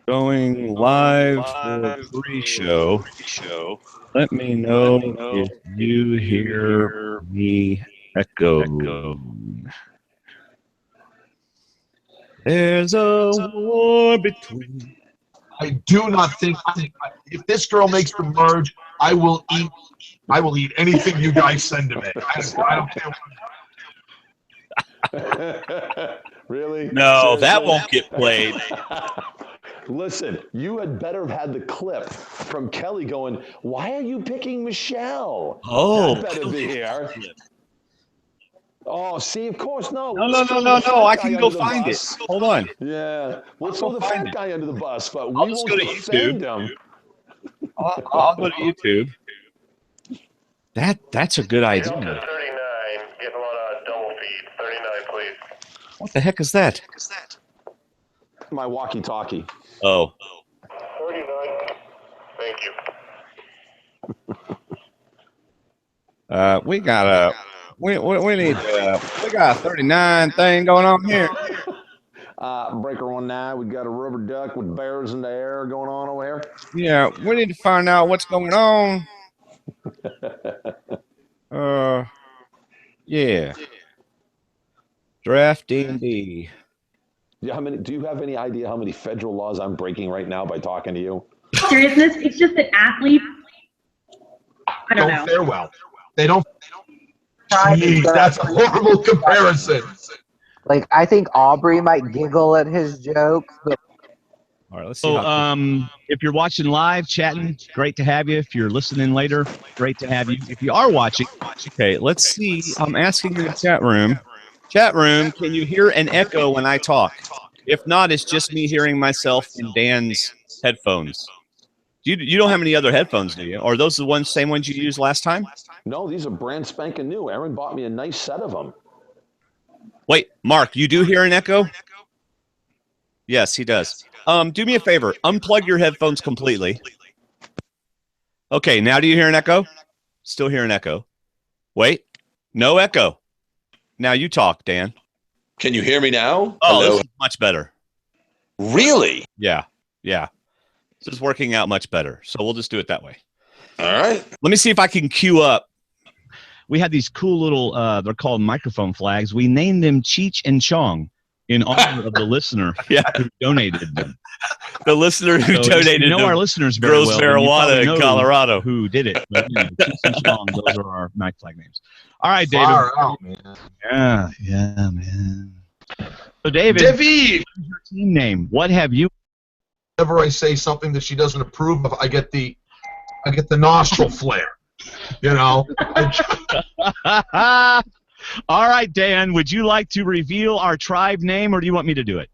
Going live for pre-show. Let me know if you hear me echo. There's a war between. I do not think if this girl makes the merge, I will eat anything you guys send to me. I don't care. Really? No, that won't get played. Listen, you had better have had the clip from Kelly going, "Why are you picking Michelle?" Oh, that better be here. Oh, see, of course, no. No. I can go find it. Hold on. Yeah, we'll throw the fat guy under the bus, but we won't go to defend him. I'll go to YouTube. That's a good idea. Delta 39, get him on a double feed. 39, please. What the heck is that? My walkie-talkie. Oh. 39. Thank you. We got a 39 thing going on here. Breaker 19, we've got a rubber duck with bears in the air going on over here. Yeah, we need to find out what's going on. Yeah. Draft D&D. Yeah, do you have any idea how many federal laws I'm breaking right now by talking to you? Seriousness, it's just that athletes. I don't know. fare well. They don't. Jeez, that's a horrible comparison. Like, I think Aubrey might giggle at his jokes. But... All right, let's see. So, if you're watching live, chatting, great to have you. If you're listening later, great to have you. If you are watching, okay, let's see. I'm asking in the chat room. Chat room, can you hear an echo when I talk? If not, it's just me hearing myself in Dan's headphones. You don't have any other headphones, do you? Or are those the same ones you used last time? No, these are brand spanking new. Aaron bought me a nice set of them. Wait, Mark, you do hear an echo? Yes, he does. Do me a favor. Unplug your headphones completely. Okay, now do you hear an echo? Still hear an echo. Wait, no echo. Now you talk, Dan. Can you hear me now? Oh, Hello? this is much better. Really? Yeah. This is working out much better. So we'll just do it that way. All right. Let me see if I can queue up. We had these cool little, they're called microphone flags. We named them Cheech and Chong in honor of the listener who donated them. The listener who donated them. Our listeners very grows well, marijuana in Colorado. Who did it. But, Cheech and Chong, those are our night flag names. All right, David. Far out, man. Yeah, man. So, David, what is your team name? What have you? Whenever I say something that she doesn't approve of, I get the nostril flare. You know. All right, Dan. Would you like to reveal our tribe name, or do you want me to do it?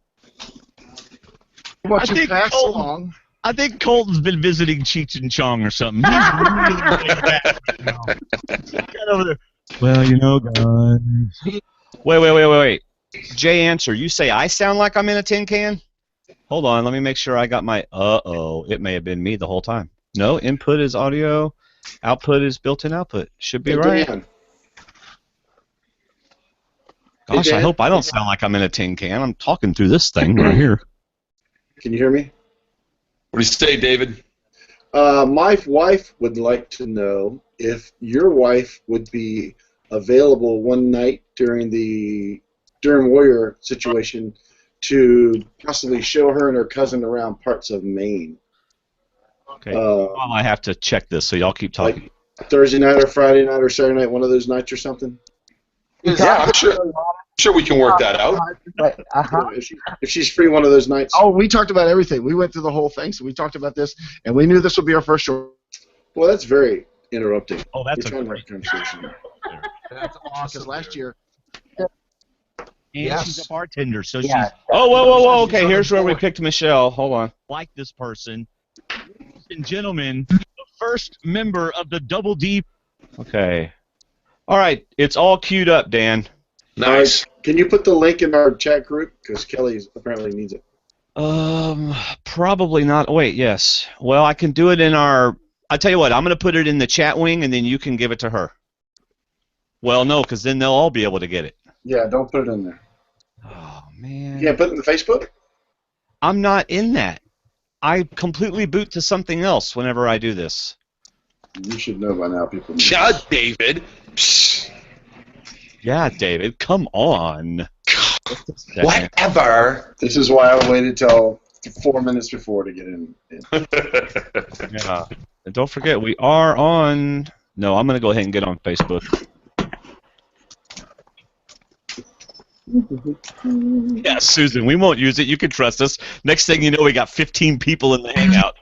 I think Colton's been visiting Cheech and Chong or something. He's really back now. Get over there. Well, you know, guys. Wait. Jay, answer. You say I sound like I'm in a tin can? Hold on. Let me make sure I got my... Uh-oh. It may have been me the whole time. No, input is audio. Output is built-in output. Should be right. Dan. Gosh, I hope I don't sound like I'm in a tin can. I'm talking through this thing right here. Can you hear me? What do you say, David? My wife would like to know if your wife would be available one night during the Warrior situation to possibly show her and her cousin around parts of Maine. Okay. Well, I have to check this, so y'all keep talking. Like Thursday night or Friday night or Saturday night, one of those nights or something? Yeah, I'm sure we can work that out. If she's free one of those nights. Oh, we talked about everything. We went through the whole thing, so we talked about this, and we knew this would be our first show. Well, that's very interrupting. Oh, that's a great conversation. That's awesome. Because last year. And she's a bartender, so she's... Oh, whoa. Okay, here's where we picked Michelle. Hold on. Like this person. Ladies and gentlemen, the first member of the Double D. Okay. All right, it's all queued up, Dan. Nice. Can you put the link in our chat group? Because Kelly apparently needs it. Probably not. Wait, yes. Well, I can do it in our... I tell you what, I'm going to put it in the chat wing, and then you can give it to her. Well, no, because then they'll all be able to get it. Yeah, don't put it in there. Oh, man. Yeah, put it in the Facebook? I'm not in that. I completely boot to something else whenever I do this. You should know by now, people. Yeah, David. Psh, Yeah, David, come on. whatever. This is why I waited till 4 minutes before to get in. Yeah. And don't forget, we are on... No, I'm going to go ahead and get on Facebook. Yeah, Susan, we won't use it. You can trust us. Next thing you know, we got 15 people in the hangout.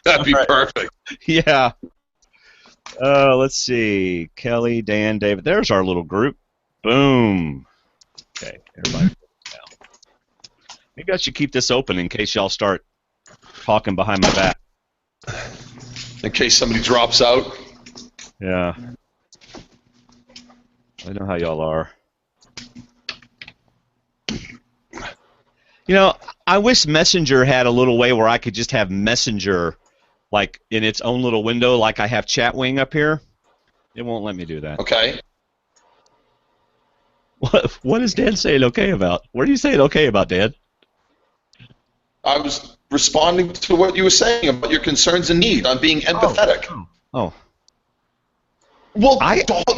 That'd be perfect. Yeah. Let's see. Kelly, Dan, David. There's our little group. Boom. Okay, everybody. Maybe I should keep this open in case y'all start talking behind my back. In case somebody drops out. Yeah. I know how y'all are. You know, I wish Messenger had a little way where I could just have Messenger, like, in its own little window, like I have Chatwing up here. It won't let me do that. Okay. What is Dan saying okay about? What are you saying okay about, Dan? I was responding to what you were saying about your concerns and needs. I'm being empathetic. Oh. Well,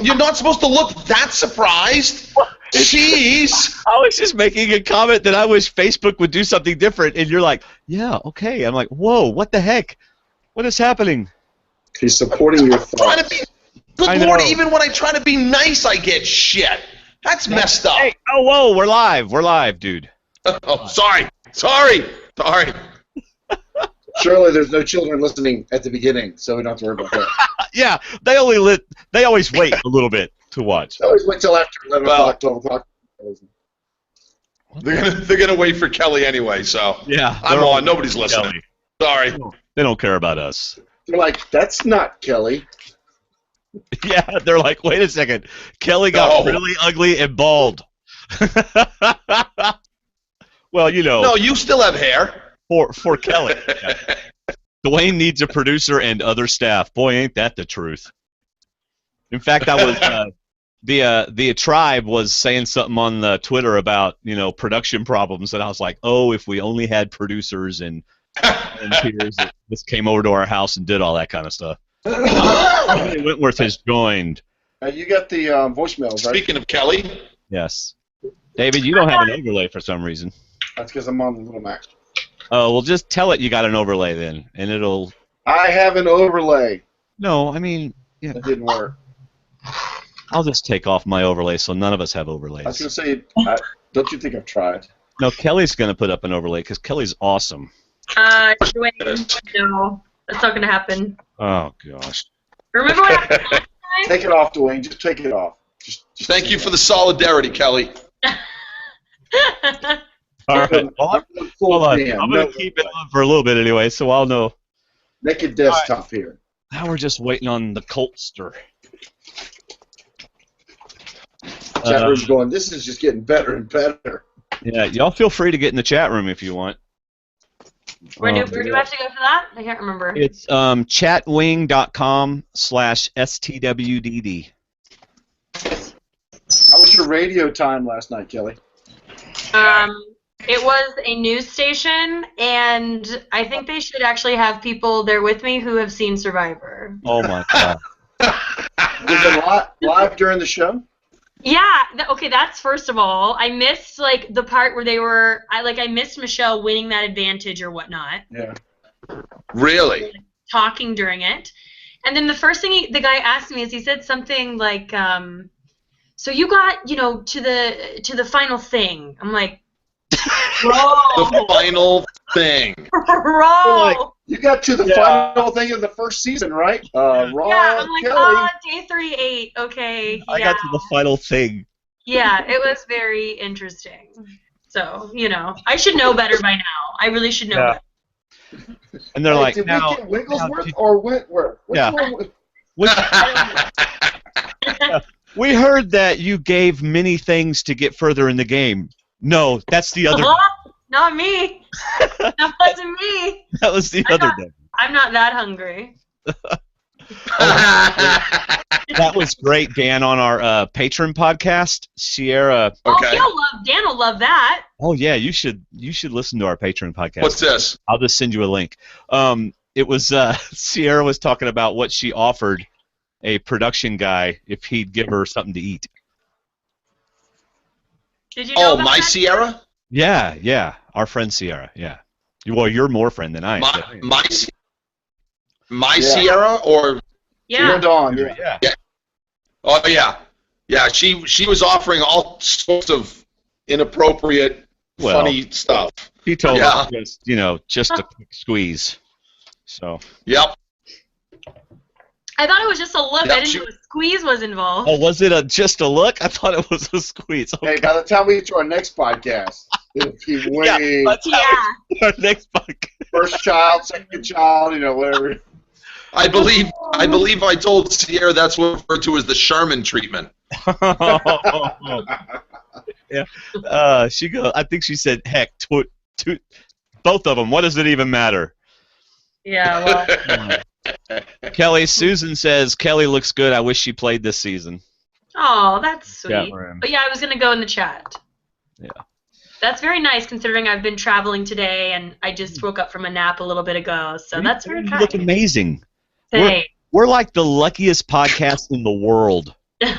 you're not supposed to look that surprised. Jeez. I was just making a comment that I wish Facebook would do something different, and you're like, yeah, okay. I'm like, whoa, what the heck? What is happening? He's supporting your thoughts. Good Lord, even when I try to be nice, I get shit. That's messed up. Hey, oh, whoa, we're live. We're live, dude. Oh, sorry. Surely there's no children listening at the beginning, so we don't have to worry about that. Yeah, they always wait a little bit to watch. I always wait till after 11 o'clock, 12 o'clock. They're gonna wait for Kelly anyway, so yeah, I'm on. Nobody's listening. Kelly. Sorry. They don't care about us. They're like, that's not Kelly. Yeah, they're like, wait a second. Kelly got really ugly and bald. Well, you know. No, you still have hair. For Kelly. Yeah. Dwayne needs a producer and other staff. Boy, ain't that the truth. In fact, I was the tribe was saying something on the Twitter about, you know, production problems, and I was like, oh, if we only had producers and peers that just came over to our house and did all that kind of stuff. Wentworth has joined. You got the voicemails, right? Speaking of Kelly. Yes. David, you don't have an overlay for some reason. That's because I'm on the Little Max. Oh, well, just tell it you got an overlay then, and it'll... I have an overlay. No, I mean... Yeah. That didn't work. I'll just take off my overlay so none of us have overlays. I was going to say, don't you think I've tried? No, Kelly's going to put up an overlay because Kelly's awesome. Dwayne, no, that's not going to happen. Oh, gosh. Remember what happened last time? Take it off, Dwayne. Just take it off. Just Thank you for the solidarity, Kelly. All right. Well, hold on. I'm going to keep it on for a little bit anyway, so I'll know. Naked desktop here. Now we're just waiting on the Coltster. Chat room's going, this is just getting better and better. Yeah, y'all feel free to get in the chat room if you want. Where do I have to go for that? I can't remember. It's chatwing.com/STWDD. How was your radio time last night, Kelly? It was a news station, and I think they should actually have people there with me who have seen Survivor. Oh my god! Was it live during the show? Yeah. Okay. That's first of all. I missed like the part where they were. I missed Michelle winning that advantage or whatnot. Yeah. Really? Talking during it, and then the first thing the guy asked me is he said something like, "So you got to the final thing." I'm like. The final thing. Like, you got to the final thing of the first season, right? Raw, yeah, I'm like, Kelly. day 38, okay. I got to the final thing. Yeah, it was very interesting. So, I should know better by now. I really should know better. And they're like, did now, we get Wigglesworth or Wentworth? We heard that you gave many things to get further in the game. No, that's the other. Not me. That wasn't me. That was the other day. I'm not that hungry. That was great, Dan, on our patron podcast. Sierra. Okay. Dan will love that. Oh yeah, you should listen to our patron podcast. What's this? I'll just send you a link. It was Sierra was talking about what she offered a production guy if he'd give her something to eat. Did you know about my that? Sierra? Yeah, our friend Sierra. Yeah. Well, you're more friend than I am. My Sierra or Yeah. Dawn. Yeah. oh yeah. She was offering all sorts of inappropriate, funny stuff. He told Yeah. us just a quick squeeze. So. Yep. I thought it was just a look. Yeah, I didn't know a squeeze was involved. Oh, was it just a look? I thought it was a squeeze. Okay. Hey, by the time we get to our next podcast, it'll be way Our next podcast. first child, second child, whatever. I believe I told Sierra that's what referred to as the Sherman treatment. Yeah. She go. I think she said, "Heck, both of them. What does it even matter?" Yeah, well. Kelly, Susan says Kelly looks good. I wish she played this season. Oh, that's sweet. Yeah, but yeah, I was gonna go in the chat. Yeah. That's very nice considering I've been traveling today and I just woke up from a nap a little bit ago. So that's very You kind. look amazing. Hey. We're like the luckiest podcast in the world Yeah.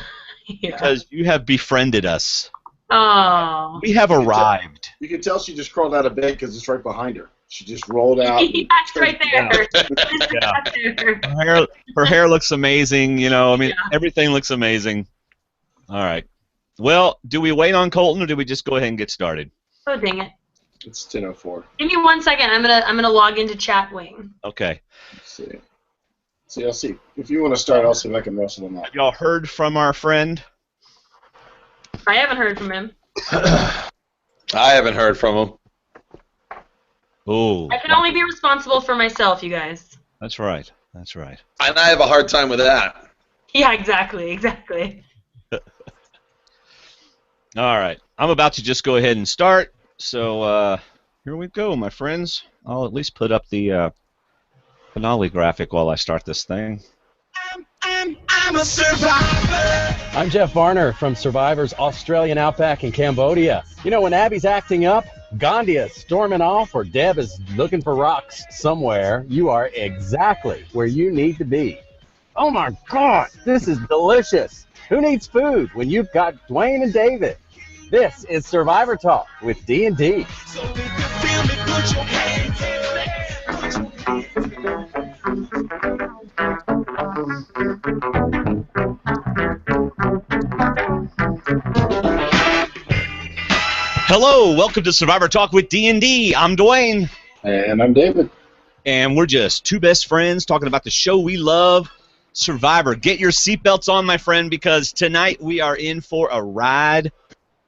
because you have befriended us. Oh. We have arrived. You can tell she just crawled out of bed because it's right behind her. She just rolled out. Yeah, it's right there. It's right there. Her hair looks amazing. Everything looks amazing. All right. Well, do we wait on Colton or do we just go ahead and get started? Oh dang it! It's 10:04. Give me 1 second. I'm gonna log into chat wing. Okay. Let's see. I'll see. If you want to start, I'll see if I can wrestle them out. Have y'all heard from our friend? I haven't heard from him. I haven't heard from him. Oh. I can only be responsible for myself, you guys. That's right. That's right. And I have a hard time with that. Yeah, exactly. All right. I'm about to just go ahead and start. So here we go, my friends. I'll at least put up the finale graphic while I start this thing. I'm a survivor. I'm Jeff Varner from Survivor's Australian Outback in Cambodia. When Abby's acting up, Gandhi is storming off, or Deb is looking for rocks somewhere, you are exactly where you need to be. Oh my God, this is delicious. Who needs food when you've got Dwayne and David? This is Survivor Talk with D&D. So if you feel me, put your hands Hello, welcome to Survivor Talk with D&D. I'm Dwayne. And I'm David. And we're just two best friends talking about the show we love, Survivor. Get your seatbelts on, my friend, because tonight we are in for a ride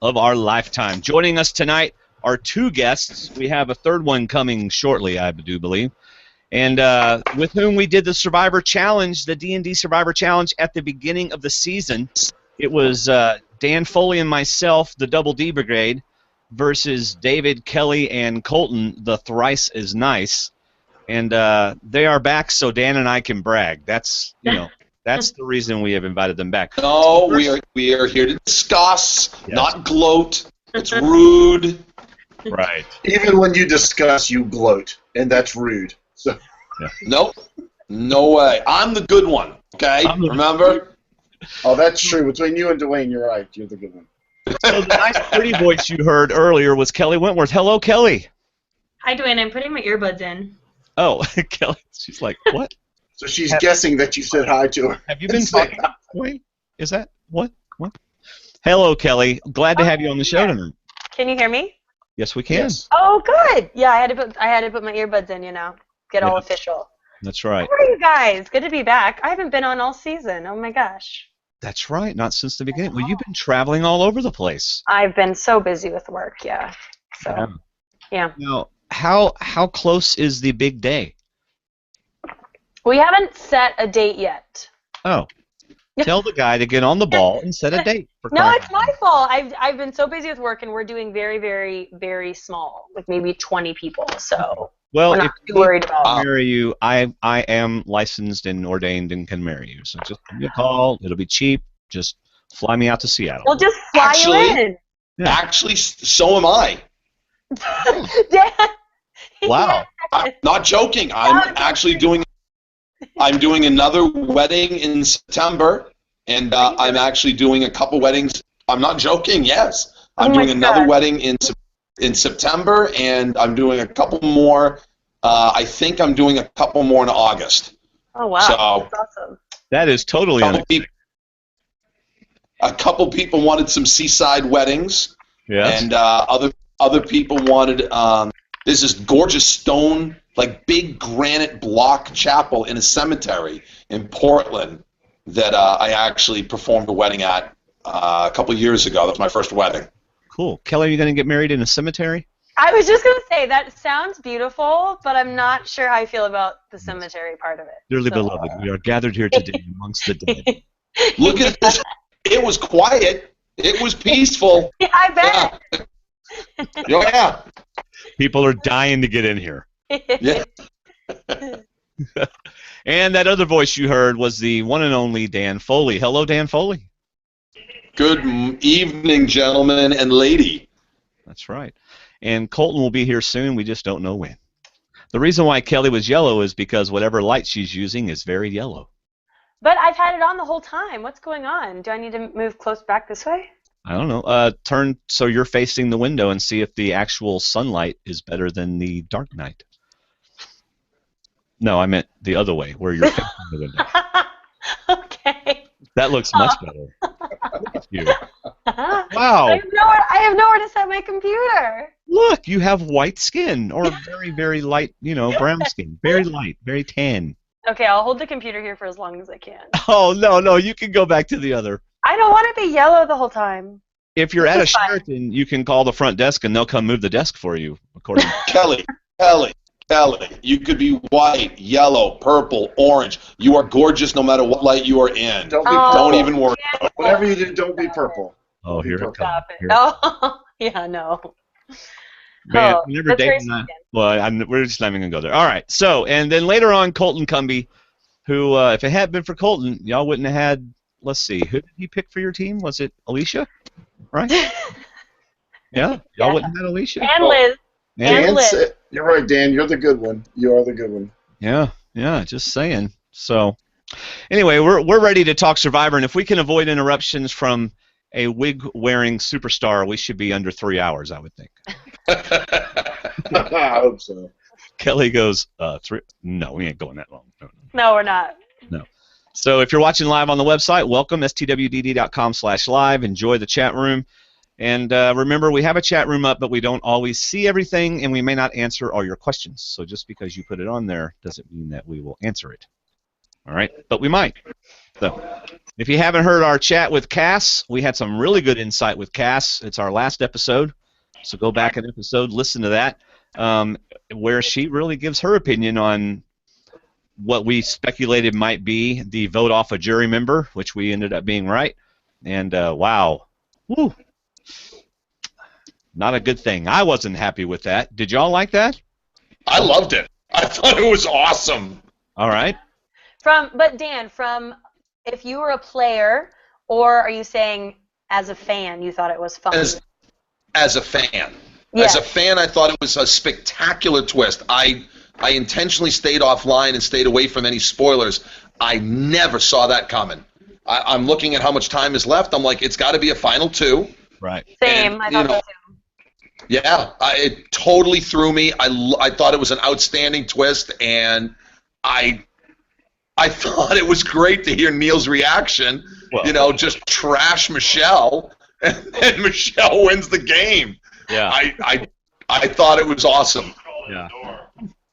of our lifetime. Joining us tonight are two guests. We have a third one coming shortly, I do believe, and with whom we did the Survivor Challenge, the D&D Survivor Challenge at the beginning of the season. It was Dan Foley and myself, the Double D Brigade, versus David, Kelly, and Colton, the Thrice is Nice. And they are back so Dan and I can brag. That's the reason we have invited them back. No, we are here to discuss, not gloat. It's rude. Right. Even when you discuss, you gloat, and that's rude. So. Nope. No way. I'm the good one. Okay. Remember? Oh, that's true. Between you and Dwayne, you're right. You're the good one. So the nice, pretty voice you heard earlier was Kelly Wentworth. Hello, Kelly. Hi, Dwayne. I'm putting my earbuds in. Oh, Kelly. She's like, what? So she's guessing that you said hi to her. Have you been talking? Wait, is that what? What? Hello, Kelly. Glad to have you on the show tonight. Can you hear me? Yes, we can. Yes. Oh, good. Yeah, I had to put my earbuds in. Get all official. That's right. How are you guys? Good to be back. I haven't been on all season. Oh my gosh. That's right. Not since the beginning. Well, you've been traveling all over the place. I've been so busy with work. Yeah. So. Yeah. Now, how close is the big day? We haven't set a date yet. Oh. Tell the guy to get on the ball and set a date. No, it's my fault. I've been so busy with work, and we're doing very, very, very small, like maybe 20 people. So Well, We're not too worried I about. marry you, I am licensed and ordained and can marry you. So just give me a call. It'll be cheap. Just fly me out to Seattle. We'll just fly you in. Actually, so am I. Dan. Wow. I'm not joking. I'm actually doing another wedding in September, and I'm actually doing a couple weddings. I'm not joking. Yes, I'm doing another wedding in September, and I'm doing a couple more. I think I'm doing a couple more in August. Oh wow, So, that's awesome. That is totally unexpected. A couple people wanted some seaside weddings, Yes. and other people wanted. There's this gorgeous stone, like big granite block chapel in a cemetery in Portland that I actually performed a wedding at a couple years ago. That was my first wedding. Cool. Kelly, are you going to get married in a cemetery? I was just gonna say that sounds beautiful, but I'm not sure how I feel about the cemetery part of it. Dearly beloved, we are gathered here today amongst the dead. Look at this. It was quiet. It was peaceful. Yeah, I bet. Yeah. People are dying to get in here. Yeah. And that other voice you heard was the one and only Dan Foley. Hello, Dan Foley. Good evening, gentlemen and lady. That's right. And Colton will be here soon. We just don't know when. The reason why Kelly was yellow is because whatever light she's using is very yellow. But I've had it on the whole time. What's going on? Do I need to move close back this way? I don't know. Turn so you're facing the window and see if the actual sunlight is better than the dark night. No, I meant the other way, where you're facing the window. Okay. That looks much better. Look at you. Wow. I have nowhere to set my computer. Look, you have white skin, or very, very light, brown skin. Very light, very tan. Okay, I'll hold the computer here for as long as I can. Oh, no, you can go back to the other. I don't want to be yellow the whole time. If you're at a Sheraton, you can call the front desk and they'll come move the desk for you, according to Kelly, you could be white, yellow, purple, orange. You are gorgeous no matter what light you are in. Don't even worry. Whatever you do, don't be purple. Oh, here it comes. Stop it. Oh, yeah, no. Man, Oh, whenever that's Dave very and I, well, we're just not even going to go there. All right, so, and then later on, Colton Cumby, who, if it hadn't been for Colton, y'all wouldn't have had, let's see, who did you pick for your team? Was it Alicia? Right? Yeah? Y'all wouldn't have had Alicia? And Liz. And Liz. You're right, Dan. You're the good one. You are the good one. Yeah, just saying. So, anyway, we're ready to talk Survivor, and if we can avoid interruptions from a wig-wearing superstar, we should be under 3 hours, I would think. I hope so. Kelly goes, 3? No, we ain't going that long. No, we're not. No. So if you're watching live on the website, welcome, stwdd.com/live. Enjoy the chat room. And remember, we have a chat room up, but we don't always see everything, and we may not answer all your questions. So just because you put it on there doesn't mean that we will answer it. All right? But we might. So if you haven't heard our chat with Cass, we had some really good insight with Cass. It's our last episode. So go back an episode, listen to that, where she really gives her opinion on what we speculated might be the vote off a jury member, which we ended up being right. And wow. Woo. Not a good thing. I wasn't happy with that. Did y'all like that? I loved it. I thought it was awesome. All right. But Dan, if you were a player, or are you saying as a fan you thought it was fun? As a fan. Yes. As a fan, I thought it was a spectacular twist. I intentionally stayed offline and stayed away from any spoilers. I never saw that coming. I'm looking at how much time is left. I'm like, it's got to be a final 2. Right. Same. I thought so too. Yeah, it totally threw me. I thought it was an outstanding twist, and I thought it was great to hear Neil's reaction. Well, just trash Michelle, and Michelle wins the game. Yeah. I thought it was awesome. Yeah.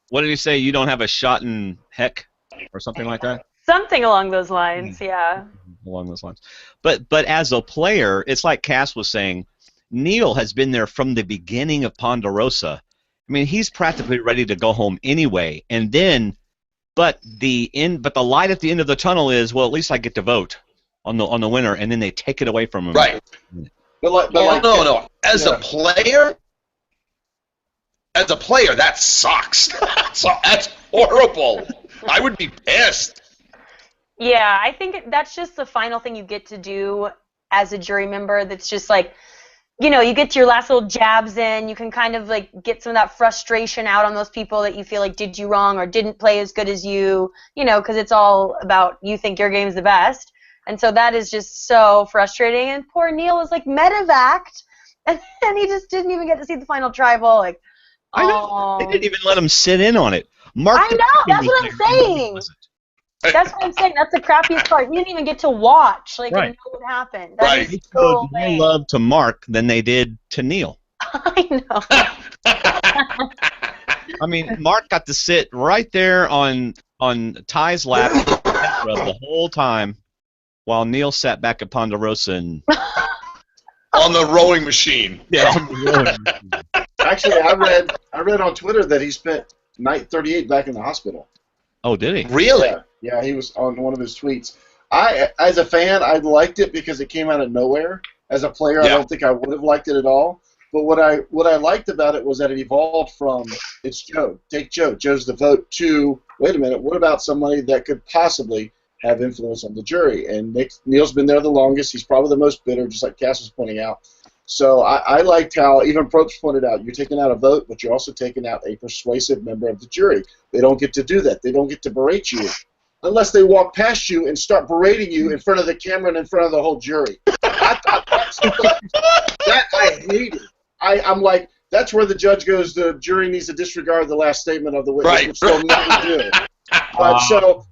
What did he say? You don't have a shot in heck, or something like that? Something along those lines, yeah. Along those lines. But as a player, it's like Cass was saying, Neil has been there from the beginning of Ponderosa. I mean, he's practically ready to go home anyway. And then, but the light at the end of the tunnel is, well, at least I get to vote on the winner, and then they take it away from him. Right. No. As a player, as a player, that sucks. So that's horrible. I would be pissed. Yeah, I think that's just the final thing you get to do as a jury member. That's just like, you know, you get your last little jabs in. You can kind of like get some of that frustration out on those people that you feel like did you wrong or didn't play as good as you, you know, because it's all about you think your game's the best. And so that is just so frustrating. And poor Neil was like medevaced, and he just didn't even get to see the final tribal. Like, I know. They didn't even let him sit in on it. Mark, I know. That's what I'm saying. That's what I'm saying. That's the crappiest part. You didn't even get to watch, like, and know what happened. That is They so showed more lame. love to Mark than they did to Neil. I know. I mean, Mark got to sit right there on Ty's lap the whole time, while Neil sat back at Ponderosa and on the rowing machine. Yeah, on the rowing machine. Actually, I read on Twitter that he spent night 38 back in the hospital. Oh, did he? Really? Yeah, he was on one of his tweets. As a fan, I liked it because it came out of nowhere. As a player, I don't think I would have liked it at all. But what I liked about it was that it evolved from it's Joe, take Joe, Joe's the vote, to wait a minute, what about somebody that could possibly have influence on the jury? And Neil's been there the longest. He's probably the most bitter, just like Cass was pointing out. So I liked how even Probst pointed out, you're taking out a vote, but you're also taking out a persuasive member of the jury. They don't get to do that. They don't get to berate you unless they walk past you and start berating you in front of the camera and in front of the whole jury. I thought that I hated. I'm like, that's where the judge goes, the jury needs to disregard the last statement of the witness, which they'll never do. But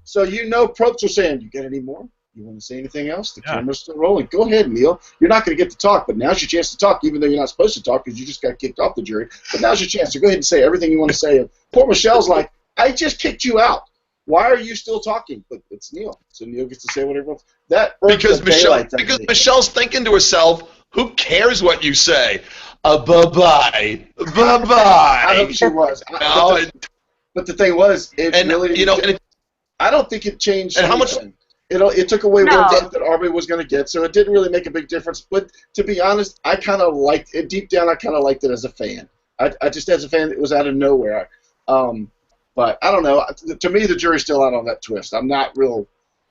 so you know Probst was saying, you get any more? You want to say anything else? The camera's still rolling. Go ahead, Neil. You're not going to get to talk, but now's your chance to talk, even though you're not supposed to talk because you just got kicked off the jury. But now's your chance to go ahead and say everything you want to say. And poor Michelle's like, I just kicked you out. Why are you still talking? But it's Neil, so Neil gets to say whatever else. Because Michelle's thinking to herself, who cares what you say? Bye-bye. Bye-bye. I hope she was. But the thing was, I don't think it changed and how much. It took away one vote that Aubrey was going to get, so it didn't really make a big difference. But to be honest, I kind of liked it. Deep down, I kind of liked it as a fan. I just, as a fan, it was out of nowhere. But I don't know. To me, the jury's still out on that twist.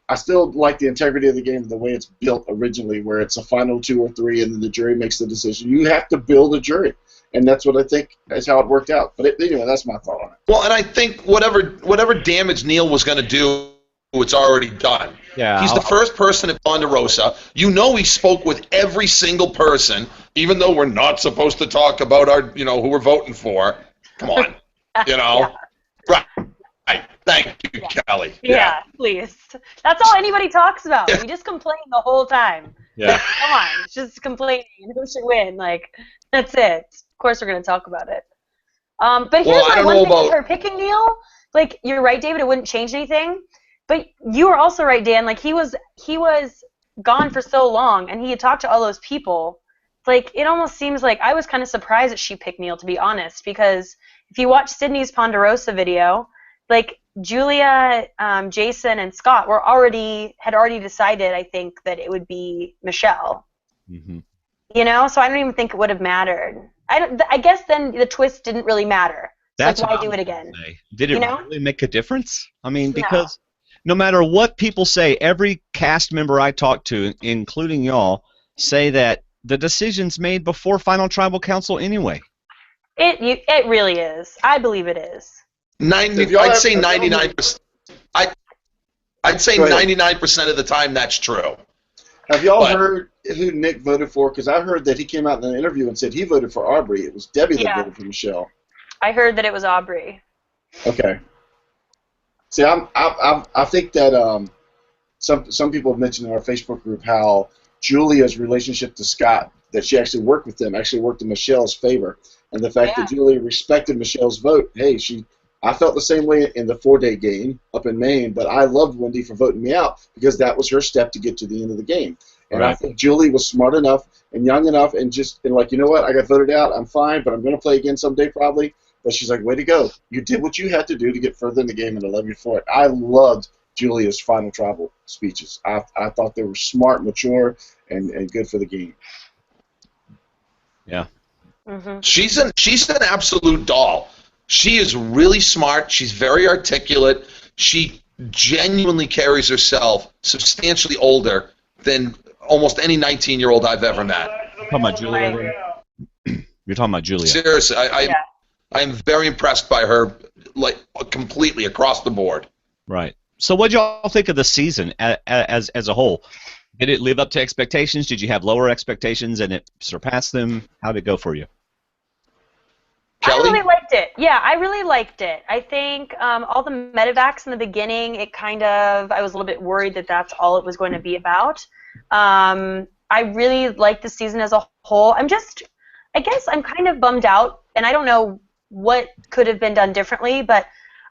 I still like the integrity of the game, the way it's built originally, where it's a final 2 or 3, and then the jury makes the decision. You have to build a jury, and that's what I think is how it worked out. But anyway, that's my thought on it. Well, and I think whatever damage Neil was going to do, it's already done. Yeah, he's the first person at Ponderosa. You know, he spoke with every single person, even though we're not supposed to talk about our, who we're voting for. Come on, Right. Thank you, Kelly. Yeah, please. That's all anybody talks about. We just complain the whole time. Yeah. Like, come on, it's just complaining. Who should win? Like, that's it. Of course, we're gonna talk about it. But here's my one thing with her picking Neil. Like, you're right, David. It wouldn't change anything. But you were also right, Dan. Like, he was gone for so long, and he had talked to all those people. Like, it almost seems like I was kind of surprised that she picked Neil, to be honest, because if you watch Sydney's Ponderosa video, like, Julia, Jason, and Scott had already decided, I think, that it would be Michelle. Mm-hmm. So I don't even think it would have mattered. I guess then the twist didn't really matter. That's like, why do it again? Did it really make a difference? I mean, because no matter what people say, every cast member I talk to, including y'all, say that the decision's made before Final Tribal Council anyway. It really is. I believe it is. I'd say 99%. I'd say 99% of the time that's true. Have y'all heard who Nick voted for? Because I heard that he came out in an interview and said he voted for Aubrey. It was Debbie that voted for Michelle. I heard that it was Aubrey. Okay. See, I think that some people have mentioned in our Facebook group how Julia's relationship to Scott, that she actually worked with them, actually worked in Michelle's favor, and the fact that Julia respected Michelle's vote. Hey, I felt the same way in the 4-day game up in Maine, but I loved Wendy for voting me out because that was her step to get to the end of the game. And I think Julie was smart enough and young enough and like, you know what, I got voted out, I'm fine, but I'm going to play again someday probably. But she's like, way to go. You did what you had to do to get further in the game, and I love you for it. I loved Julia's Final Tribal speeches. I thought they were smart, mature, and good for the game. Yeah. Mm-hmm. She's an absolute doll. She is really smart. She's very articulate. She genuinely carries herself substantially older than almost any 19-year-old I've ever met. You're talking about Julia. You're talking about Julia. Seriously, I'm very impressed by her, like completely across the board. Right. So, what did y'all think of the season as a whole? Did it live up to expectations? Did you have lower expectations and it surpassed them? How did it go for you? Kelly? I really liked it. Yeah, I really liked it. I think all the medevacs in the beginning, I was a little bit worried that that's all it was going to be about. I really liked the season as a whole. I guess I'm kind of bummed out, and I don't know what could have been done differently, but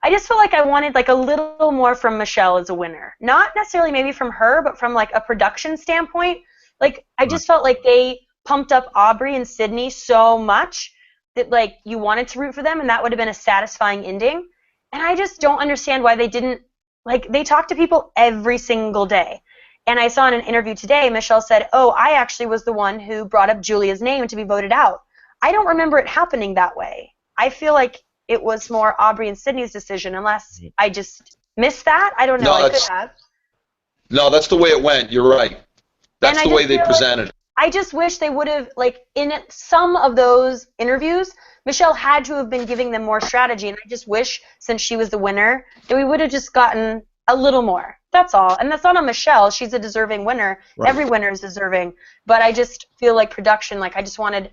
I just feel like I wanted like a little more from Michelle as a winner. Not necessarily maybe from her, but from like a production standpoint. Like I just felt like they pumped up Aubrey and Sydney so much that like you wanted to root for them, and that would have been a satisfying ending. And I just don't understand why they didn't, like, they talk to people every single day. And I saw in an interview today, Michelle said, oh, I actually was the one who brought up Julia's name to be voted out. I don't remember it happening that way. I feel like it was more Aubrey and Sydney's decision, unless I just missed that. I don't know. I could have. No, that's the way it went. You're right. That's the way they presented it. I just wish they would have, like, in some of those interviews, Michelle had to have been giving them more strategy, and I just wish, since she was the winner, that we would have just gotten a little more. That's all. And that's not on Michelle. She's a deserving winner. Right. Every winner is deserving. But I just feel like production, like, I just wanted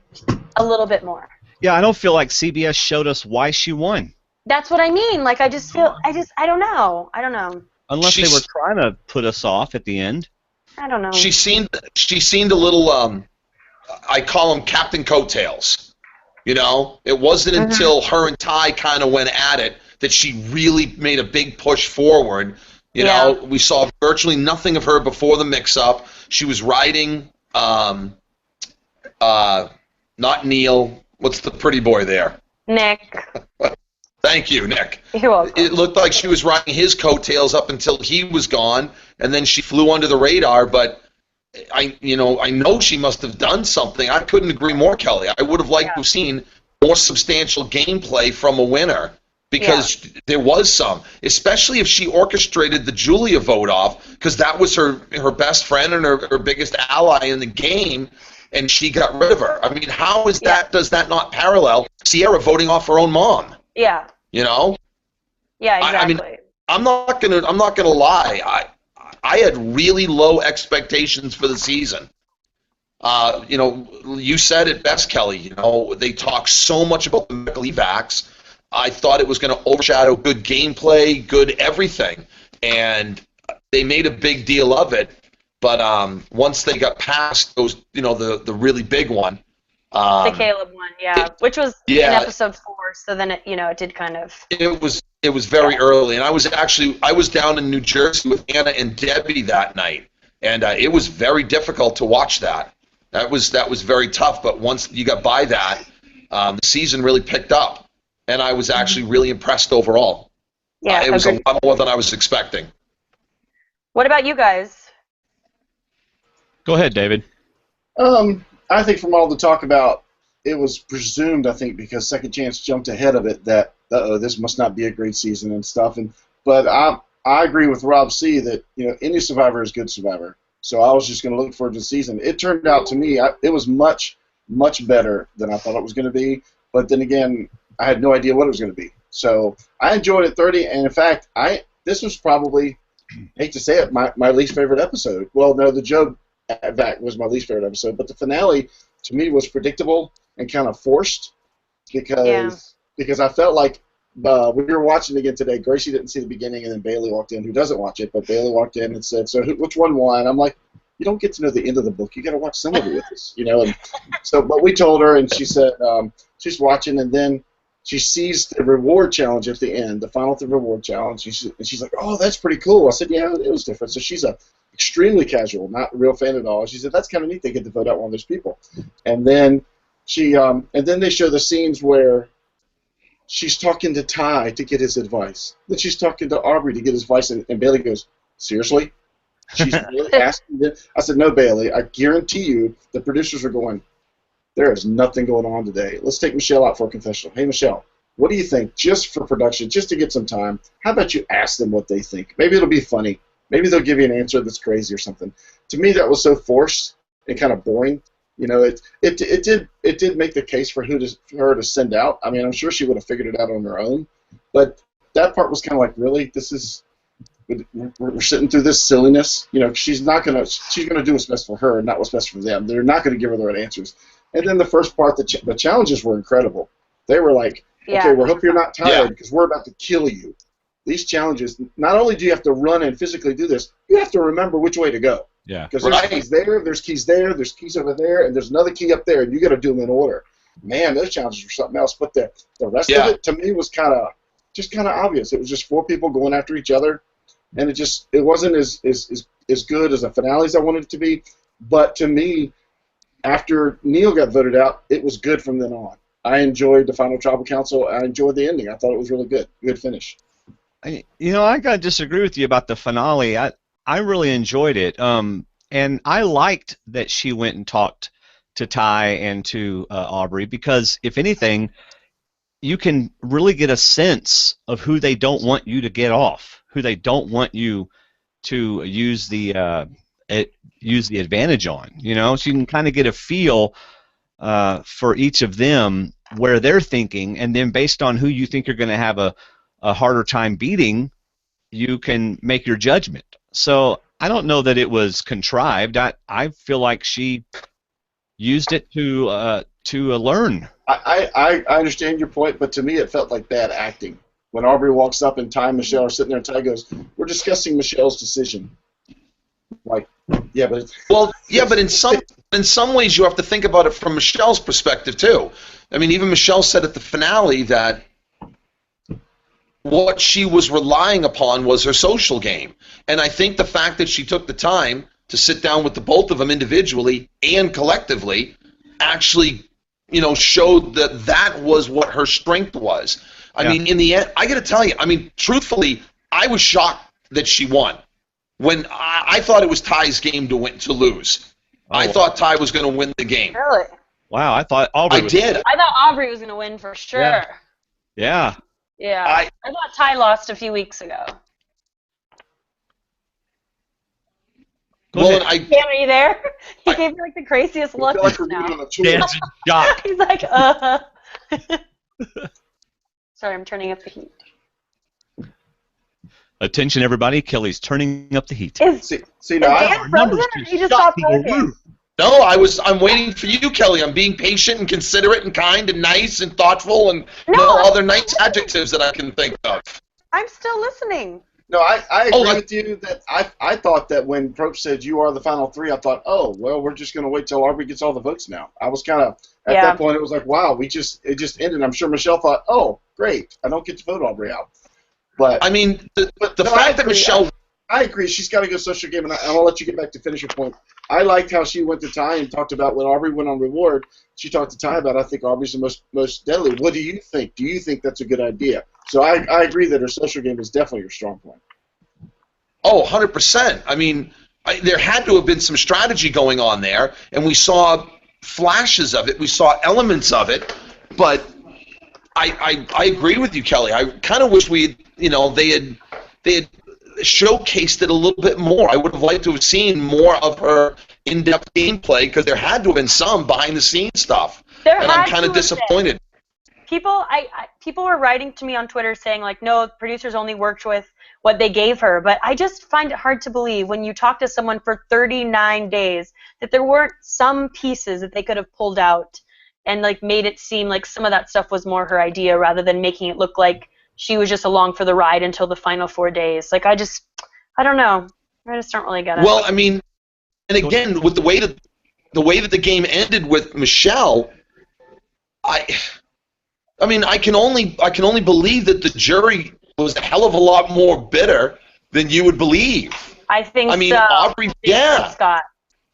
a little bit more. Yeah, I don't feel like CBS showed us why she won. That's what I mean. Like, I just feel, I don't know. I don't know. Unless they were trying to put us off at the end. I don't know. She seemed a little, I call them Captain Coattails. You know? It wasn't until her and Ty kind of went at it that she really made a big push forward. You know, we saw virtually nothing of her before the mix-up. She was riding, not Neil. What's the pretty boy there? Nick. Thank you, Nick. You're welcome. It looked like she was riding his coattails up until he was gone, and then she flew under the radar. But I know she must have done something. I couldn't agree more, Kelly. I would have liked to have seen more substantial gameplay from a winner, because there was some, especially if she orchestrated the Julia vote off, because that was her best friend and her biggest ally in the game, and she got rid of her. I mean, how is that? Does that not parallel Sierra voting off her own mom? Yeah. You know? Yeah, exactly. I mean, I'm not gonna lie. I had really low expectations for the season. You know, you said it best, Kelly. You know, they talk so much about the medical evacs. I thought it was going to overshadow good gameplay, good everything, and they made a big deal of it. But once they got past those, you know, the really big one. The Caleb one, which was in episode 4. So then it did kind of. It was very early, and I was down in New Jersey with Anna and Debbie that night, and it was very difficult to watch that. That was very tough. But once you got by that, the season really picked up, and I was actually really impressed overall. Yeah, it was a lot more than I was expecting. What about you guys? Go ahead, David. I think from all the talk about, it was presumed, I think, because Second Chance jumped ahead of it, that this must not be a great season and stuff. But I agree with Rob C. that, you know, any Survivor is good Survivor. So I was just going to look forward to the season. It turned out to me, it was much, much better than I thought it was going to be. But then again, I had no idea what it was going to be. So I enjoyed it 30, and in fact, this was probably, hate to say it, my least favorite episode. Well, no, the Joe Vac was my least favorite episode, but the finale to me was predictable and kind of forced because I felt like we were watching it again today. Gracie didn't see the beginning, and then Bailey walked in, who doesn't watch it, but Bailey walked in and said, "So which one won?" I'm like, "You don't get to know the end of the book. You got to watch some of it with us, you know." And so, but we told her, and she said she's watching, and then she sees the reward challenge at the end, the final reward challenge, and she's like, "Oh, that's pretty cool." I said, "Yeah, it was different." So she's extremely casual, not a real fan at all. She said, "That's kind of neat. They get to vote out one of those people." And then they show the scenes where she's talking to Ty to get his advice. Then she's talking to Aubrey to get his advice, and Bailey goes, "Seriously?" She's really asking this? I said, "No, Bailey. I guarantee you, the producers are going, There is nothing going on today. Let's take Michelle out for a confessional. Hey, Michelle, what do you think? Just for production, just to get some time, how about you ask them what they think? Maybe it'll be funny. Maybe they'll give you an answer that's crazy or something. To me, that was so forced and kind of boring. You know, it did make the case for her to send out. I mean, I'm sure she would have figured it out on her own, but that part was kind of like, really, we're sitting through this silliness. You know, she's gonna do what's best for her and not what's best for them. They're not gonna give her the right answers. And then the first part, the challenges were incredible. They were like, okay, we hope you're not tired because we're about to kill you. These challenges, not only do you have to run and physically do this, you have to remember which way to go. Yeah. Because there's keys there, there's keys there, there's keys over there, and there's another key up there, and you got to do them in order. Man, those challenges were something else. But the rest of it, to me, was kind of obvious. It was just 4 people going after each other, and it wasn't as good as the finales I wanted it to be. But to me, after Neil got voted out, it was good from then on. I enjoyed the final tribal council. I enjoyed the ending. I thought it was really good. Good finish. I gotta disagree with you about the finale. I really enjoyed it, and I liked that she went and talked to Ty and to Aubrey, because if anything, you can really get a sense of who they don't want you to get off, who they don't want you to use the advantage on. You know, so you can kind of get a feel for each of them, where they're thinking, and then based on who you think you're going to have a harder time beating, you can make your judgment. So I don't know that it was contrived. I feel like she used it to learn. I understand your point, but to me it felt like bad acting. When Aubrey walks up and Ty and Michelle are sitting there, and Ty goes, "We're discussing Michelle's decision." Like, yeah, but but in some ways you have to think about it from Michelle's perspective too. I mean, even Michelle said at the finale that what she was relying upon was her social game. And I think the fact that she took the time to sit down with the both of them individually and collectively actually, showed that was what her strength was. I mean, in the end, I got to tell you, I mean, truthfully, I was shocked that she won. When I thought it was Ty's game to lose. I thought Ty was going to win the game. Really? Wow, I thought Aubrey did. I thought Aubrey was going to win for sure. Yeah. Yeah. I thought Ty lost a few weeks ago. Well, Cam, are you there? He gave me like the craziest look just now. Dan's in shock. He's like, Sorry, I'm turning up the heat. Attention, everybody! Kelly's turning up the heat. See now, Dan frozen, or he just stopped talking? No, I'm waiting for you, Kelly. I'm being patient and considerate and kind and nice and thoughtful and other nice adjectives that I can think of. I'm still listening. No, I agree with you that I thought that when Probst said you are the final 3, I thought, oh, well, we're just going to wait till Aubrey gets all the votes now. I was kind of, at that point, it was like, wow, it just ended. I'm sure Michelle thought, oh, great, I don't get to vote Aubrey out. But I mean, the fact that Michelle... I agree. She's got to go social game, and I'll let you get back to finish your point. I liked how she went to Ty and talked about when Aubrey went on reward. She talked to Ty about, I think Aubrey's the most deadly. What do you think? Do you think that's a good idea? So I agree that her social game is definitely your strong point. Oh, 100%. I mean, there had to have been some strategy going on there, and we saw flashes of it. We saw elements of it, but I agree with you, Kelly. I kind of wish they had showcased it a little bit more. I would have liked to have seen more of her in-depth gameplay, because there had to have been some behind-the-scenes stuff, and I'm kind of disappointed. People were writing to me on Twitter saying, like, no, producers only worked with what they gave her, but I just find it hard to believe when you talk to someone for 39 days that there weren't some pieces that they could have pulled out and like made it seem like some of that stuff was more her idea rather than making it look like she was just along for the ride until the final 4 days. Like, I don't know. I just don't really get it. Well, I mean, and again, with the way that the game ended with Michelle, I mean, I can only believe that the jury was a hell of a lot more bitter than you would believe. I think. I mean, so. Aubrey, Scott,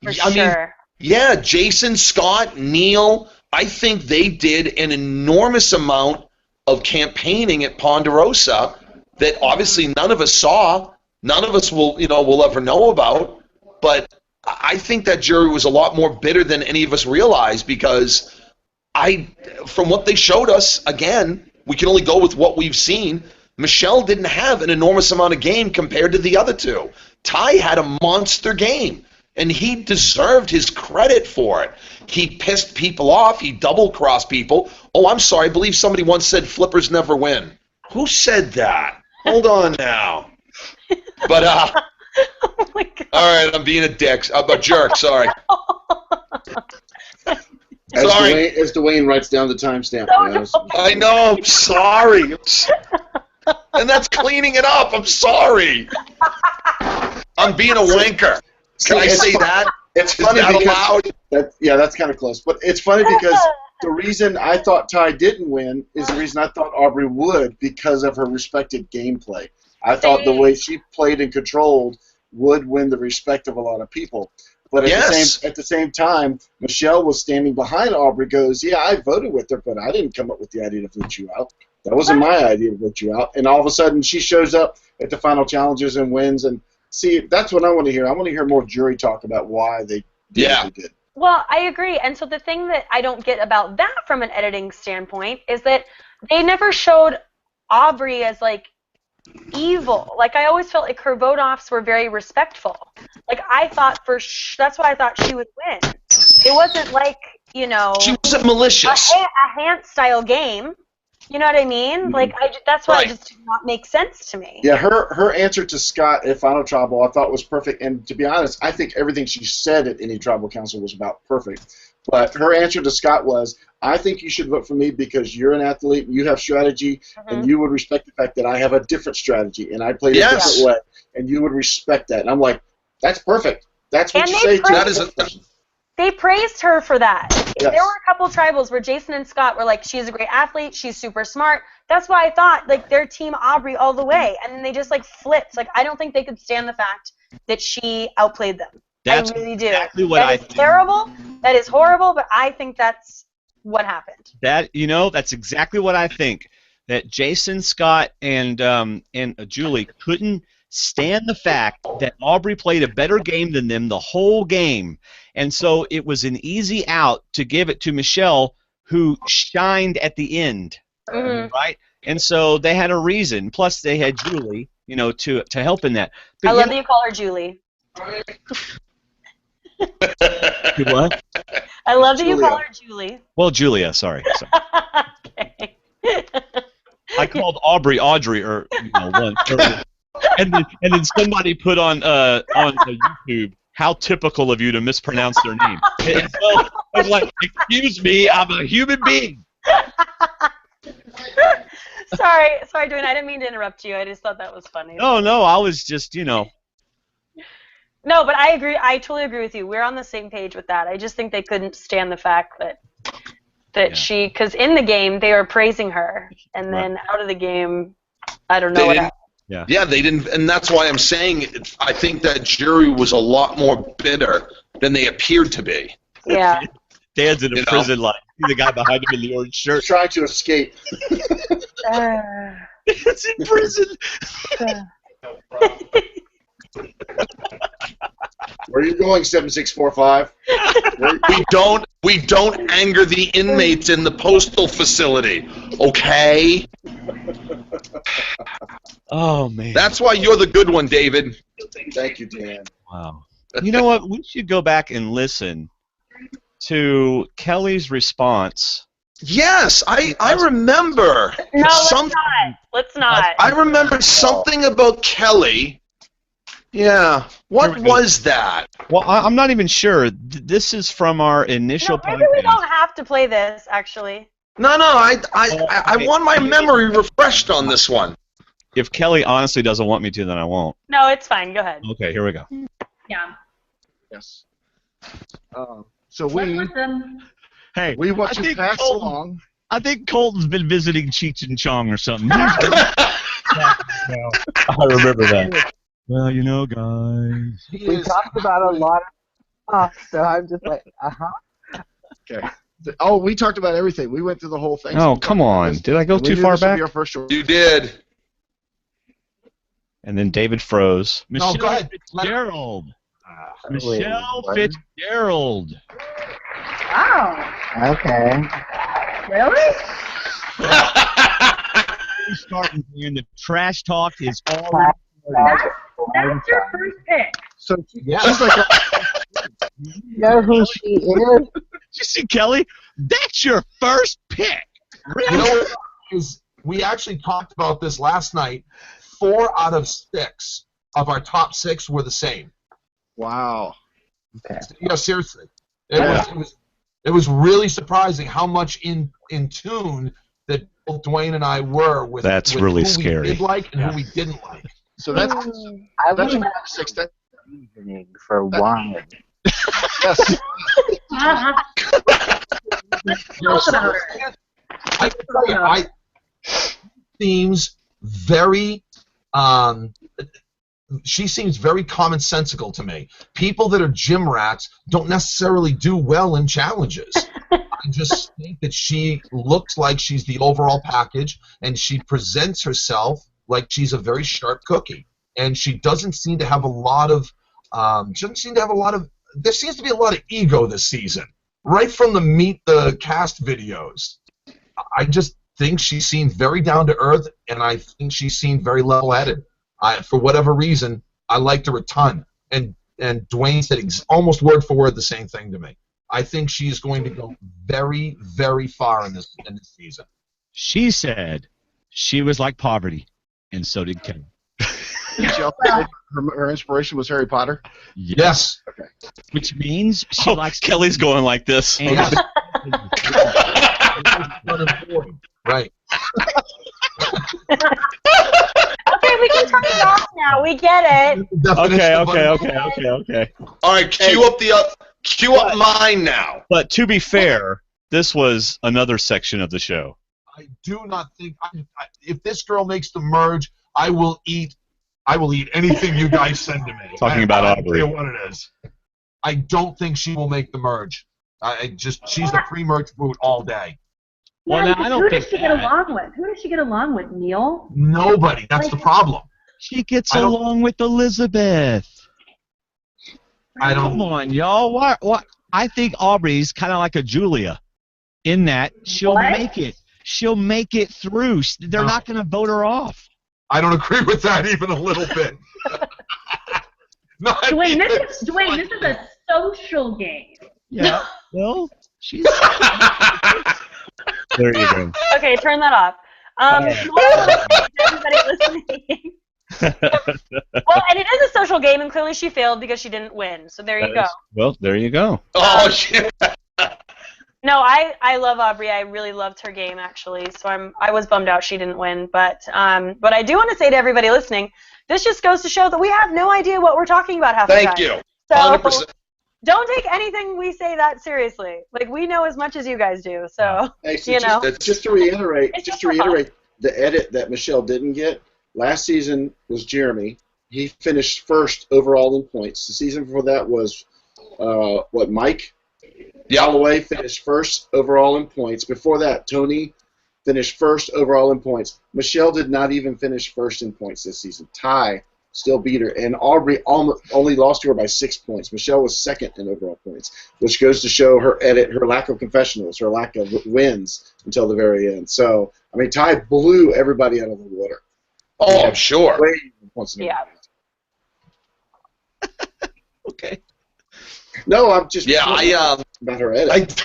for sure. Yeah, Jason, Scott, Neil. I think they did an enormous amount of campaigning at Ponderosa that obviously none of us saw, none of us will ever know about. But I think that jury was a lot more bitter than any of us realized, because from what they showed us, again, we can only go with what we've seen. Michelle didn't have an enormous amount of game compared to the other two. Ty had a monster game, and he deserved his credit for it. He pissed people off. He double-crossed people. Oh, I'm sorry. I believe somebody once said flippers never win. Who said that? Hold on now. But, Oh my God. all right, I'm being a dick. A jerk, sorry. Sorry. As Dwayne writes down the timestamp. I know, I'm sorry. And that's cleaning it up. I'm sorry. I'm being a wanker. Can I say that? It's funny Is that because allowed? that's kind of close. But it's funny because the reason I thought Ty didn't win is the reason I thought Aubrey would, because of her respected gameplay. I thought the way she played and controlled would win the respect of a lot of people. But at the same time, Michelle was standing behind Aubrey, goes, yeah, I voted with her, but I didn't come up with the idea to vote you out. That wasn't my idea to vote you out. And all of a sudden, she shows up at the final challenges and wins. And see, that's what I want to hear. I want to hear more jury talk about why they did what they did. Well, I agree. And so the thing that I don't get about that from an editing standpoint is that they never showed Aubrey as, like, evil. Like, I always felt like her vote-offs were very respectful. Like, I thought that's why I thought she would win. It wasn't like, you know... She wasn't malicious. A Hant-style game. You know what I mean? Like, that's why it just did not make sense to me. Yeah, her answer to Scott at Final Tribal I thought was perfect. And to be honest, I think everything she said at any tribal council was about perfect. But her answer to Scott was, I think you should vote for me because you're an athlete and you have strategy, and you would respect the fact that I have a different strategy and I played a different way, and you would respect that. And I'm like, that's perfect. That's what you say to They praised her for that. Yes. There were a couple tribals where Jason and Scott were like, she's a great athlete, she's super smart. That's why I thought, like, they're Team Aubrey all the way. And then they just, like, flipped. Like, I don't think they could stand the fact that she outplayed them. That's I really do. exactly what I think. Terrible. That is horrible, but I think that's what happened. That's exactly what I think. That Jason, Scott, and Julie couldn't stand the fact that Aubrey played a better game than them the whole game. And so it was an easy out to give it to Michelle, who shined at the end, right? And so they had a reason. Plus, they had Julie, to help in that. But I love that you call her Julie. What? I love that you call her Julie. Well, Julia, sorry. Okay. I called Aubrey Audrey, or one. And then somebody put on YouTube, how typical of you to mispronounce their name. And so I was like, excuse me, I'm a human being. Sorry, Dwayne, I didn't mean to interrupt you. I just thought that was funny. No, I was just, No, but I agree. I totally agree with you. We're on the same page with that. I just think they couldn't stand the fact that she, because in the game they were praising her, and then out of the game, I don't know what happened. Yeah, they didn't, and that's why I'm saying I think that jury was a lot more bitter than they appeared to be. Yeah. Dan's in a prison line. See the guy behind him in the orange shirt. Trying to escape. It's in prison. Where are you going, 7645? We don't anger the inmates in the postal facility, okay? Oh man. That's why you're the good one, David. Thank you, Dan. Wow. You know what? We should go back and listen to Kelly's response. Yes, I remember. No, let's not. I remember something about Kelly. Yeah. What was that? Well, I'm not even sure. This is from our initial podcast. Maybe we don't have to play this, actually. No, I want my memory refreshed on this one. If Kelly honestly doesn't want me to, then I won't. No, it's fine. Go ahead. Okay, here we go. Yeah. Yes. So we watched you pass along. I think Colton's been visiting Cheech and Chong or something. I remember that. Well, guys. We talked about a lot of stuff, so I'm just like, Okay. Oh, we talked about everything. We went through the whole thing. Oh, come on. Did I go too far back? You did. And then David froze. No, go ahead. Fitzgerald. Michelle Fitzgerald. Wow. okay. Really? Starting here, and the trash talk is already started. That's your first pick. So Yeah. she's like, You know who she is? Did you see Kelly? That's your first pick. You know what is? We actually talked about this last night. 4 out of 6 of our top 6 were the same. wow. Okay. Yeah, seriously. It was really surprising how much in tune that both Dwayne and I were with. That's with really who scary. We did like and who we didn't like. So that's I that's would your have 6. That, reasoning for why. yes. Talk about her. I can tell you, seems very. She seems very commonsensical to me. People that are gym rats don't necessarily do well in challenges. I just think that she looks like she's the overall package, and she presents herself like she's a very sharp cookie. And she doesn't seem to have a lot of. There seems to be a lot of ego this season, right from the Meet the Cast videos. I just think she seemed very down to earth, and I think she seemed very level-headed. For whatever reason, I liked her a ton. And Dwayne said almost word for word the same thing to me. I think she's going to go very, very far in this season. She said she was like poverty, and so did Kelly. She also said her inspiration was Harry Potter. Yes. Okay. Which means she likes Kelly's going like this. And Yes. Right. Okay, we can turn it off now. We get it. Okay. All right, cue up mine now. But to be fair, this was another section of the show. I do not think if this girl makes the merge, I will eat anything you guys send to me. Talking about I don't Aubrey. care what it is. I don't think she will make the merge. She's a pre-merge boot all day. Well, Yeah, now, I because don't who does think she get that. along with? Who does she get along with, Neil? Nobody. That's the problem. She gets I don't- along with Elizabeth. I don't. Come on, y'all. What? I think Aubrey's kind of like a Julia, in that she'll What? make it. She'll make it through. They're No. not going to vote her off. I don't agree with that even a little bit. No, I Dwayne, mean, this is a social game. Yeah. Well, she's. There you go. Okay, turn that off. Everybody listening. Well, and it is a social game, and clearly she failed because she didn't win. So there you go. Well, there you go. Oh shit! No, I love Aubrey. I really loved her game actually. So I was bummed out she didn't win, but I do want to say to everybody listening, this just goes to show that we have no idea what we're talking about half the time. Thank you. So 100%. don't take anything we say that seriously. Like, we know as much as you guys do. So Hey, so you know. just to reiterate, It's just for fun. the edit that Michelle didn't get. Last season was Jeremy. He finished first overall in points. The season before that was Mike Holloway finished first overall in points. Before that, Tony finished first overall in points. Michelle did not even finish first in points this season. Ty still beat her, and Aubrey only lost to her by 6 points. Michelle was second in overall points, which goes to show her lack of confessionals, her lack of wins until the very end. So, I mean, Ty blew everybody out of the water. Oh, I'm sure. Way once in a Yeah. Okay. No, I'm just Yeah, about her edit.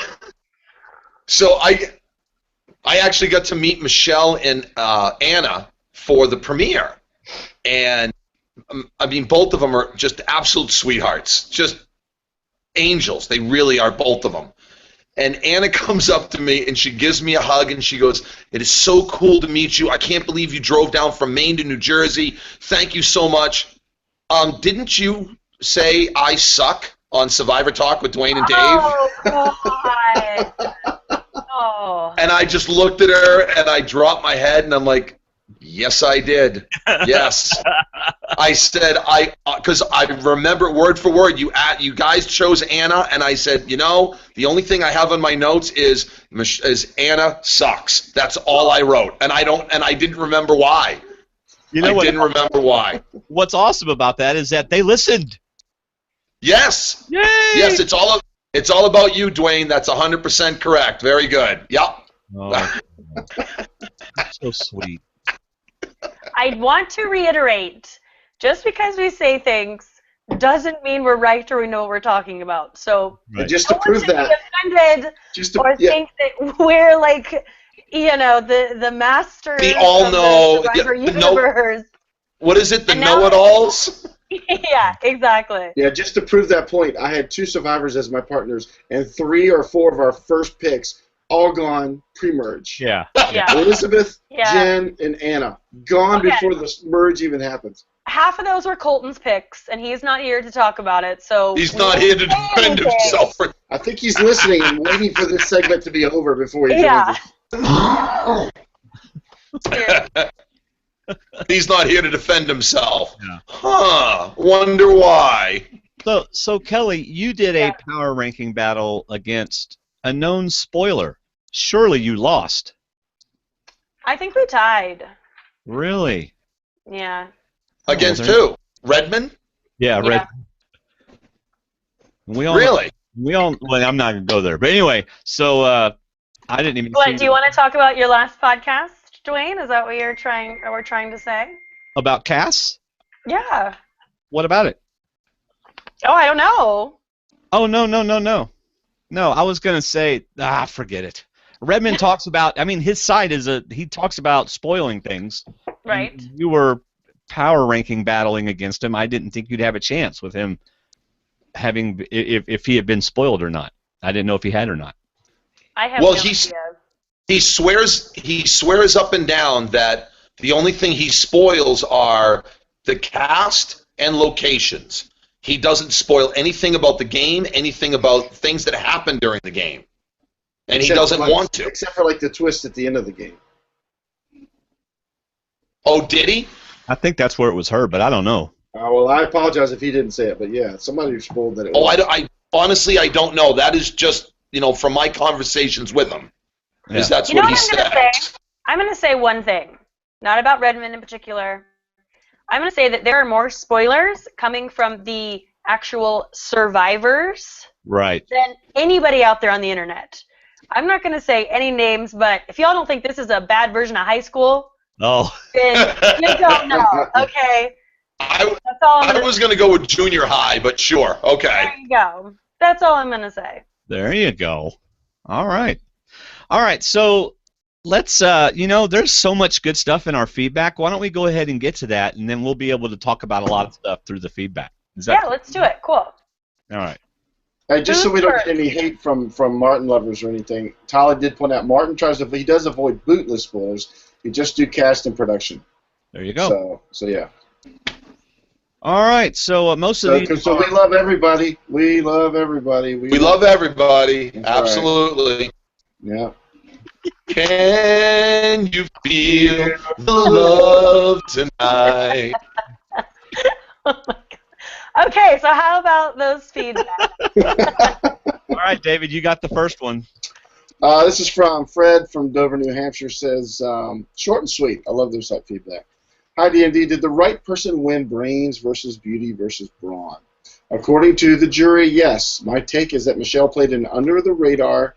I actually got to meet Michelle and Anna for the premiere, and I mean, both of them are just absolute sweethearts, just angels. They really are, both of them. And Anna comes up to me and she gives me a hug and she goes, "It is so cool to meet you. I can't believe you drove down from Maine to New Jersey. Thank you so much. Didn't you say I suck on Survivor Talk with Dwayne and Dave?" Oh, God. Oh. And I just looked at her and I dropped my head and I'm like, "Yes, I did. Yes." I said, because I remember word for word, you guys chose Anna, and I said, the only thing I have on my notes is Anna sucks. That's all I wrote, and I didn't remember why. I didn't remember why. What's awesome about that is that they listened. Yes. Yay! Yes, it's all about you, Dwayne. That's 100% correct. Very good. Yep. Oh, so sweet. I want to reiterate, just because we say things doesn't mean we're right or we know what we're talking about. So And just to prove that, be offended think that we're like, the masters The all of know, the Survivor the know, universe. what is it? The And now- know-it-alls? Yeah, exactly. Yeah, just to prove that point, I had 2 survivors as my partners, and 3 or 4 of our first picks all gone pre-merge. Yeah. Yeah. Elizabeth, Yeah. Jen, and Anna gone before the merge even happens. Half of those were Colton's picks, and he's not here to talk about it. So He's not here to defend himself. I think he's listening and waiting for this segment to be over before he joins us. He's not here to defend himself. Yeah. Huh. Wonder why. So Kelly, you did a power ranking battle against a known spoiler. Surely you lost. I think we tied. Really? Yeah. Against who? Redmond? Yeah, Red. We all Really? Well, I'm not gonna go there. But anyway, so I didn't even. What see do you want to talk about your last podcast, Dwayne? Is that what we're trying to say? about Cass? Yeah. What about it? Oh, I don't know. Oh no. No, I was gonna say forget it. Redmond talks about. I mean, his side is he talks about spoiling things. Right. You were power ranking battling against him. I didn't think you'd have a chance with him having if he had been spoiled or not. I didn't know if he had or not. I have Well, no he idea. swears up and down that the only thing he spoils are the cast and locations. He doesn't spoil anything about the game, anything about things that happen during the game. And he doesn't want to. Except for like the twist at the end of the game. Oh, did he? I think that's where it was heard, but I don't know. Well, I apologize if he didn't say it, but yeah, somebody spoiled that it Oh, was. I honestly, I don't know. That is just, from my conversations with him. Is that's You know what he what I'm said. gonna say? I'm going to say one thing, not about Redmond in particular. I'm going to say that there are more spoilers coming from the actual survivors Right. than anybody out there on the internet. I'm not going to say any names, but if y'all don't think this is a bad version of high school, Oh. then you don't know, okay? That's all I was going to go with junior high, but sure. Okay. There you go. That's all I'm going to say. There you go. All right. So let's, there's so much good stuff in our feedback. Why don't we go ahead and get to that, and then we'll be able to talk about a lot of stuff through the feedback. Is that Yeah, let's do it. Cool. All right. Hey, just so we don't get any hate from Martin lovers or anything, Tyler did point out Martin he does avoid bootless spoilers. He just do cast and production. There you go. So yeah. All right. So most of these. So we love everybody. We love everybody. We love everybody. That's Absolutely. Right. Yeah. Can you feel the love tonight? Okay, so how about those feedback? All right, David, you got the first one. This is from Fred from Dover, New Hampshire. Says short and sweet. I love their site feedback. Hi, D&D. Did the right person win brains versus beauty versus brawn? According to the jury, yes. My take is that Michelle played an under-the-radar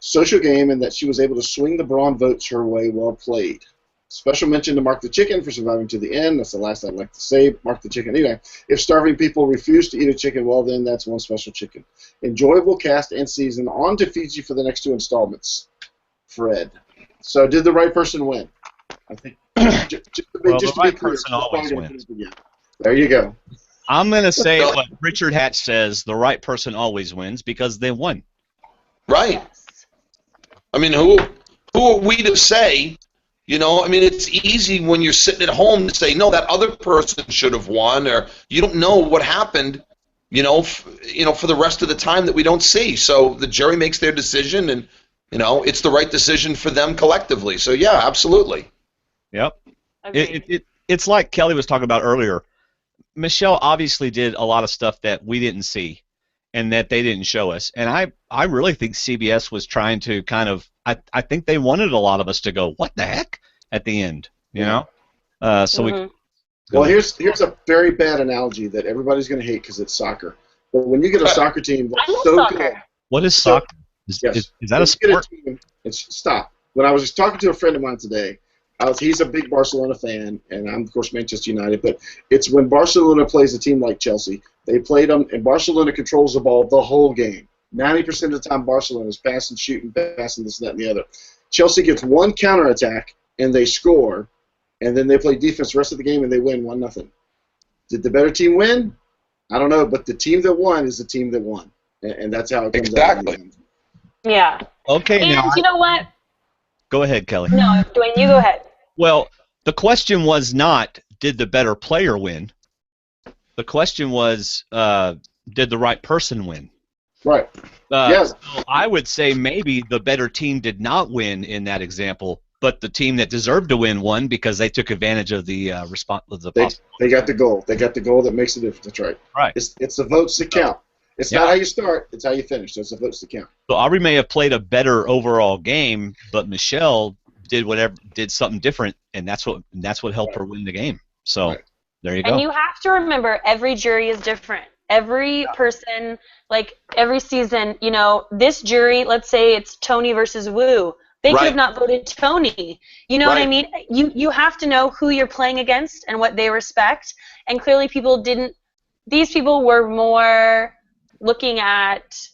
social game and that she was able to swing the brawn votes her way. Well played. Special mention to Mark the Chicken for surviving to the end. That's the last I'd like to say. Mark the Chicken. Anyway, if starving people refuse to eat a chicken, well then that's one special chicken. Enjoyable cast and season. On to Fiji for the next 2 installments. Fred. So did the right person win? I think. The right person always wins. There you go. I'm going to say what Richard Hatch says, the right person always wins because they won. Right. I mean, who are we to say, I mean, it's easy when you're sitting at home to say, no, that other person should have won, or you don't know what happened, for the rest of the time that we don't see. So the jury makes their decision, and, it's the right decision for them collectively. So, yeah, absolutely. Yep. It's like Kelly was talking about earlier. Michelle obviously did a lot of stuff that we didn't see and that they didn't show us. And I really think CBS was trying to kind of I think they wanted a lot of us to go, what the heck, at the end, So Well, here's a very bad analogy that everybody's going to hate because it's soccer. But when you get a soccer team that's so good. What is soccer? Is that a sport? Stop. when I was just talking to a friend of mine today, he's a big Barcelona fan, and I'm, of course, Manchester United, but it's when Barcelona plays a team like Chelsea, they played them, and Barcelona controls the ball the whole game. 90% of the time, Barcelona is passing, shooting, passing this, that, and the other. Chelsea gets one counterattack, and they score, and then they play defense the rest of the game, and they win 1-0. Did the better team win? I don't know, but the team that won is the team that won, and that's how it comes out. Exactly. Yeah. Okay, And now you know what? go ahead, Kelly. No, Dwayne, you go ahead. Well, the question was not, did the better player win? The question was, did the right person win? Right. Yes. So I would say maybe the better team did not win in that example, but the team that deserved to win won because they took advantage of the response. They got the goal. They got the goal that makes a difference. That's right. Right. It's the votes that count. It's not how you start. It's how you finish. It's the votes that count. So Aubrey may have played a better overall game, but Michelle did something different, and that's what helped her win the game. So there you go. And you have to remember, every jury is different. Every person, like every season, you know, this jury, let's say it's Tony versus Wu. They could have not voted Tony. You know what I mean? You have to know who you're playing against and what they respect. And clearly people didn't. These people were more looking at.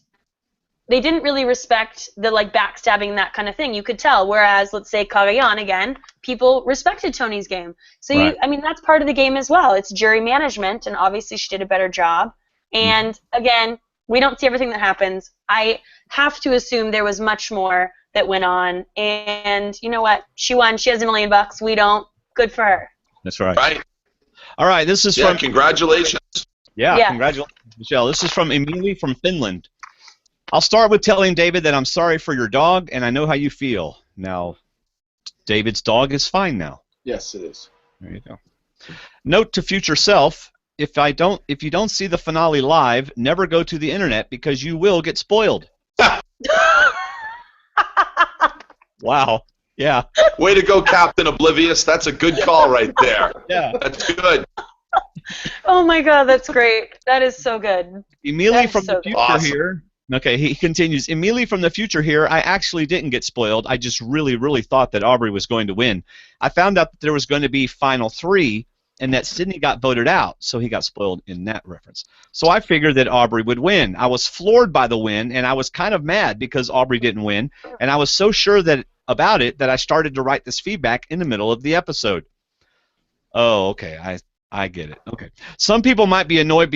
They didn't really respect the like backstabbing and that kind of thing. You could tell. Whereas, let's say Kagayan again, people respected Tony's game. So I mean, that's part of the game as well. It's jury management, and obviously she did a better job. And again, we don't see everything that happens. I have to assume there was much more that went on. And you know what? She won. She has $1 million. We don't. Good for her. That's right. Right. All right. This is from. Congratulations. Yeah. Congratulations, Michelle. This is from Emily from Finland. I'll start with telling David that I'm sorry for your dog, and I know how you feel. Now, David's dog is fine now. Yes, it is. There you go. Note to future self: if you don't see the finale live, never go to the internet because you will get spoiled. Wow. Yeah. Way to go, Captain Oblivious. That's a good call right there. Yeah. That's good. Oh my God, that's great. That is so good. Emily from the future here. Okay, he continues. Emily from the future here. I actually didn't get spoiled. I just really, really thought that Aubrey was going to win. I found out that there was going to be final 3 and that Sydney got voted out, so he got spoiled in that reference. So I figured that Aubrey would win. I was floored by the win, and I was kind of mad because Aubrey didn't win, and I was so sure about it that I started to write this feedback in the middle of the episode. Oh, okay. I get it. Okay. Some people might be annoyed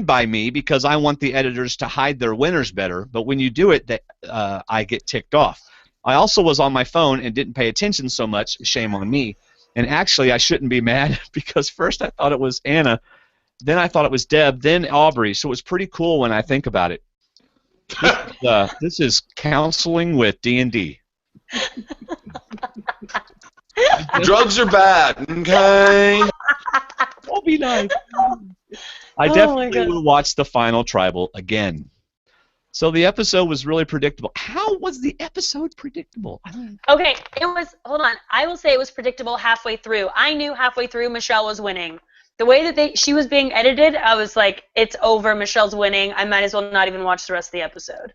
by me because I want the editors to hide their winners better, but when you do it, I get ticked off. I also was on my phone and didn't pay attention so much. Shame on me. And actually, I shouldn't be mad because first I thought it was Anna, then I thought it was Deb, then Aubrey. So it was pretty cool when I think about it. This is counseling with D&D. Drugs are bad, okay? I'll be nice. I definitely will watch the final tribal again. So the episode was really predictable. How was the episode predictable? Okay, it was. Hold on. I will say it was predictable halfway through. I knew halfway through Michelle was winning. The way that she was being edited, I was like, it's over. Michelle's winning. I might as well not even watch the rest of the episode.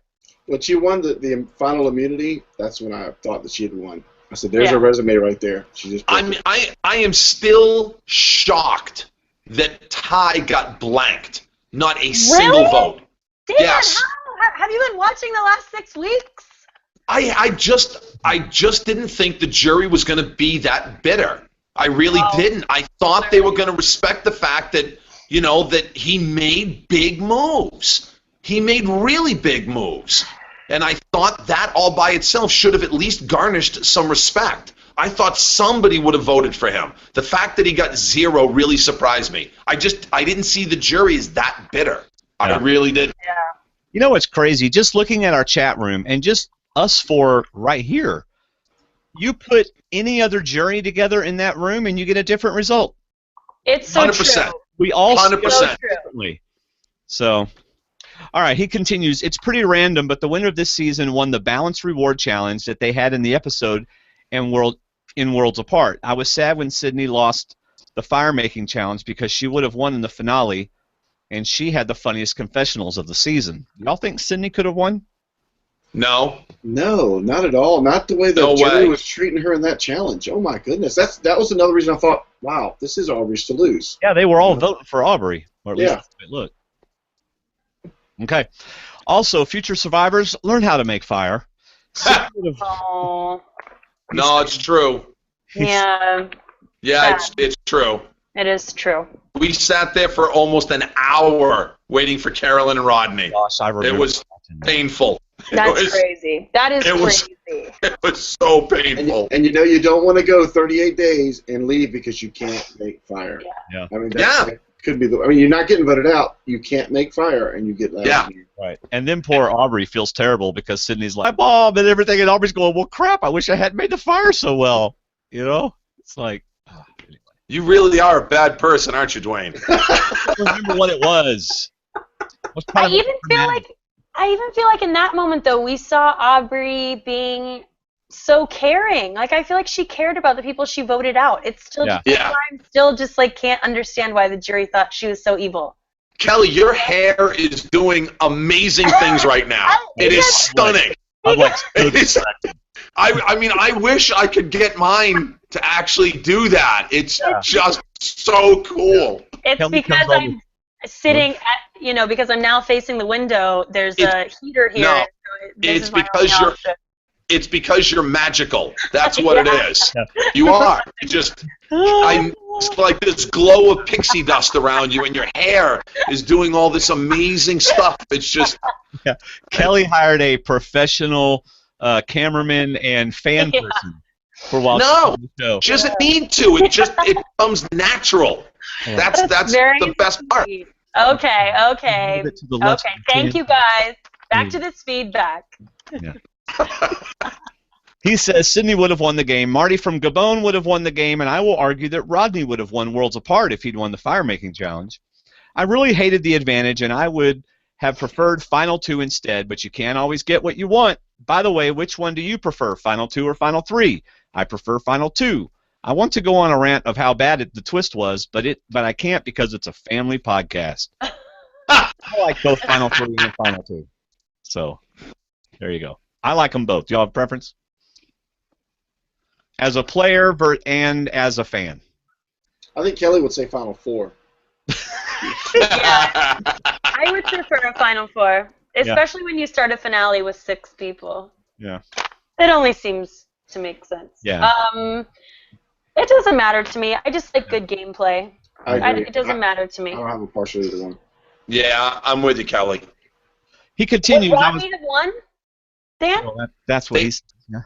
When she won the final immunity, that's when I thought that she had won. I said, "There's her resume right there." She just. I am still shocked that Ty got blanked. Not a single vote. Dan, yes. Have you been watching the last 6 weeks? I just didn't think the jury was going to be that bitter. I really didn't. I thought they were going to respect the fact that, you know, that he made big moves. He made really big moves. And I thought that all by itself should have at least garnished some respect. I thought somebody would have voted for him. The fact that he got 0 really surprised me. I didn't see the jury as that bitter. I really didn't. Yeah. You know what's crazy? Just looking at our chat room and just us 4 right here, you put any other jury together in that room and you get a different result. It's so 100%. true. We all 100%. differently. So, all right, he continues. It's pretty random, but the winner of this season won the Balance Reward Challenge that they had in the episode and Worlds Apart. I was sad when Sydney lost the Fire Making Challenge because she would have won in the finale, and she had the funniest confessionals of the season. Y'all think Sydney could have won? No. No, not at all. Not the way that No Jerry way. was treating her in that challenge. Oh my goodness, that was another reason I thought, wow, this is Aubrey's to lose. Yeah, they were all voting for Aubrey, or at least that's the way it looked. Okay. Also, future survivors, learn how to make fire. Oh. No, it's true. Yeah. Yeah, it's true. It is true. We sat there for almost an hour waiting for Carolyn and Rodney. Gosh, I remember. It was painful. That's crazy. That is crazy. It was so painful. And you know you don't want to go 38 days and leave because you can't make fire. Yeah. I mean, that could be the. I mean, you're not getting voted out. You can't make fire, and you get left. Yeah. Right. And then poor Aubrey feels terrible because Sydney's like, Bob, and everything, and Aubrey's going, well, crap, I wish I hadn't made the fire so well. You know? It's like. You really are a bad person, aren't you, Dwayne? I don't remember what it was. I even feel like in that moment though we saw Aubrey being so caring. Like I feel like she cared about the people she voted out. It's still just I'm still just like can't understand why the jury thought she was so evil. Kelly, your hair is doing amazing things right now. It is stunning. I'm like, I mean, I wish I could get mine to actually do that. It's just so cool. It's because I'm sitting at, because I'm now facing the window. There's a heater here. No, so it's because you're magical. That's what it is. You are. It's like this glow of pixie dust around you, and your hair is doing all this amazing stuff. It's just. Yeah. Kelly hired a professional cameraman and fan person for watching the show. She doesn't need to. It comes natural. That's the best part. Okay. Okay. Thank you guys. Back to this feedback. Yeah. He says Sydney would have won the game, Marty from Gabon would have won the game, and I will argue that Rodney would have won Worlds Apart if he'd won the fire-making challenge. I really hated the advantage, and I would have preferred Final 2 instead, but you can't always get what you want. By the way, which one do you prefer, Final 2 or Final 3? I prefer Final 2. I want to go on a rant of how bad the twist was, but I can't because it's a family podcast. I like both Final 3 and Final 2. So, there you go. I like them both. Do y'all have a preference? As a player and as a fan. I think Kelly would say Final 4. Yeah, I would prefer a Final 4, especially when you start a finale with 6 people. Yeah. It only seems to make sense. Yeah. It doesn't matter to me. I just like good gameplay. I agree. It doesn't matter to me. I don't have a partial either one. Yeah, I'm with you, Kelly. He continues. Would Rodney have won? Dan? Well, that's what he's. Yeah.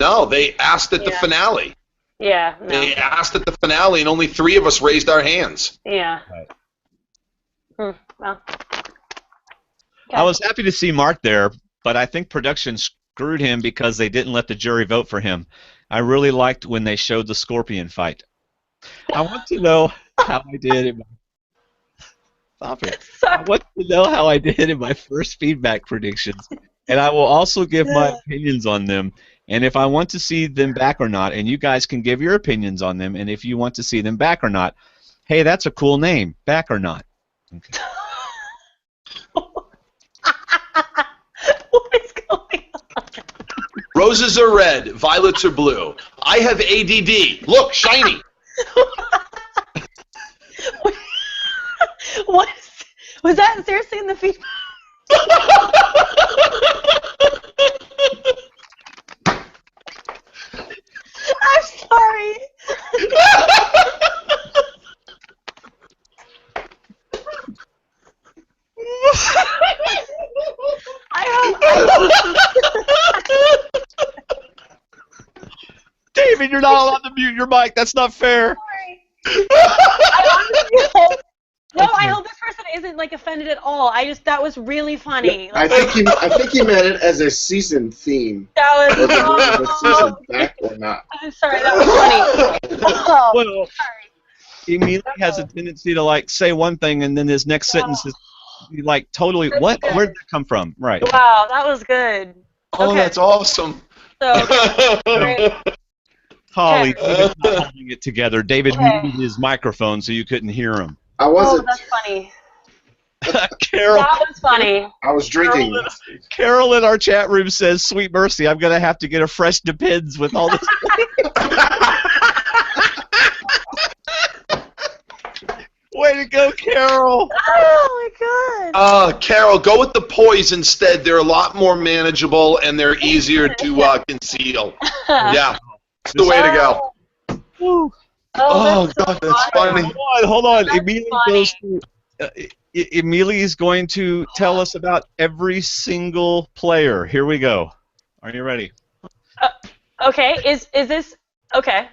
No, they asked at the finale. Yeah. No. They asked at the finale, and only 3 of us raised our hands. Yeah. Right. Well. I was happy to see Mark there, but I think production screwed him because they didn't let the jury vote for him. I really liked when they showed the scorpion fight. I want to know how I did in my... Stop it. I want to know how I did in my first feedback predictions, and I will also give my opinions on them, and if I want to see them back or not, and you guys can give your opinions on them, and if you want to see them back or not. Hey, that's a cool name. Back or not. Okay. What is going on? Roses are red, violets are blue. I have ADD. Look, shiny. What was that seriously in the feedback? I'm sorry. David, you're not allowed to mute your mic. That's not fair. I hope this person isn't like offended at all. That was really funny. Yeah, I think he meant it as a season theme. That was a season back or not. I'm sorry, that was funny. Oh, well, he immediately has a tendency to like say one thing and then his next sentence is like totally what? Where did that come from? Right. Wow, that was good. Oh, that's awesome. So, great. Holly, David's not holding it together. David muted his microphone so you couldn't hear him. I wasn't. Oh, that's funny. Carol. That was funny. I was drinking. Carol in our chat room says, "Sweet mercy, I'm gonna have to get a fresh Depends with all this." Way to go, Carol! Oh my god! Carol, go with the poise instead. They're a lot more manageable and they're easier to conceal. Yeah, it's the way to go. Oh, God, that's funny. Hold on. That's Emily is going to tell us about every single player. Here we go. Are you ready? Okay. Is this okay?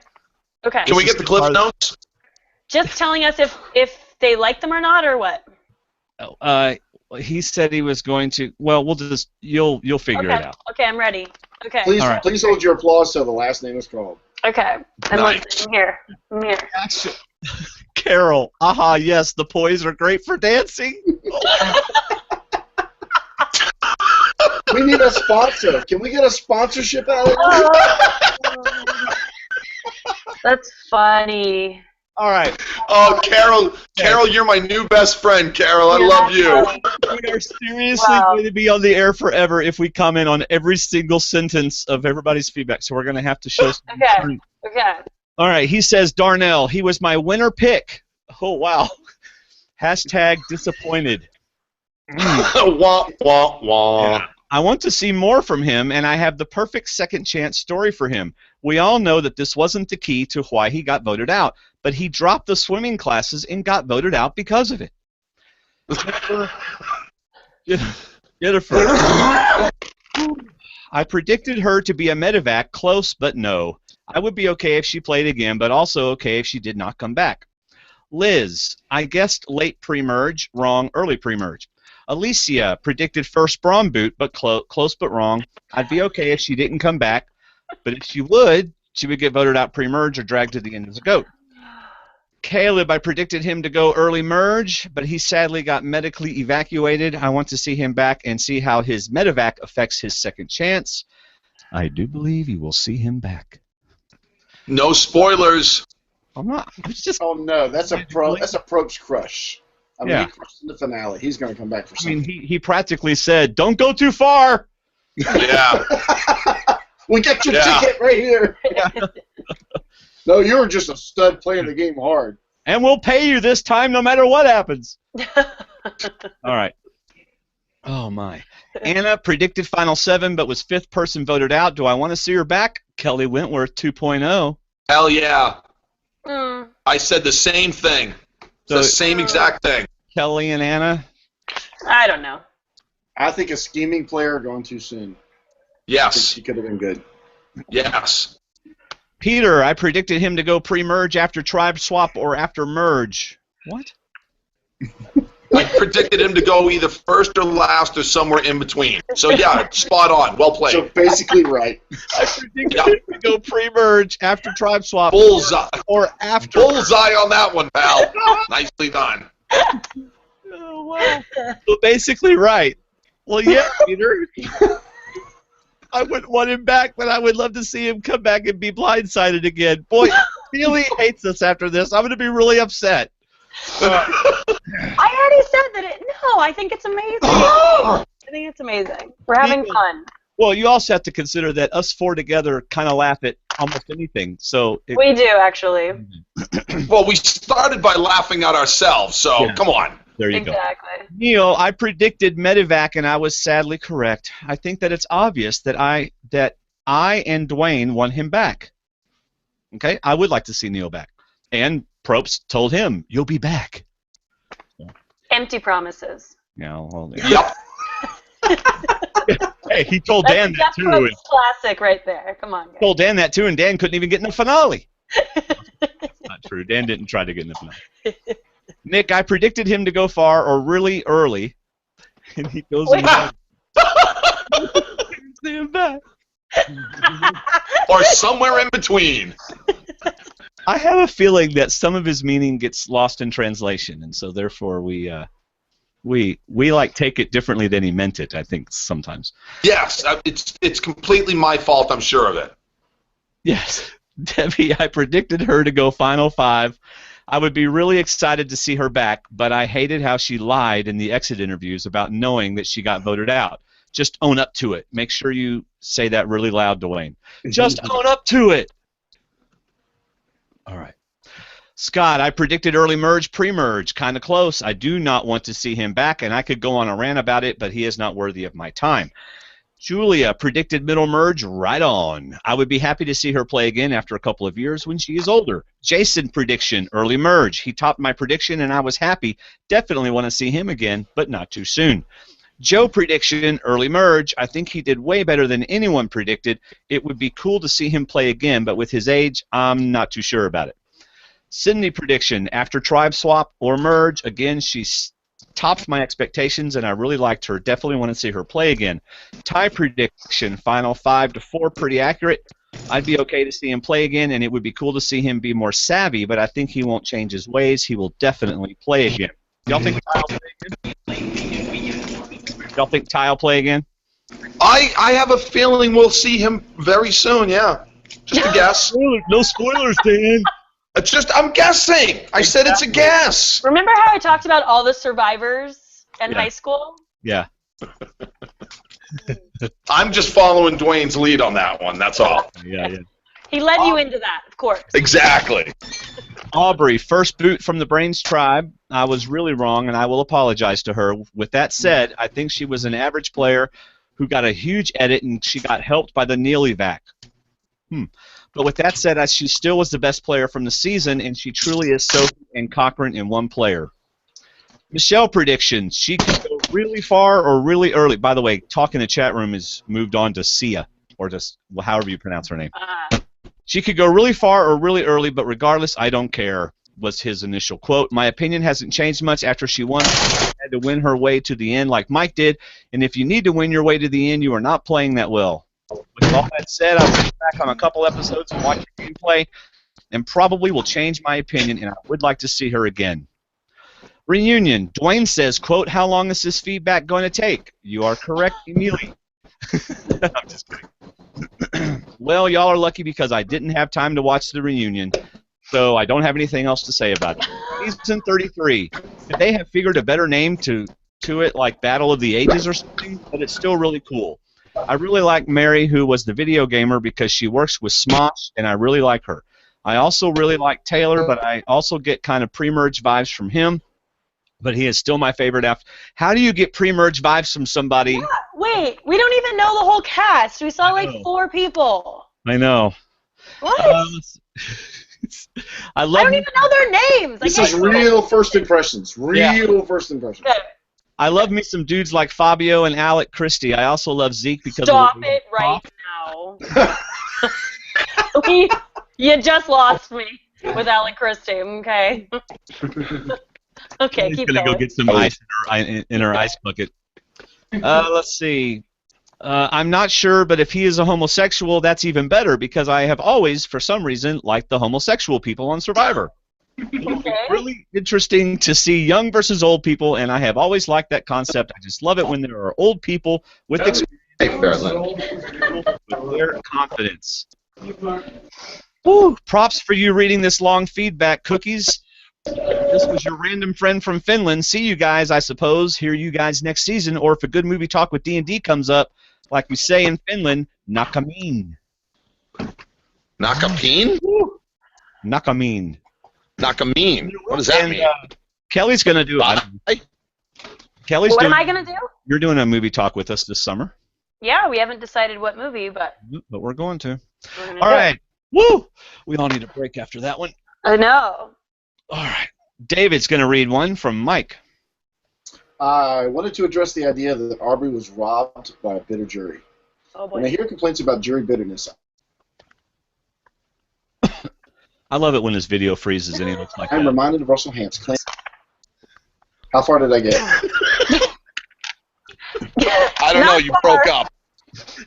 Okay. Can we get the clip notes? Just telling us if they like them or not, or what? He said he was going to. Well, we'll just you'll figure it out. Okay, I'm ready. Okay. Please hold your applause till the last name is called. Okay. I'm listening. Here. I'm here. Action. Carol. Aha, yes, the poise are great for dancing. We need a sponsor. Can we get a sponsorship out of this? That's funny. All right. Oh, Carol, you're my new best friend, Carol. I love you. We are seriously going to be on the air forever if we comment on every single sentence of everybody's feedback. So we're going to have to show some restraint. Okay. All right. He says, Darnell, he was my winner pick. Oh, wow. Hashtag disappointed. Wah, wah, wah. Yeah. I want to see more from him, and I have the perfect second chance story for him. We all know that this wasn't the key to why he got voted out, but he dropped the swimming classes and got voted out because of it. Jennifer. I predicted her to be a medevac, close but no. I would be okay if she played again, but also okay if she did not come back. Liz, I guessed late pre-merge, wrong, early pre-merge. Alicia predicted first Braum boot, but close but wrong. I'd be okay if she didn't come back, but if she would get voted out pre-merge or dragged to the end as a goat. Caleb, I predicted him to go early merge, but he sadly got medically evacuated. I want to see him back and see how his medevac affects his second chance. I do believe you will see him back. No spoilers. I'm not. It's just. Oh no, that's a Prope's crush. I mean, Yeah. he crushed in the finale. He's going to come back for something. I mean, he practically said, "Don't go too far." Yeah. We got your ticket right here. No, you were just a stud playing the game hard. And we'll pay you this time no matter what happens. All right. Oh, my. Anna predicted Final 7 but was 5th person voted out. Do I want to see her back? Kelly Wentworth 2.0. Hell yeah. Mm. I said the same thing. The same exact thing. Kelly and Anna? I don't know. I think a scheming player going too soon. I think Yes. she could have been good. Yes. Peter, I predicted him to go pre-merge after tribe swap or after merge. What? I predicted him to go either first or last or somewhere in between. So, yeah, spot on. Well played. So basically right. I predicted him to go pre-merge after tribe swap Bullseye. or after. Bullseye on that one, pal. Nicely done. Oh, wow. So basically right. Well, yeah, Peter. I wouldn't want him back, but I would love to see him come back and be blindsided again. Boy, Feely hates us after this. I'm going to be really upset. I already said that no, I think it's amazing. I think it's amazing. We're having fun. Well, you also have to consider that us four together kind of laugh at almost anything. So We do, actually. Well, we started by laughing at ourselves, so come on. There you Exactly. go. Neil, I predicted medevac, and I was sadly correct. I think that it's obvious that I and Dwayne want him back. Okay? I would like to see Neil back. And Probst told him, "You'll be back." Empty promises. Yeah, well, Yep. Hey, he told Dan that That's too. Probst classic right there. Come on, guys. Told Dan that too, and Dan couldn't even get in the finale. Not true. Dan didn't try to get in the finale. Nick, I predicted him to go far or really early, and he goes back. See him back. Or somewhere in between. I have a feeling that some of his meaning gets lost in translation, and so therefore we like take it differently than he meant it. I think sometimes. Yes, it's completely my fault. I'm sure of it. Yes, Debbie, I predicted her to go Final 5. I would be really excited to see her back, but I hated how she lied in the exit interviews about knowing that she got voted out. Just own up to it. Make sure you say that really loud, Dwayne. Just own up to it. All right. Scott, I predicted early merge, pre-merge, kind of close. I do not want to see him back, and I could go on a rant about it, but he is not worthy of my time. Julia predicted middle merge, right on. I would be happy to see her play again after a couple of years when she is older. Jason prediction, early merge. He topped my prediction, and I was happy. Definitely want to see him again, but not too soon. Joe prediction, early merge. I think he did way better than anyone predicted. It would be cool to see him play again, but with his age, I'm not too sure about it. Sydney prediction, after tribe swap or merge, again, she's topped my expectations, and I really liked her. Definitely want to see her play again. Ty prediction, final 5-4, pretty accurate. I'd be okay to see him play again, and it would be cool to see him be more savvy, but I think he won't change his ways. He will definitely play again. Y'all think Ty will play again? Y'all think Ty will play again? I have a feeling we'll see him very soon, yeah. Just a guess. No spoilers, Dan. It's just, I'm guessing. I said it's a guess. Remember how I talked about all the survivors in high school? Yeah. I'm just following Dwayne's lead on that one, that's all. Yeah. He led you into that, of course. Exactly. Aubrey, first boot from the Brains tribe. I was really wrong, and I will apologize to her. With that said, I think she was an average player who got a huge edit, and she got helped by the Neely vac. But with that said, she still was the best player from the season, and she truly is Sophie and Cochran in one player. Michelle predictions. She could go really far or really early. By the way, talk in the chat room has moved on to Sia, or just however you pronounce her name. She could go really far or really early, but regardless, I don't care, was his initial quote. My opinion hasn't changed much after she won. She had to win her way to the end like Mike did, and if you need to win your way to the end, you are not playing that well. With all that said, I'll go back on a couple episodes and watch her gameplay, and probably will change my opinion, and I would like to see her again. Reunion. Dwayne says, quote, how long is this feedback going to take? You are correct, Emily. I'm just kidding. Well, y'all are lucky because I didn't have time to watch the reunion, so I don't have anything else to say about it. Season 33. If they have figured a better name to it, like Battle of the Ages or something, but it's still really cool. I really like Mary, who was the video gamer, because she works with Smosh, and I really like her. I also really like Taylor, but I also get kind of pre-merge vibes from him, but he is still my favorite after. How do you get pre-merge vibes from somebody? Yeah, wait, we don't even know the whole cast. We saw like 4 people. I know. What? I don't even know their names. This is real first impressions. First impressions. Okay. I love me some dudes like Fabio and Alec Christie. I also love Zeke because Stop of it right now. You just lost me with Alec Christie, okay? Okay, He's keep gonna going. go get some ice in her ice bucket. Let's see. I'm not sure, but if he is a homosexual, that's even better because I have always, for some reason, liked the homosexual people on Survivor. Okay. Really interesting to see young versus old people, and I have always liked that concept. I just love it when there are old people with experience, with their confidence. Woo, props for you reading this long feedback, Cookies. This was your random friend from Finland. See you guys, I suppose. Hear you guys next season, or if a good movie talk with D&D comes up, like we say in Finland, nakamin. Nakapin? Nakamin. Nakamin. What does that mean? Kelly's going to do it. Kelly's What doing, am I going to do? You're doing a movie talk with us this summer. Yeah, we haven't decided what movie, but But we're going to. we're gonna All do right. it. Woo! We all need a break after that one. I know. All right. David's going to read one from Mike. I wanted to address the idea that Aubrey was robbed by a bitter jury. Oh boy. When I hear complaints about jury bitterness, I love it when his video freezes and he looks like I'm that. reminded of Russell Hant's claim. How far did I get? I don't know. You broke up.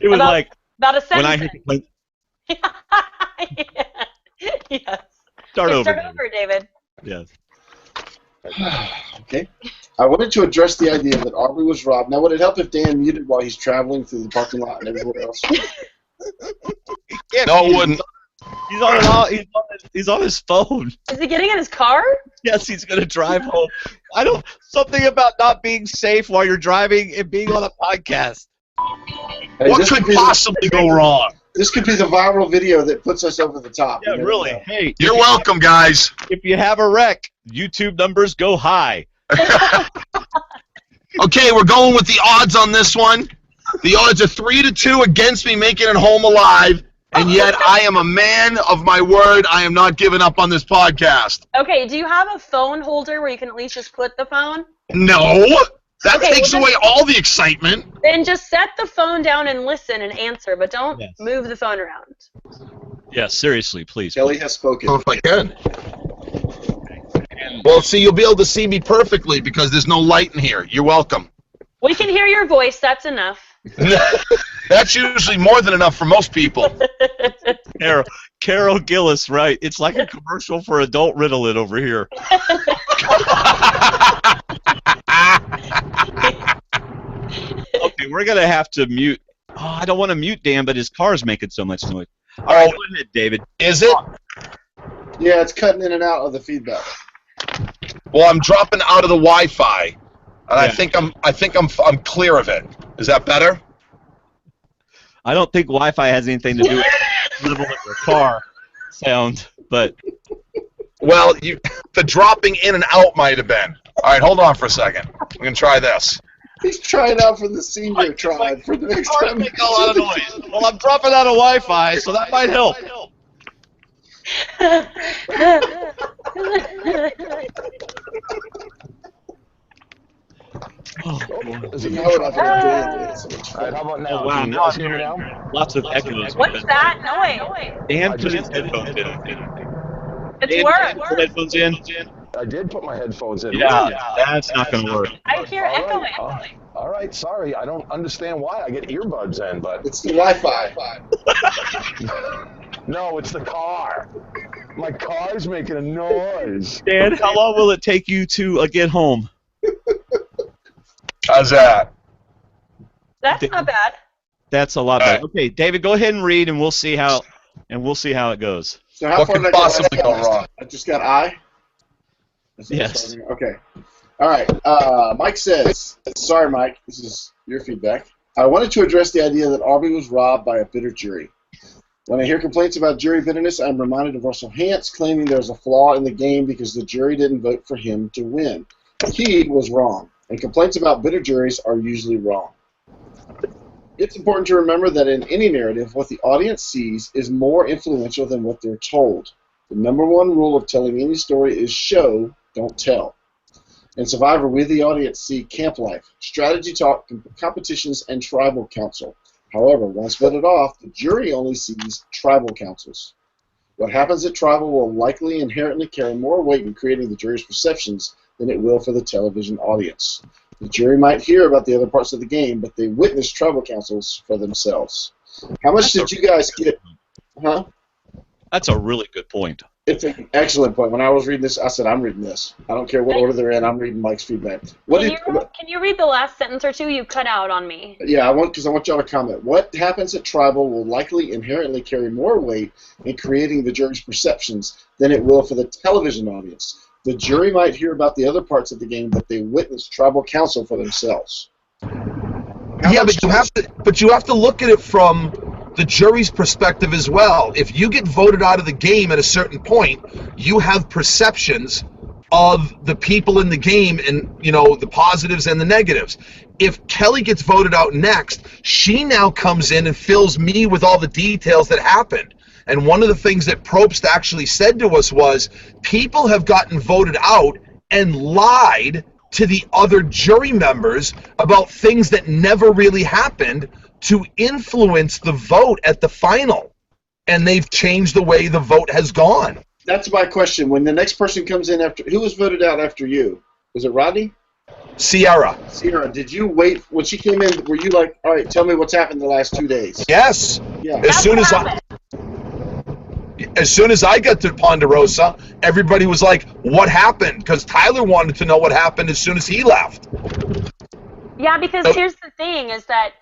It was like about a when I sentence. hear complaints. Yes. Start over. Start over, David. Yes. Okay. I wanted to address the idea that Aubrey was robbed. Now, would it help if Dan muted while he's traveling through the parking lot and everywhere else? No, it wouldn't. He's on it He's on his phone. Is he getting in his car? Yes, he's gonna drive home. Something about not being safe while you're driving and being on a podcast. Hey, What could possibly go wrong? This could be the viral video that puts us over the top. Yeah, really. Hey, You're welcome, guys. if you have a wreck, YouTube numbers go high. Okay, we're going with the odds on this one. The odds are 3-2 against me making it home alive, and yet I am a man of my word. I am not giving up on this podcast. Okay, do you have a phone holder where you can at least just put the phone? No, that Okay, takes well, away all the excitement. Then just set the phone down and listen and answer, but don't move the phone around. Yeah, seriously, please. Kelly has spoken. If I can. Well, see, you'll be able to see me perfectly because there's no light in here. You're welcome. We can hear your voice, that's enough. That's usually more than enough for most people. Carol Gillis, right. It's like a commercial for adult Ritalin over here. Okay, we're going to have to mute. Oh, I don't want to mute Dan, but his car's making so much noise. All right, go ahead, David. Is it? Yeah, it's cutting in and out of the feedback. Well, I'm dropping out of the Wi-Fi, and I think I'm clear of it. Is that better? I don't think Wi-Fi has anything to do with the car sound, but well, the dropping in and out might have been. All right, hold on for a second. I'm gonna try this. He's trying out for the senior tribe for the next time. Make a lot of noise. Well, I'm dropping out of Wi-Fi, so that might help. Oh, Is it how All right, how about now? Oh, wow, Can you guys hear me now? Lots of echoes. What's that noise? Dan put his headphones in. It's worse. Put headphones in. I did put my headphones in. Yeah, that's not going to work. I hear echoing. All right, sorry. I don't understand why I get earbuds in, but it's the Wi-Fi. No, it's the car. My car's making a noise. Dan, how long will it take you to get home? How's that? That's not bad. That's a lot better. Okay, David, go ahead and read, and we'll see how it goes. So how What far could did I possibly go wrong? I just got I? Yes. Okay. All right. Mike says, sorry, Mike, this is your feedback. I wanted to address the idea that Aubrey was robbed by a bitter jury. When I hear complaints about jury bitterness, I'm reminded of Russell Hantz claiming there's a flaw in the game because the jury didn't vote for him to win. He was wrong, and complaints about bitter juries are usually wrong. It's important to remember that in any narrative, what the audience sees is more influential than what they're told. The number one rule of telling any story is show, don't tell. In Survivor, we the audience see camp life, strategy talk, competitions, and tribal council. However, once voted off, the jury only sees tribal councils. What happens at tribal will likely inherently carry more weight in creating the jury's perceptions than it will for the television audience. The jury might hear about the other parts of the game, but they witness tribal councils for themselves. How much did you guys get? Huh? That's a really good point. It's an excellent point. When I was reading this, I said, I'm reading this. I don't care what order they're in. I'm reading Mike's feedback. Can you read the last sentence or two? You cut out on me. Yeah, because I want y'all to comment. What happens at tribal will likely inherently carry more weight in creating the jury's perceptions than it will for the television audience. The jury might hear about the other parts of the game, but they witness tribal council for themselves. Yeah, but you have to look at it from the jury's perspective as well. If you get voted out of the game at a certain point, you have perceptions of the people in the game and, you know, the positives and the negatives. If Kelly gets voted out next, she now comes in and fills me with all the details that happened. And one of the things that Probst actually said to us was, people have gotten voted out and lied to the other jury members about things that never really happened to influence the vote at the final. And they've changed the way the vote has gone. That's my question. When the next person comes in after, who was voted out after you? Was it Rodney? Sierra, did you wait when she came in? Were you like, all right, tell me what's happened the last 2 days? Yes. Yeah. As soon as I got to Ponderosa, everybody was like, what happened? Because Tyler wanted to know what happened as soon as he left. Yeah, because here's the thing is that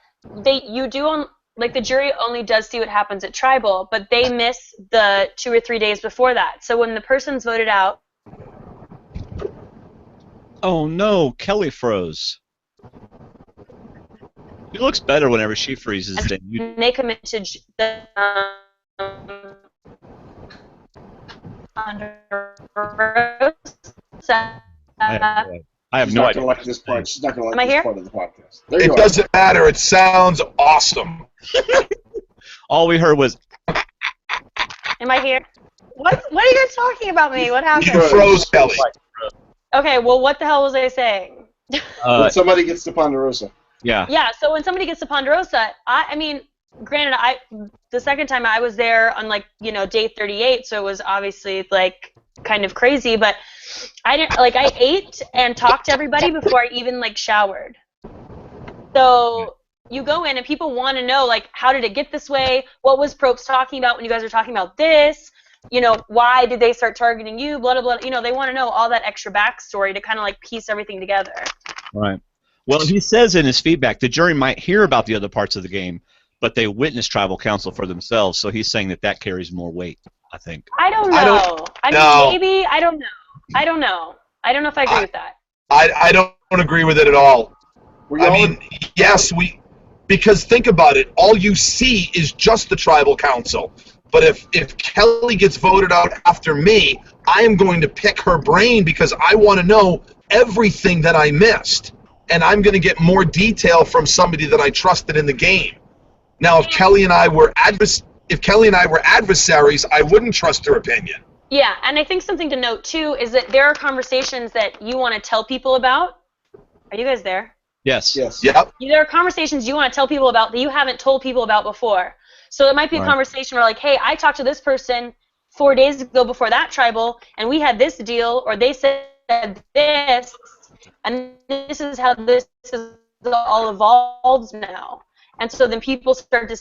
you do like the jury only does see what happens at tribal, but they miss the 2 or 3 days before that. So when the person's voted out. Oh no, Kelly froze. She looks better whenever she freezes. And they commit to the I have no idea. Like this part. She's not going to Am I like here? this part of the podcast. It doesn't matter. It sounds awesome. All we heard was. Am I here? What are you guys talking about me? What happened? You froze, Kelly. Okay, well, what the hell was I saying? When somebody gets to Ponderosa. Yeah. Yeah, so when somebody gets to Ponderosa, I mean, granted, the second time I was there on, like, you know, day 38, so it was obviously, like, kind of crazy, but I ate and talked to everybody before I even, like, showered. So you go in and people want to know, like, how did it get this way? What was Probst talking about when you guys were talking about this? You know, why did they start targeting you? Blah, blah, blah. You know, they want to know all that extra backstory to kind of, like, piece everything together. Right. Well, he says in his feedback, the jury might hear about the other parts of the game, but they witness tribal council for themselves, so he's saying that carries more weight, I think. I don't know. I mean, maybe. I don't know. I don't know if I agree with that. I don't agree with it at all. I mean, yes, because think about it. All you see is just the tribal council. But if Kelly gets voted out after me, I am going to pick her brain because I want to know everything that I missed. And I'm going to get more detail from somebody that I trusted in the game. Now, if Kelly and I were adversaries, I wouldn't trust her opinion. Yeah, and I think something to note too is that there are conversations that you want to tell people about. Are you guys there? Yes. Yes. Yep. There are conversations you want to tell people about that you haven't told people about before. So it might be a conversation where, like, hey, I talked to this person 4 days ago before that tribal, and we had this deal, or they said this, and this is how this is all evolved now. And so then people start to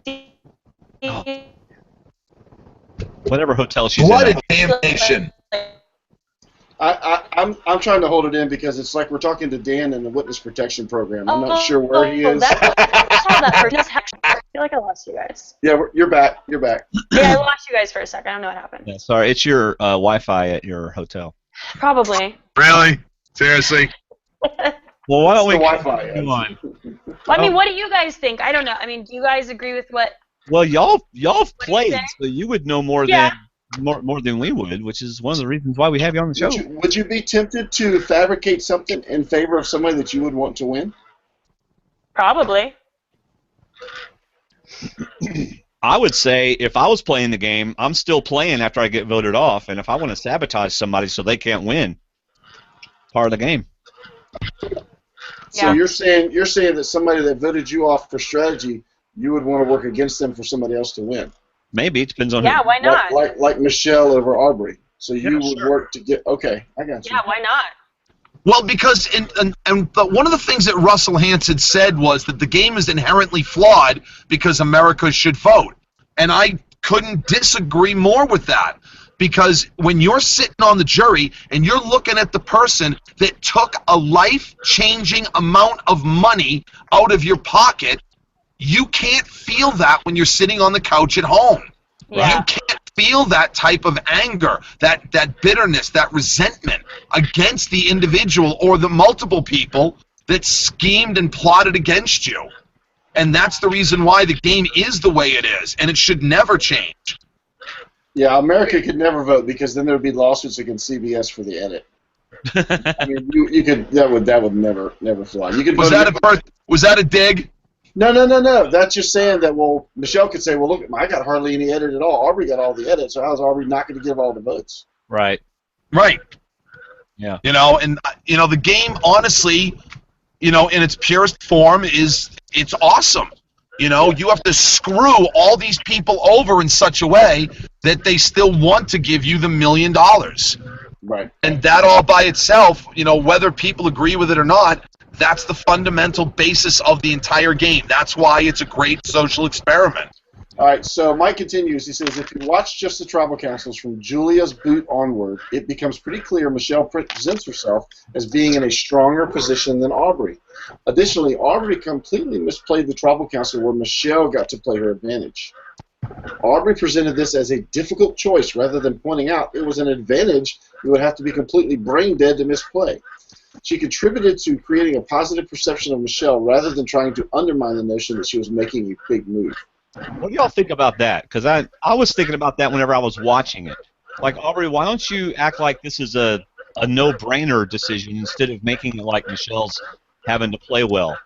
see whatever hotel she's what in. What a damnation. I'm trying to hold it in because it's like we're talking to Dan in the witness protection program. I'm not sure where he is. I feel like I lost you guys. Yeah, you're back. You're back. Yeah, I lost you guys for a second. I don't know what happened. Yeah, sorry, it's your Wi-Fi at your hotel. Probably. Really? Seriously? Well, why don't we Wi-Fi? Come on. I mean, what do you guys think? I don't know. I mean, do you guys agree with what? Well, y'all played, so you would know more than we would, which is one of the reasons why we have you on the show. Would you be tempted to fabricate something in favor of somebody that you would want to win? Probably. I would say if I was playing the game, I'm still playing after I get voted off, and if I want to sabotage somebody so they can't win, part of the game. So you're saying that somebody that voted you off for strategy, you would want to work against them for somebody else to win. Maybe it depends on who. Why not? Like Michelle over Aubrey. So you would work to get. Okay, I got you. Yeah, why not? Well, because one of the things that Russell Hanson said was that the game is inherently flawed because America should vote, and I couldn't disagree more with that. Because when you're sitting on the jury and you're looking at the person that took a life-changing amount of money out of your pocket, you can't feel that when you're sitting on the couch at home. Yeah. You can't feel that type of anger, that bitterness, that resentment against the individual or the multiple people that schemed and plotted against you. And that's the reason why the game is the way it is, and it should never change. Yeah, America could never vote because then there would be lawsuits against CBS for the edit. I mean, you could that would never fly. You could was that a dig? No. That's just saying that. Well, Michelle could say, "Well, look, I got hardly any edit at all. Aubrey got all the edit, so how's Aubrey not going to give all the votes?" Right. Yeah. And the game, honestly, in its purest form, it's awesome. You have to screw all these people over in such a way that they still want to give you the $1 million. Right. And that all by itself, whether people agree with it or not, that's the fundamental basis of the entire game. That's why it's a great social experiment. All right, so Mike continues. He says, if you watch just the tribal councils from Julia's boot onward, it becomes pretty clear Michelle presents herself as being in a stronger position than Aubrey. Additionally, Aubrey completely misplayed the tribal council where Michelle got to play her advantage. Aubrey presented this as a difficult choice rather than pointing out it was an advantage you would have to be completely brain dead to misplay. She contributed to creating a positive perception of Michelle rather than trying to undermine the notion that she was making a big move. What do y'all think about that? Because I was thinking about that whenever I was watching it. Like, Aubrey, why don't you act like this is a no-brainer decision instead of making it like Michelle's having to play well?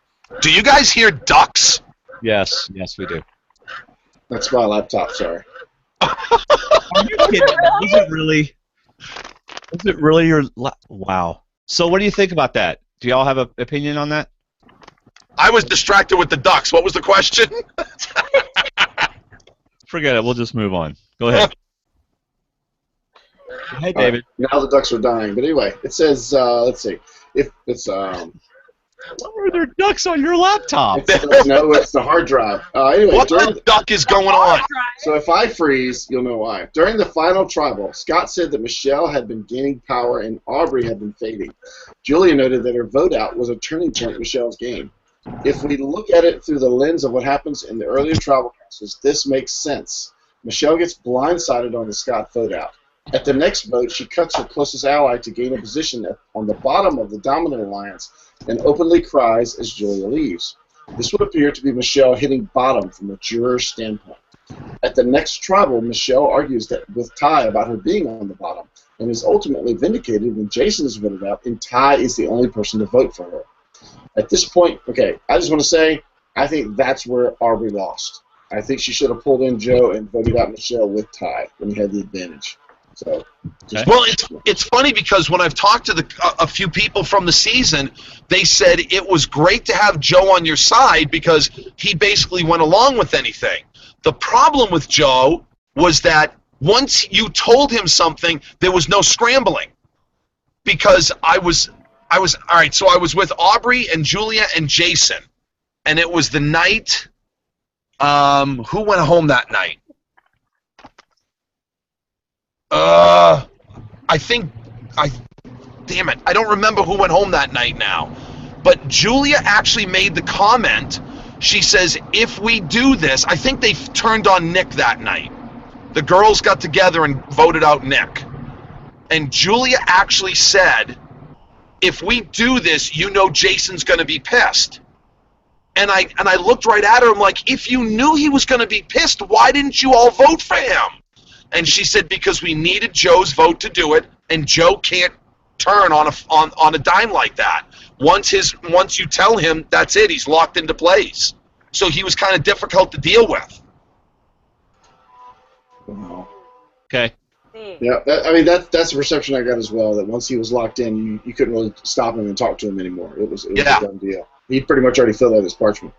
Do you guys hear ducks? Yes, we do. That's my laptop, sorry. Are you kidding? Is it really? Is it really your... Wow. So what do you think about that? Do y'all have an opinion on that? I was distracted with the ducks. What was the question? Forget it. We'll just move on. Go ahead. Hey, David. Right, now the ducks are dying. But anyway, it says, let's see. If it's Why are there ducks on your laptop? No, it's the hard drive. Anyway, what the duck is going on? So if I freeze, you'll know why. During the final tribal, Scott said that Michelle had been gaining power and Aubrey had been fading. Julia noted that her vote out was a turning point in Michelle's game. If we look at it through the lens of what happens in the earlier tribal councils, this makes sense. Michelle gets blindsided on the Scott vote out. At the next vote, she cuts her closest ally to gain a position on the bottom of the dominant alliance and openly cries as Julia leaves. This would appear to be Michelle hitting bottom from a juror's standpoint. At the next tribal, Michelle argues that with Ty about her being on the bottom and is ultimately vindicated when Jason is voted out and Ty is the only person to vote for her. At this point, okay, I just want to say, I think that's where Aubrey lost. I think she should have pulled in Joe and voted out Michelle with Ty when he had the advantage. So, well, it's funny because when I've talked to a few people from the season, they said it was great to have Joe on your side because he basically went along with anything. The problem with Joe was that once you told him something, there was no scrambling. Because I was all right, so I was with Aubrey and Julia and Jason, and it was the night, who went home that night? Damn it, I don't remember who went home that night now. But Julia actually made the comment, she says, if we do this, I think they turned on Nick that night. The girls got together and voted out Nick. And Julia actually said, if we do this, you know Jason's going to be pissed. And I looked right at her, I'm like, if you knew he was going to be pissed, why didn't you all vote for him? And she said, because we needed Joe's vote to do it, and Joe can't turn on a dime like that. Once you tell him, that's it, he's locked into place. So he was kind of difficult to deal with. Okay. Yeah, that's the perception I got as well, that once he was locked in, you couldn't really stop him and talk to him anymore. It was a done deal. He pretty much already filled out his parchment.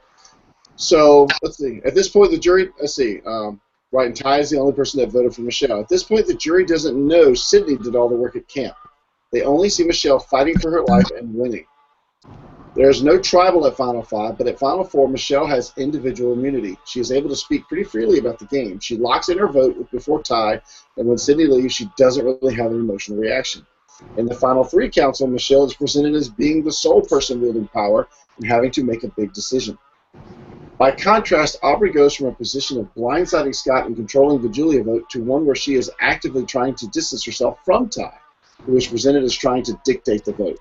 So, let's see. At this point, the jury, right, and Ty is the only person that voted for Michelle. At this point, the jury doesn't know Sydney did all the work at camp. They only see Michelle fighting for her life and winning. There's no tribal at Final 5, but at Final 4, Michelle has individual immunity. She is able to speak pretty freely about the game. She locks in her vote before Ty, and when Sydney leaves, she doesn't really have an emotional reaction. In the Final 3 council, Michelle is presented as being the sole person wielding power and having to make a big decision. By contrast, Aubrey goes from a position of blindsiding Scott and controlling the Julia vote to one where she is actively trying to distance herself from Ty, who is presented as trying to dictate the vote.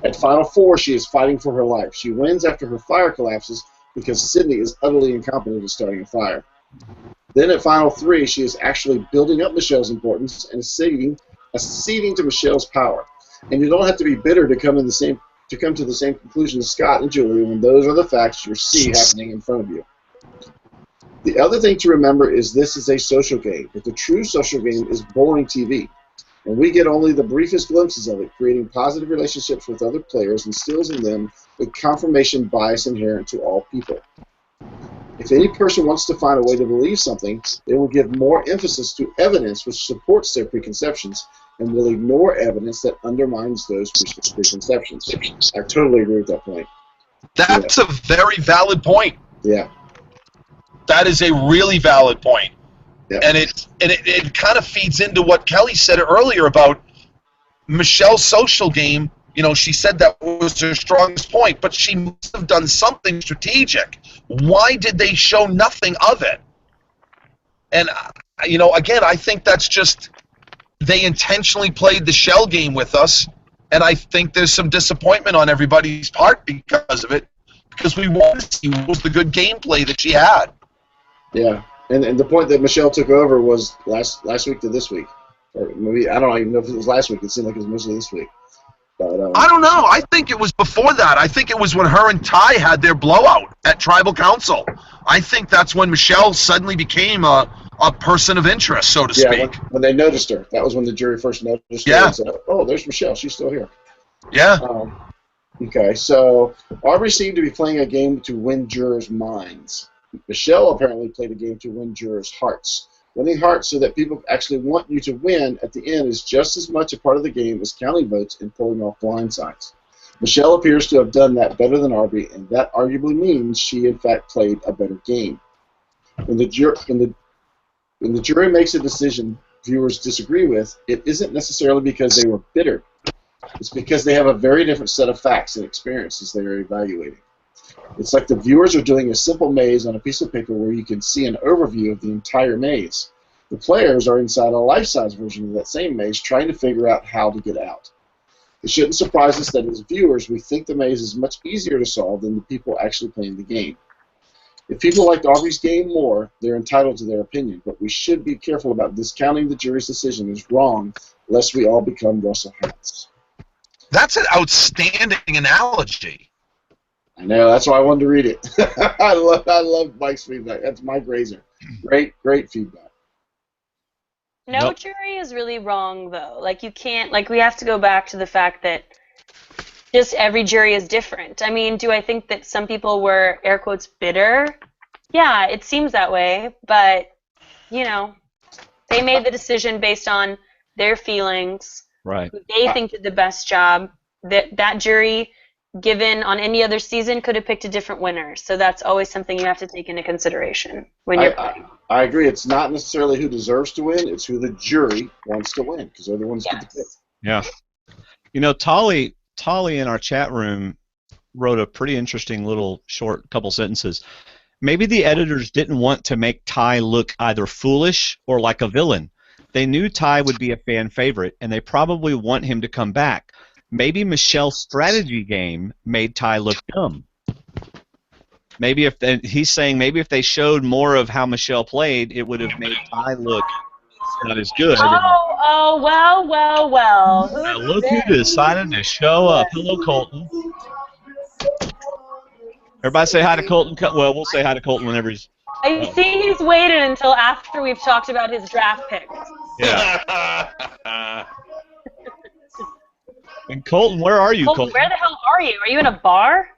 At Final 4, she is fighting for her life. She wins after her fire collapses because Sydney is utterly incompetent at starting a fire. Then at Final 3, she is actually building up Michelle's importance and acceding to Michelle's power. And you don't have to be bitter to come to the same conclusion as Scott and Julia when those are the facts you see happening in front of you. The other thing to remember is this is a social game, but the true social game is boring TV. And we get only the briefest glimpses of it, creating positive relationships with other players instills in them a confirmation bias inherent to all people. If any person wants to find a way to believe something, they will give more emphasis to evidence which supports their preconceptions and will ignore evidence that undermines those preconceptions. I totally agree with that point. That's a very valid point. Yeah. That is a really valid point. Yeah. And it kind of feeds into what Kelly said earlier about Michelle's social game. You know, she said that was her strongest point, but she must have done something strategic. Why did they show nothing of it? And, you know, again, I think that's just they intentionally played the shell game with us, and I think there's some disappointment on everybody's part because of it, because we wanted to see what was the good gameplay that she had. Yeah, and the point that Michelle took over was last week to this week. Or maybe, I don't even know if it was last week. It seemed like it was mostly this week. But, I don't know. I think it was before that. I think it was when her and Ty had their blowout at Tribal Council. I think that's when Michelle suddenly became a person of interest, so to speak. When they noticed her. That was when the jury first noticed her. Yeah. And said, oh, there's Michelle. She's still here. Yeah. Okay, so Aubrey seemed to be playing a game to win jurors' minds. Michelle apparently played a game to win jurors' hearts. Winning hearts so that people actually want you to win at the end is just as much a part of the game as counting votes and pulling off blindsides. Michelle appears to have done that better than Aubrey, and that arguably means she, in fact, played a better game. When the jury makes a decision viewers disagree with, it isn't necessarily because they were bitter. It's because they have a very different set of facts and experiences they are evaluating. It's like the viewers are doing a simple maze on a piece of paper where you can see an overview of the entire maze. The players are inside a life-size version of that same maze trying to figure out how to get out. It shouldn't surprise us that as viewers we think the maze is much easier to solve than the people actually playing the game. If people liked Aubrey's game more, they're entitled to their opinion, but we should be careful about discounting the jury's decision as wrong, lest we all become Russell Hats. That's an outstanding analogy. I know, that's why I wanted to read it. I love Mike's feedback. That's Mike Razor. Great feedback. No jury is really wrong, though. Like, you can't, like, we have to go back to the fact that just every jury is different. I mean, do I think that some people were, air quotes, bitter? Yeah, it seems that way, but, you know, they made the decision based on their feelings, right? Who they think did the best job. That jury, given on any other season, could have picked a different winner. So that's always something you have to take into consideration when you're playing. I agree. It's not necessarily who deserves to win. It's who the jury wants to win, because they're the ones who get the pick. Yeah. You know, Tolly in our chat room wrote a pretty interesting little short couple sentences. Maybe the editors didn't want to make Ty look either foolish or like a villain. They knew Ty would be a fan favorite, and they probably want him to come back. Maybe Michelle's strategy game made Ty look dumb. Maybe he's saying maybe if they showed more of how Michelle played, it would have made Ty look not as good. Well. Now look who decided to show up. Hello, Colton. Everybody say hi to Colton. Well, we'll say hi to Colton whenever he's... I see he's waited until after we've talked about his draft picks. Yeah. And Colton, where are you, Colton? Where the hell are you? Are you in a bar?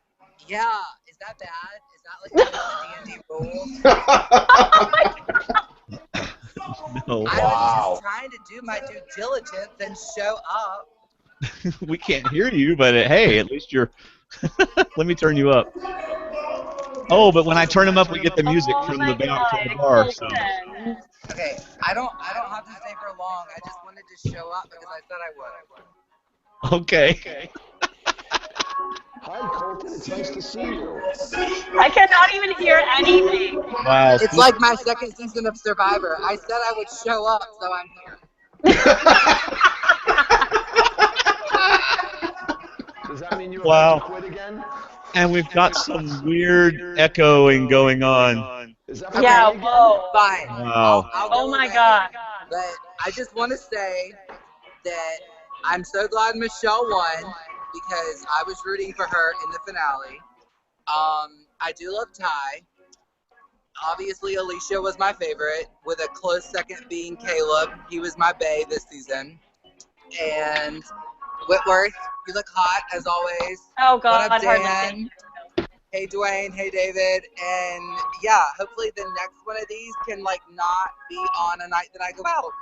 Yeah. Is that bad? Is that like the D&D rules? Oh my God. No. I was just trying to do my due diligence and show up. We can't hear you, but hey, at least you're... Let me turn you up. Oh, but when I turn them up, we get the music from the bar. So. Okay, I don't have to stay for long. I just wanted to show up because I said I would. Okay. Hi, Colton. It's nice to see you. I cannot even hear anything. Wow. It's like my second season of Survivor. I said I would show up, so I'm here. Does that mean you're Wow. about to quit again? And we've got some weird echoing going on. Yeah, whoa. Fine. Wow. I'll go Oh my away. God. But I just want to say that I'm so glad Michelle won because I was rooting for her in the finale. I do love Ty. Obviously, Alicia was my favorite, with a close second being Caleb. He was my bae this season. And Whitworth, you look hot as always. Oh God, What up, hard to Dan? Hey Dwayne, hey David, and yeah, hopefully the next one of these can like not be on a night that I go out.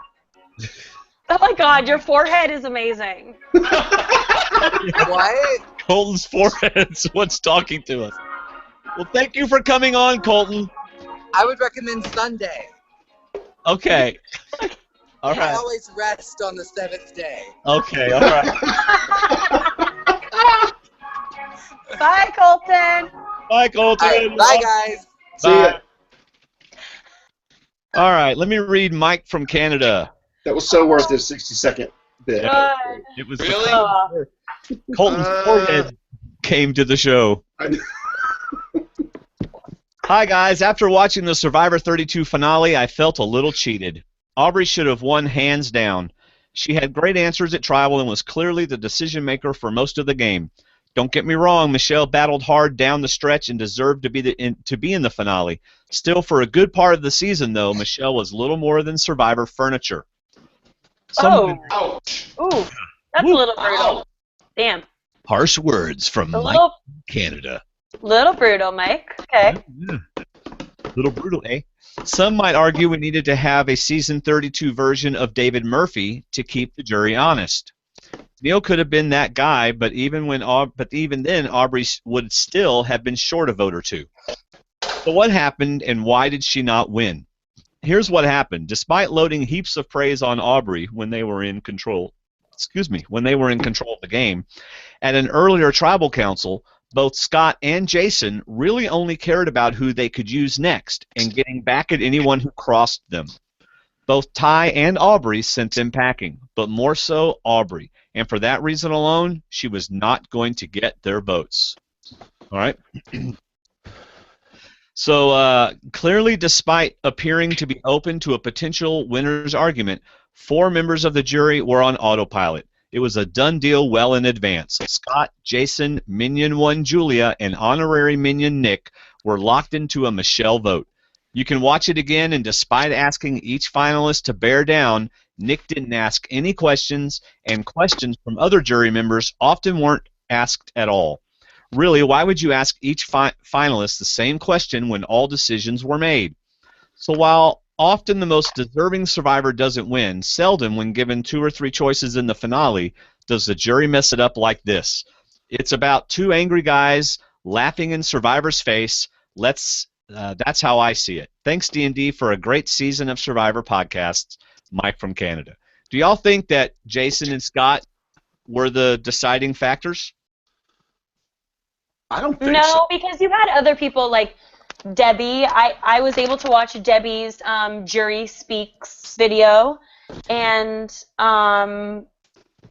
Oh my God, your forehead is amazing. What? Colton's forehead's what's talking to us. Well, thank you for coming on, Colton. I would recommend Sunday. Okay. All I right. always rest on the 7th day. Okay. All right. Bye, Colton. Bye, Colton. All right, bye, guys. See ya. Bye. All right. Let me read Mike from Canada. That was so worth this 60-second bit. Yeah. It was Really? Colton's forehead came to the show. Hi, guys. After watching the Survivor 32 finale, I felt a little cheated. Aubrey should have won hands down. She had great answers at Tribal and was clearly the decision maker for most of the game. Don't get me wrong, Michelle battled hard down the stretch and deserved to be in the finale. Still, for a good part of the season, though, Michelle was little more than Survivor furniture. Ouch. Ooh, that's a little brutal. Damn. Harsh words from A Mike little, Canada. little brutal, Mike. Okay. Yeah. Little brutal, eh? Some might argue we needed to have a season 32 version of David Murphy to keep the jury honest. Neil could have been that guy, but even then, Aubrey would still have been short a vote or two. So what happened, and why did she not win? Here's what happened. Despite loading heaps of praise on Aubrey when they were in control, of the game, at an earlier tribal council, both Scott and Jason really only cared about who they could use next and getting back at anyone who crossed them. Both Ty and Aubrey sent them packing, but more so Aubrey. And for that reason alone, she was not going to get their votes. All right? So clearly, despite appearing to be open to a potential winner's argument, 4 members of the jury were on autopilot. It was a done deal well in advance. Scott, Jason, Minion 1 Julia, and honorary Minion Nick were locked into a Michelle vote. You can watch it again, and despite asking each finalist to bear down, Nick didn't ask any questions, and questions from other jury members often weren't asked at all. Really, why would you ask each finalist the same question when all decisions were made? So while often the most deserving survivor doesn't win, seldom when given 2 or 3 choices in the finale does the jury mess it up like this. It's about 2 angry guys laughing in Survivor's face. That's how I see it. Thanks, D&D, for a great season of Survivor podcasts. Mike from Canada. Do y'all think that Jason and Scott were the deciding factors? I don't think No, so. because you had other people like Debbie. I was able to watch Debbie's Jury Speaks video, and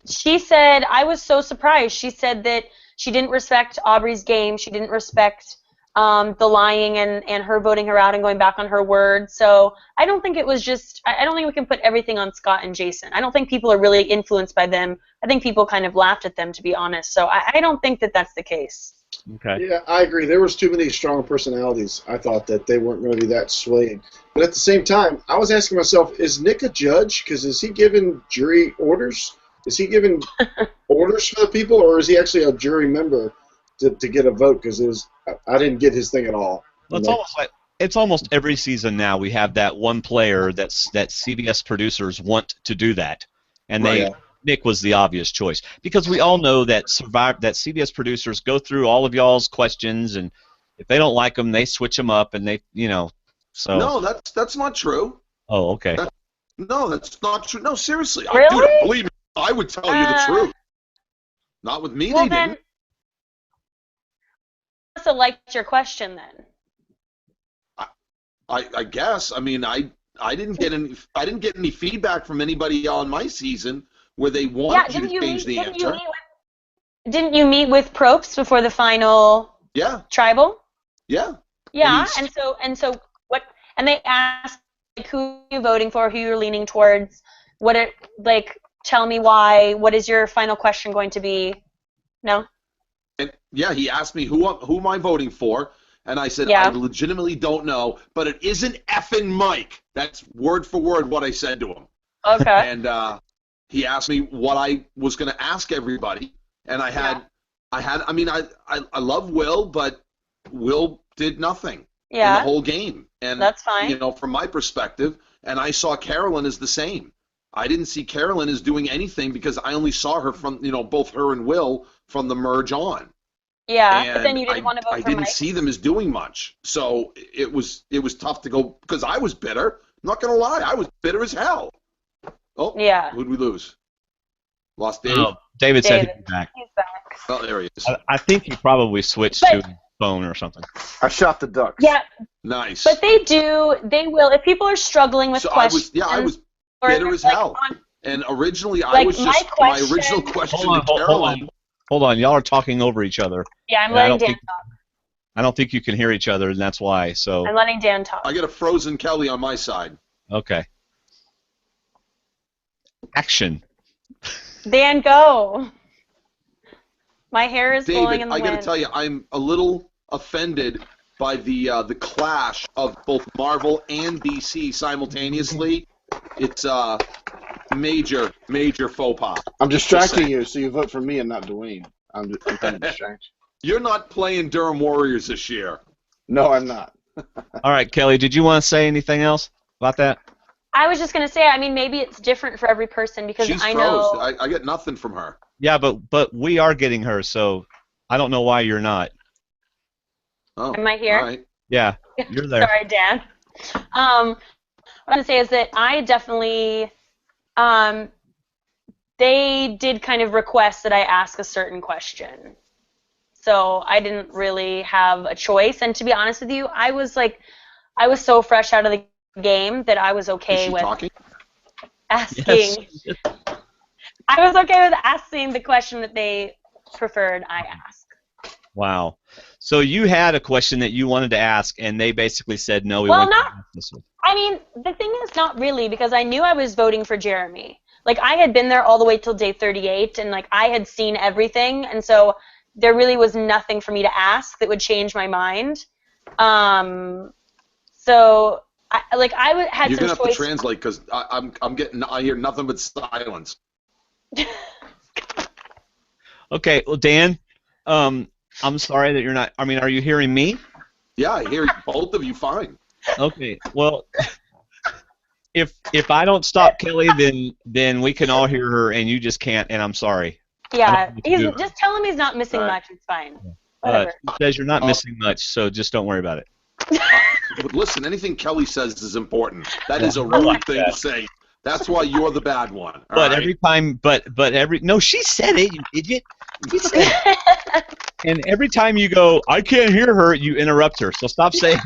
she said, I was so surprised. She said that she didn't respect Aubrey's game. She didn't respect the lying and her voting her out and going back on her word. So I don't think it was just, I don't think we can put everything on Scott and Jason. I don't think people are really influenced by them. I think people kind of laughed at them, to be honest. So I don't think that that's the case. Okay. Yeah, I agree. There was too many strong personalities. I thought that they weren't going to be that swayed. But at the same time, I was asking myself, is Nick a judge? Because is he giving jury orders? Is he giving orders for the people, or is he actually a jury member to get a vote? Because I didn't get his thing at all. Well, it's almost every season now we have that one player that CBS producers want to do that, and Nick was the obvious choice because we all know that CBS producers go through all of y'all's questions, and if they don't like them, they switch them up, and they so. No, that's not true. Oh, okay. No, that's not true. No, seriously. Really? Dude, believe me, I would tell you the truth. Not with me, Well, they then, didn't. I also liked your question then. I guess. I mean, I didn't get any feedback from anybody on my season where they wanted you to change the answer. Didn't you meet with Probst before the final tribal? Yeah. Yeah, and so what? And they asked like, who you're voting for, who you're leaning towards. Tell me why. What is your final question going to be? No. And yeah, he asked me who am I voting for, and I said I legitimately don't know, but it isn't effing Mike. That's word for word what I said to him. Okay. And he asked me what I was going to ask everybody, and I love Will, but Will did nothing in the whole game. And that's fine. From my perspective, and I saw Carolyn as the same. I didn't see Carolyn as doing anything because I only saw her from, both her and Will from the merge on. Yeah, but then And you didn't want to vote I for didn't Mike. see them as doing much. So it was tough to go because I was bitter. I'm not gonna lie, I was bitter as hell. Oh, Yeah. who'd we lose? Lost Dave. Oh, David said he'd David. be back. He's back. Oh, there he is. I think he probably switched But- to his phone or something. I shot the ducks. Yeah, Nice. but they will, if people are struggling with So questions. I was or, bitter as like, hell. on- And originally, I Like, was my just my question- original question Hold to on, Carolyn. hold on. Y'all are talking over each other. Yeah, I'm And I letting don't Dan think- talk. I don't think you can hear each other, and that's why. So I'm letting Dan talk. I got a frozen Kelly on my side. okay. Action. Dan, go. My hair is blowing David, in the I got wind. to tell you, I'm a little offended by the clash of both Marvel and DC simultaneously. It's a major faux pas. I'm Just distracting saying. you, so you vote for me and not Dwayne. I'm kind of distracted. You're not playing Durham Warriors this year. No, I'm not. All right, Kelly, did you want to say anything else about that? I was just gonna say, I mean, maybe it's different for every person because She's I froze. know. I get nothing from her. Yeah, but we are getting her, so I don't know why you're not. Oh, Am I here? All right. Yeah, you're there. Sorry, Dan. What I'm gonna say is that I definitely, they did kind of request that I ask a certain question, so I didn't really have a choice. And to be honest with you, I was so fresh out of the game that I was Is okay she with talking? asking. Yes. I was okay with asking the question that they preferred I ask. Wow. So you had a question that you wanted to ask, and they basically said no. We Well, want you to not- ask this one. I mean, the thing is, not really, because I knew I was voting for Jeremy. Like, I had been there all the way till day 38, and, like, I had seen everything, and so there really was nothing for me to ask that would change my mind. So, had You're some gonna have to choice. translate because I hear nothing but silence. Okay, well, Dan, I'm sorry that you're not. I mean, are you hearing me? Yeah, I hear both of you fine. Okay, well, if I don't stop Kelly, then we can all hear her, and you just can't, and I'm sorry. Yeah, I don't know what to do. just tell him he's not missing All right. much. It's fine. Whatever. She says you're not missing much, so just don't worry about it. But listen, anything Kelly says is important. That is a I rude like thing that. to say. That's why you're the bad one. all But right? every time, but every no, she said it, you idiot. She said it. And every time you go, I can't hear her, you interrupt her. So stop saying.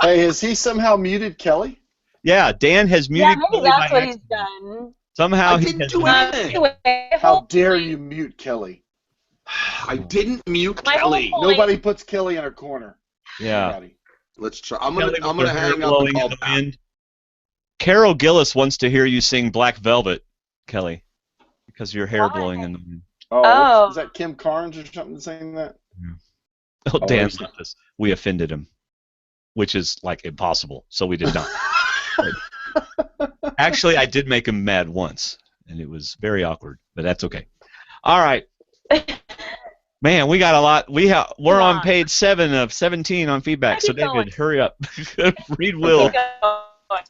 Hey, has he somehow muted Kelly? Yeah, Dan has Yeah, muted. maybe Kelly that's by what he's accident. done. Somehow I he didn't has. do anything. Anyway, How dare you mute Kelly? I didn't mute My whole Kelly. point- Nobody puts Kelly in her corner. Yeah. Nobody. Let's try. I'm Kelly gonna with her hair hang up blowing and in call the back. wind. Carol Gillis wants to hear you sing Black Velvet, Kelly, because your hair Why? blowing in the wind. Oh, is that Kim Carnes or something saying that? Oh, Dan it's left us. We offended him, which is like impossible. So we did not. Actually, I did make him mad once, and it was very awkward, but that's okay. All right. Man, we got a lot. We're on page 7 of 17 on feedback. So Keep going. David, hurry up. Read Will, Keep going.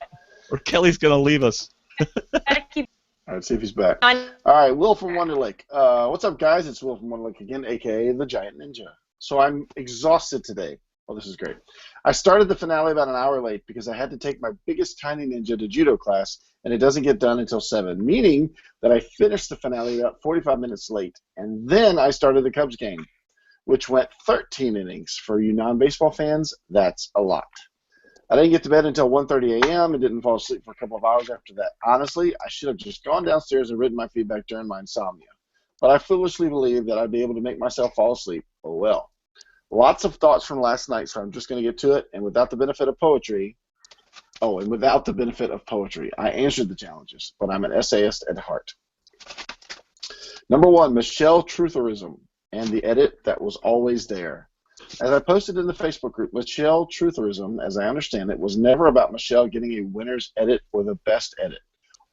or Kelly's gonna leave us. Gotta keep All right, see if he's back. on. All right, Will from Wonder Lake. What's up, guys? It's Will from Wonder Lake again, a.k.a. the Giant Ninja. So I'm exhausted today. Oh, this is great. I started the finale about an hour late because I had to take my biggest tiny ninja to judo class, and it doesn't get done until 7, meaning that I finished the finale about 45 minutes late. And then I started the Cubs game, which went 13 innings. For you non-baseball fans, that's a lot. I didn't get to bed until 1:30 a.m. and didn't fall asleep for a couple of hours after that. Honestly, I should have just gone downstairs and written my feedback during my insomnia. But I foolishly believed that I'd be able to make myself fall asleep. Oh well. Lots of thoughts from last night, so I'm just going to get to it. And without the benefit of poetry, I answered the challenges, but I'm an essayist at heart. Number 1, Michelle Trutherism and the edit that was always there. As I posted in the Facebook group, Michelle Trutherism, as I understand it, was never about Michelle getting a winner's edit or the best edit.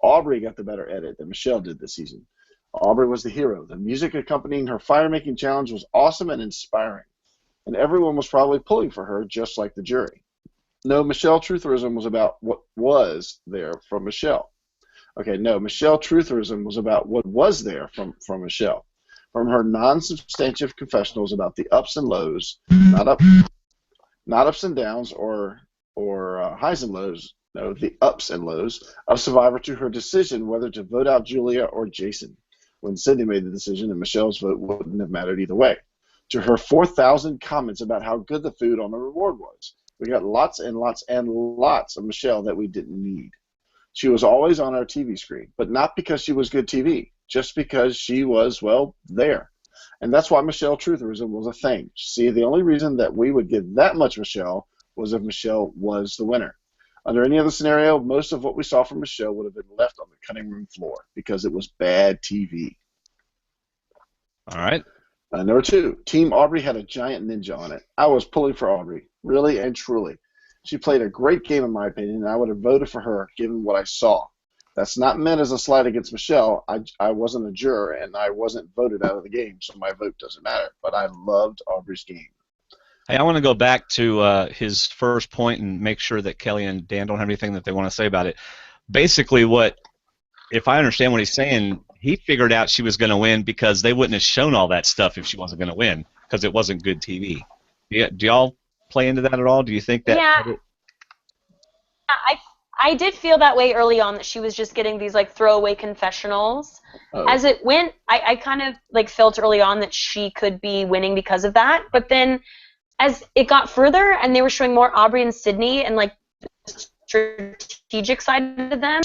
Aubrey got the better edit than Michelle did this season. Aubrey was the hero. The music accompanying her fire-making challenge was awesome and inspiring, and everyone was probably pulling for her, just like the jury. No, Michelle Trutherism was about what was there from Michelle. Okay, no, Michelle Trutherism was about what was there from Michelle. from her non-substantive confessionals about the ups and lows, not ups and downs or highs and lows, no, the ups and lows of Survivor, to her decision whether to vote out Julia or Jason, when Sydney made the decision and Michelle's vote wouldn't have mattered either way, to her 4,000 comments about how good the food on the reward was. We got lots and lots and lots of Michelle that we didn't need. She was always on our TV screen, but not because she was good TV, just because she was, well, there. And that's why Michelle trutherism was a thing. See, the only reason that we would give that much Michelle was if Michelle was the winner. Under any other scenario, most of what we saw from Michelle would have been left on the cutting room floor because it was bad TV. All right. Number 2, Team Aubrey had a giant ninja on it. I was pulling for Aubrey, really and truly. She played a great game, in my opinion, and I would have voted for her given what I saw. That's not meant as a slight against Michelle. I wasn't a juror, and I wasn't voted out of the game, so my vote doesn't matter. But I loved Aubrey's game. Hey, I want to go back to his first point and make sure that Kelly and Dan don't have anything that they want to say about it. Basically, if I understand what he's saying, he figured out she was going to win because they wouldn't have shown all that stuff if she wasn't going to win because it wasn't good TV. Do y'all play into that at all? Do you think that? Yeah. I did feel that way early on, that she was just getting these like throwaway confessionals. As it went, I kind of like felt early on that she could be winning because of that. But then as it got further and they were showing more Aubrey and Sydney and like the strategic side of them,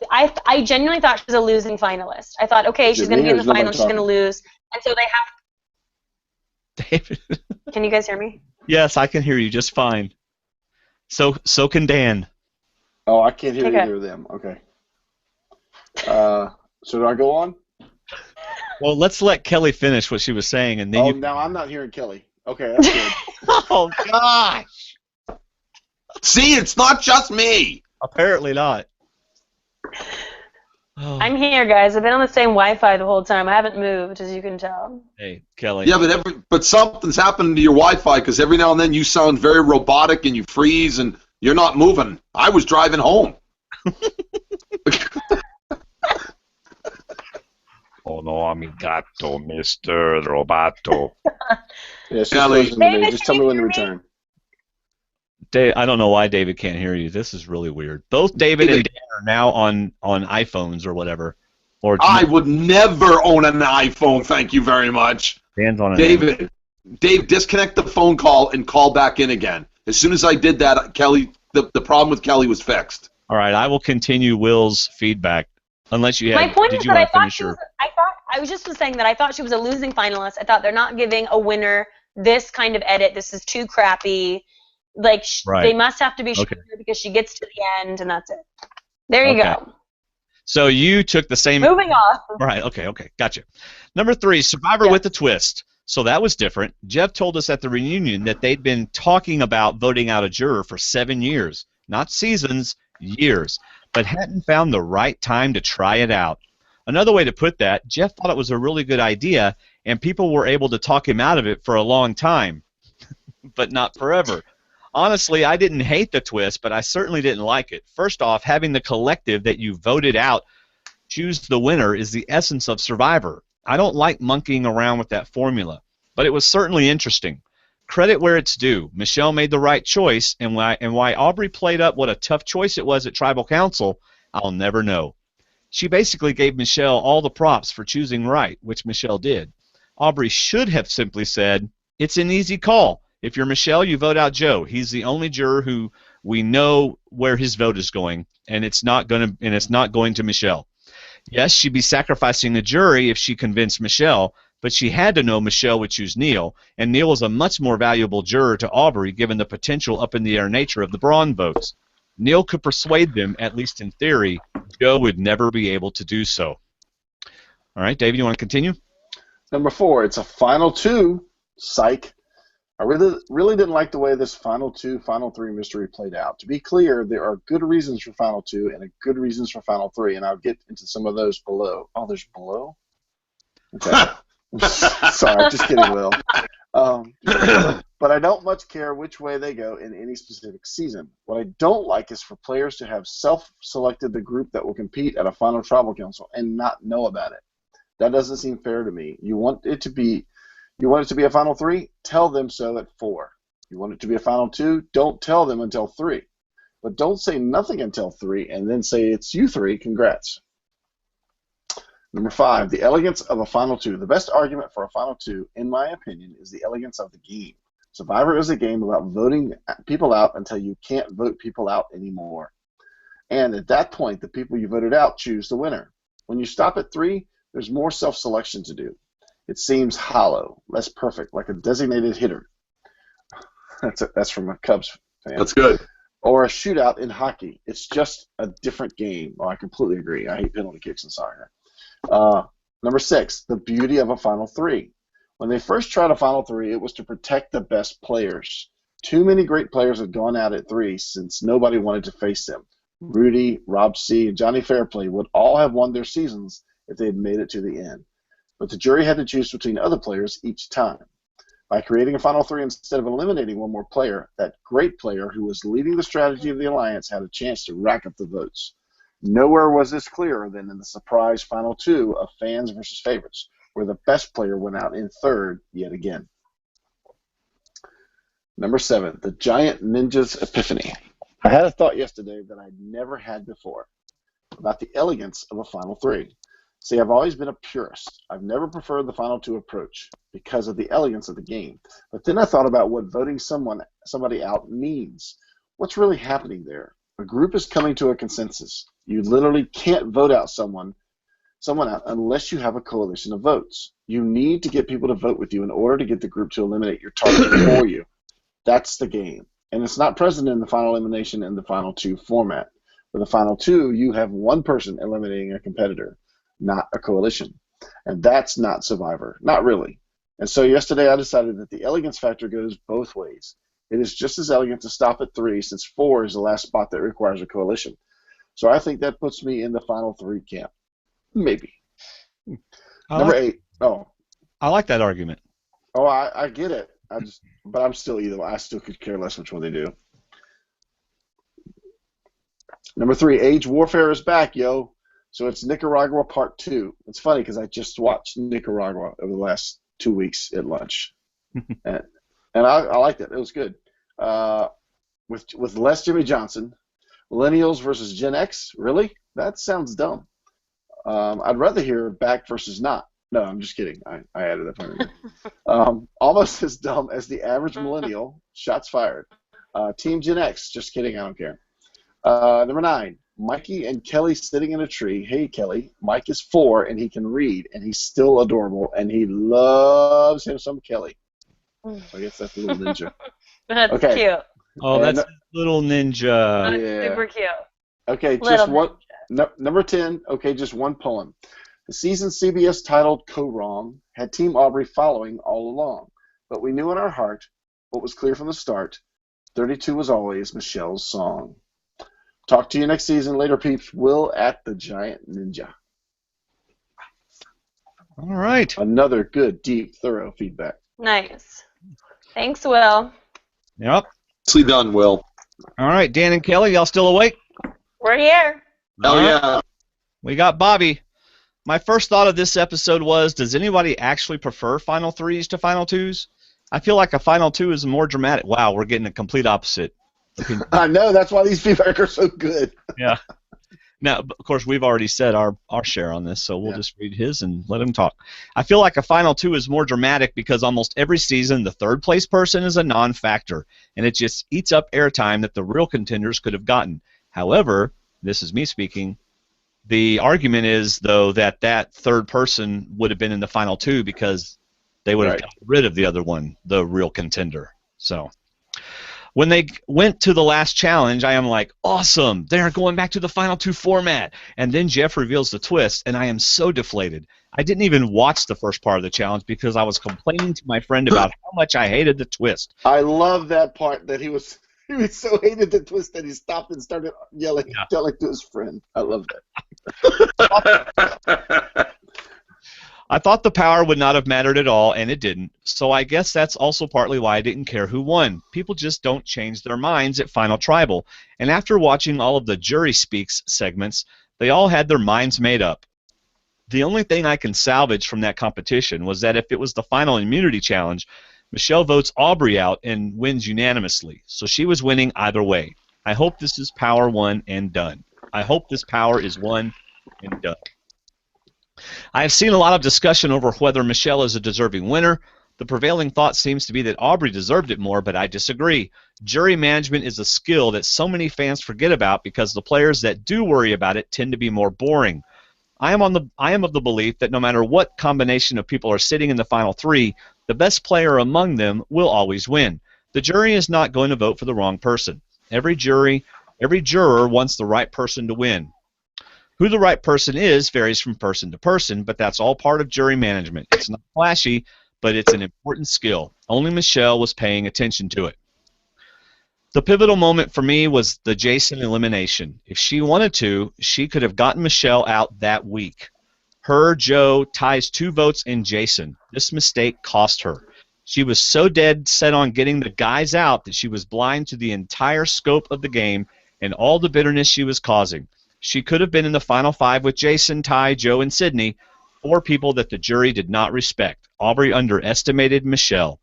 I genuinely thought she was a losing finalist. I thought, okay, she's going to be in the final, she's going to lose. And so they have... David. Can you guys hear me? Yes, I can hear you just fine. So can Dan. Oh, I can't hear either of them. Okay. So do I go on? Well, let's let Kelly finish what she was saying, and then now I'm not hearing Kelly. Okay, that's good. Oh, gosh. See, it's not just me. Apparently not. I'm here, guys. I've been on the same Wi-Fi the whole time. I haven't moved, as you can tell. Hey, Kelly. Yeah, but something's happening to your Wi-Fi because every now and then you sound very robotic and you freeze and you're not moving. I was driving home. Oh no, amigato, Mr. Roboto. Yeah, Kelly. Just tell me when to return. Dave, I don't know why David can't hear you. This is really weird. Both David and Dan are now on iPhones or whatever. I would never own an iPhone, thank you very much. Dan's on Dave, disconnect the phone call and call back in again. As soon as I did that, Kelly, the problem with Kelly was fixed. All right, I will continue Will's feedback. Unless you had... My point did is you that want to finish I was just saying that I thought she was a losing finalist. I thought they're not giving a winner this kind of edit. This is too crappy. Like, they must have to be sure because she gets to the end, and that's it. There you go. So you took the same... Moving on. Right, okay, gotcha. Number 3, Survivor with a twist. So that was different. Jeff told us at the reunion that they'd been talking about voting out a juror for 7 years. Not seasons, years. But hadn't found the right time to try it out. Another way to put that, Jeff thought it was a really good idea, and people were able to talk him out of it for a long time. But not forever. Honestly, I didn't hate the twist, but I certainly didn't like it. First off, having the collective that you voted out choose the winner is the essence of Survivor. I don't like monkeying around with that formula, but it was certainly interesting. Credit where it's due. Michelle made the right choice, and why Aubrey played up what a tough choice it was at Tribal Council, I'll never know. She basically gave Michelle all the props for choosing right, which Michelle did. Aubrey should have simply said, it's an easy call. If you're Michelle, you vote out Joe. He's the only juror who we know where his vote is going, and it's not going to Michelle. Yes, she'd be sacrificing a jury if she convinced Michelle, but she had to know Michelle would choose Neil, and Neil was a much more valuable juror to Aubrey given the potential up-in-the-air nature of the Braun votes. Neil could persuade them, at least in theory. Joe would never be able to do so. All right, David, you want to continue? Number 4, it's a final 2. Psych. I really didn't like the way this final 2, final 3 mystery played out. To be clear, there are good reasons for final 2 and good reasons for final 3, and I'll get into some of those below. Oh, there's below? Okay. Sorry, just kidding, Will. But I don't much care which way they go in any specific season. What I don't like is for players to have self-selected the group that will compete at a final tribal council and not know about it. That doesn't seem fair to me. You want it to be a final 3? Tell them so at 4. You want it to be a final 2? Don't tell them until 3. But don't say nothing until 3 and then say it's you 3. Congrats. Number 5, the elegance of a final 2. The best argument for a final 2, in my opinion, is the elegance of the game. Survivor is a game about voting people out until you can't vote people out anymore. And at that point, the people you voted out choose the winner. When you stop at 3, there's more self-selection to do. It seems hollow, less perfect, like a designated hitter. That's from a Cubs fan. That's good. Or a shootout in hockey. It's just a different game. Oh, I completely agree. I hate penalty kicks in soccer. Number 6, the beauty of a final 3. When they first tried a final 3, it was to protect the best players. Too many great players had gone out at 3 since nobody wanted to face them. Rudy, Rob C., and Johnny Fairplay would all have won their seasons if they had made it to the end. But the jury had to choose between other players each time. By creating a final 3 instead of eliminating one more player, that great player who was leading the strategy of the alliance had a chance to rack up the votes. Nowhere was this clearer than in the surprise final 2 of fans versus favorites, where the best player went out in 3rd yet again. Number 7, the Giant Ninja's Epiphany. I had a thought yesterday that I'd never had before about the elegance of a final 3. See, I've always been a purist. I've never preferred the final 2 approach because of the elegance of the game. But then I thought about what voting somebody out means. What's really happening there? A group is coming to a consensus. You literally can't vote out someone out unless you have a coalition of votes. You need to get people to vote with you in order to get the group to eliminate your target for you. That's the game. And it's not present in the final elimination in the final 2 format. For the final 2, you have one person eliminating a competitor, not a coalition. And that's not Survivor. Not really. And so yesterday I decided that the elegance factor goes both ways. It is just as elegant to stop at 3 since 4 is the last spot that requires a coalition. So I think that puts me in the final 3 camp. Maybe. Number 8. Oh. I like that argument. Oh, I get it. But I'm still either. I still could care less which one they do. Number 3, Age Warfare is back, yo. So it's Nicaragua Part 2. It's funny because I just watched Nicaragua over the last 2 weeks at lunch, and I liked it. It was good. With less Jimmy Johnson, millennials versus Gen X. Really? That sounds dumb. I'd rather hear back versus not. No, I'm just kidding. I added that. Almost as dumb as the average millennial. Shots fired. Team Gen X. Just kidding. I don't care. Number 9. Mikey and Kelly sitting in a tree. Hey, Kelly. Mike is 4, and he can read, and he's still adorable, and he loves him some Kelly. So I guess that's the little ninja. That's okay. cute. Oh, And that's little ninja. That's Yeah. super cute. Okay, Little just one. Number 10. Okay, just one poem. The season CBS titled Rōng had Team Aubrey following all along, but we knew in our heart what was clear from the start: 32 was always Michelle's song. Talk to you next season. Later, peeps. Will at the Giant Ninja. All right. Another good, deep, thorough feedback. Nice. Thanks, Will. Yep. Nicely done, Will. All right, Dan and Kelly, y'all still awake? We're here. Oh, All right. yeah. We got Bobby. My first thought of this episode was, does anybody actually prefer Final 3s to Final 2s? I feel like a Final 2 is more dramatic. Wow, we're getting a complete opposite. I know. That's why these feedback are so good. Yeah. Now, of course, we've already said our share on this, so we'll just read his and let him talk. I feel like a Final 2 is more dramatic because almost every season the third place person is a non-factor, and it just eats up airtime that the real contenders could have gotten. However, this is me speaking, the argument is, though, that third person would have been in the Final 2 because they would have gotten rid of the other one, the real contender. So when they went to the last challenge, I am like, awesome, they're going back to the Final 2 format. And then Jeff reveals the twist, and I am so deflated. I didn't even watch the first part of the challenge because I was complaining to my friend about how much I hated the twist. I love that part that he so hated the twist that he stopped and started yelling to his friend. I love that. I thought the power would not have mattered at all, and it didn't. So I guess that's also partly why I didn't care who won. People just don't change their minds at Final Tribal. And after watching all of the Jury Speaks segments, they all had their minds made up. The only thing I can salvage from that competition was that if it was the final immunity challenge, Michelle votes Aubrey out and wins unanimously. So she was winning either way. I hope this is power one and done. I hope this power is one and done. I have seen a lot of discussion over whether Michelle is a deserving winner. The prevailing thought seems to be that Aubrey deserved it more, but I disagree. Jury management is a skill that so many fans forget about because the players that do worry about it tend to be more boring. I am of the belief that no matter what combination of people are sitting in the final three, the best player among them will always win. The jury is not going to vote for the wrong person. Every juror wants the right person to win. Who the right person is varies from person to person, but that's all part of jury management. It's not flashy, but it's an important skill. Only Michelle was paying attention to it. The pivotal moment for me was the Jason elimination. If she wanted to, she could have gotten Michelle out that week. Her, Joe, ties 2 votes in Jason. This mistake cost her. She was so dead set on getting the guys out that she was blind to the entire scope of the game and all the bitterness she was causing. She could have been in the final 5 with Jason, Ty, Joe, and Sydney, 4 people that the jury did not respect. Aubrey underestimated Michelle.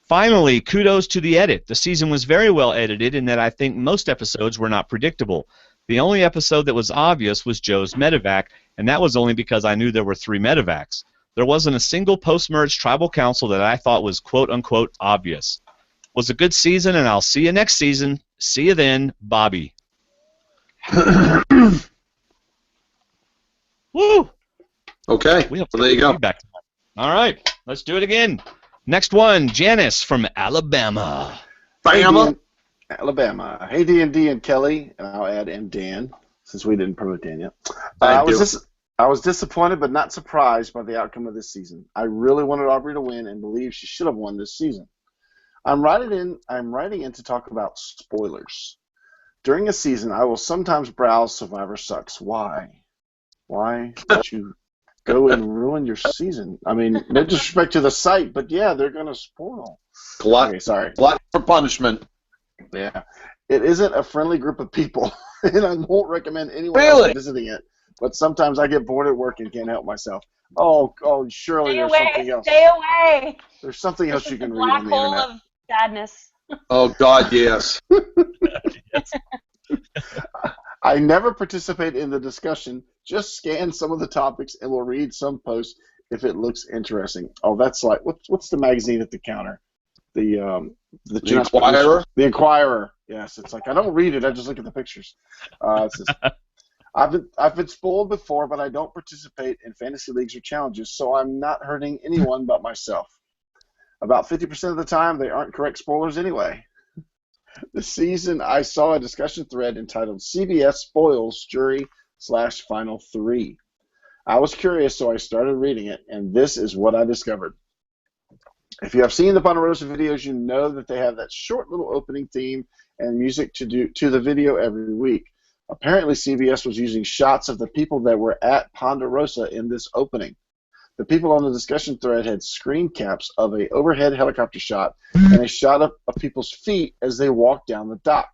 Finally, kudos to the edit. The season was very well edited in that I think most episodes were not predictable. The only episode that was obvious was Joe's medevac, and that was only because I knew there were 3 medevacs. There wasn't a single post-merge tribal council that I thought was quote-unquote obvious. It was a good season, and I'll see you next season. See you then, Bobby. Woo! Okay, well, there you go. All right, let's do it again. Next one, Janice from Alabama. Alabama. Alabama. Hey, D&D and Kelly, and I'll add and Dan, since we didn't promote Dan yet. I was disappointed but not surprised by the outcome of this season. I really wanted Aubrey to win and believe she should have won this season. I'm writing in to talk about spoilers. During a season, I will sometimes browse Survivor Sucks. Why? Why would you go and ruin your season? I mean, no disrespect to the site, but yeah, they're going to spoil. Okay, sorry. Glutton for punishment. Yeah. It isn't a friendly group of people, and I won't recommend anyone else visiting it. But sometimes I get bored at work and can't help myself. Oh, surely there's something else. Stay away. There's something else you can read black on the hole internet. of sadness. Oh, God, yes. I never participate in the discussion. Just scan some of the topics and will read some posts if it looks interesting. Oh, that's like what's the magazine at the counter? The Inquirer. The Inquirer. Yes, it's like I don't read it. I just look at the pictures. I've been spoiled before, but I don't participate in fantasy leagues or challenges, so I'm not hurting anyone but myself. About 50% of the time, they aren't correct spoilers anyway. This season, I saw a discussion thread entitled CBS Spoils Jury/Final 3. I was curious, so I started reading it, and this is what I discovered. If you have seen the Ponderosa videos, you know that they have that short little opening theme and music to the video every week. Apparently, CBS was using shots of the people that were at Ponderosa in this opening. The people on the discussion thread had screen caps of an overhead helicopter shot and a shot of people's feet as they walked down the dock.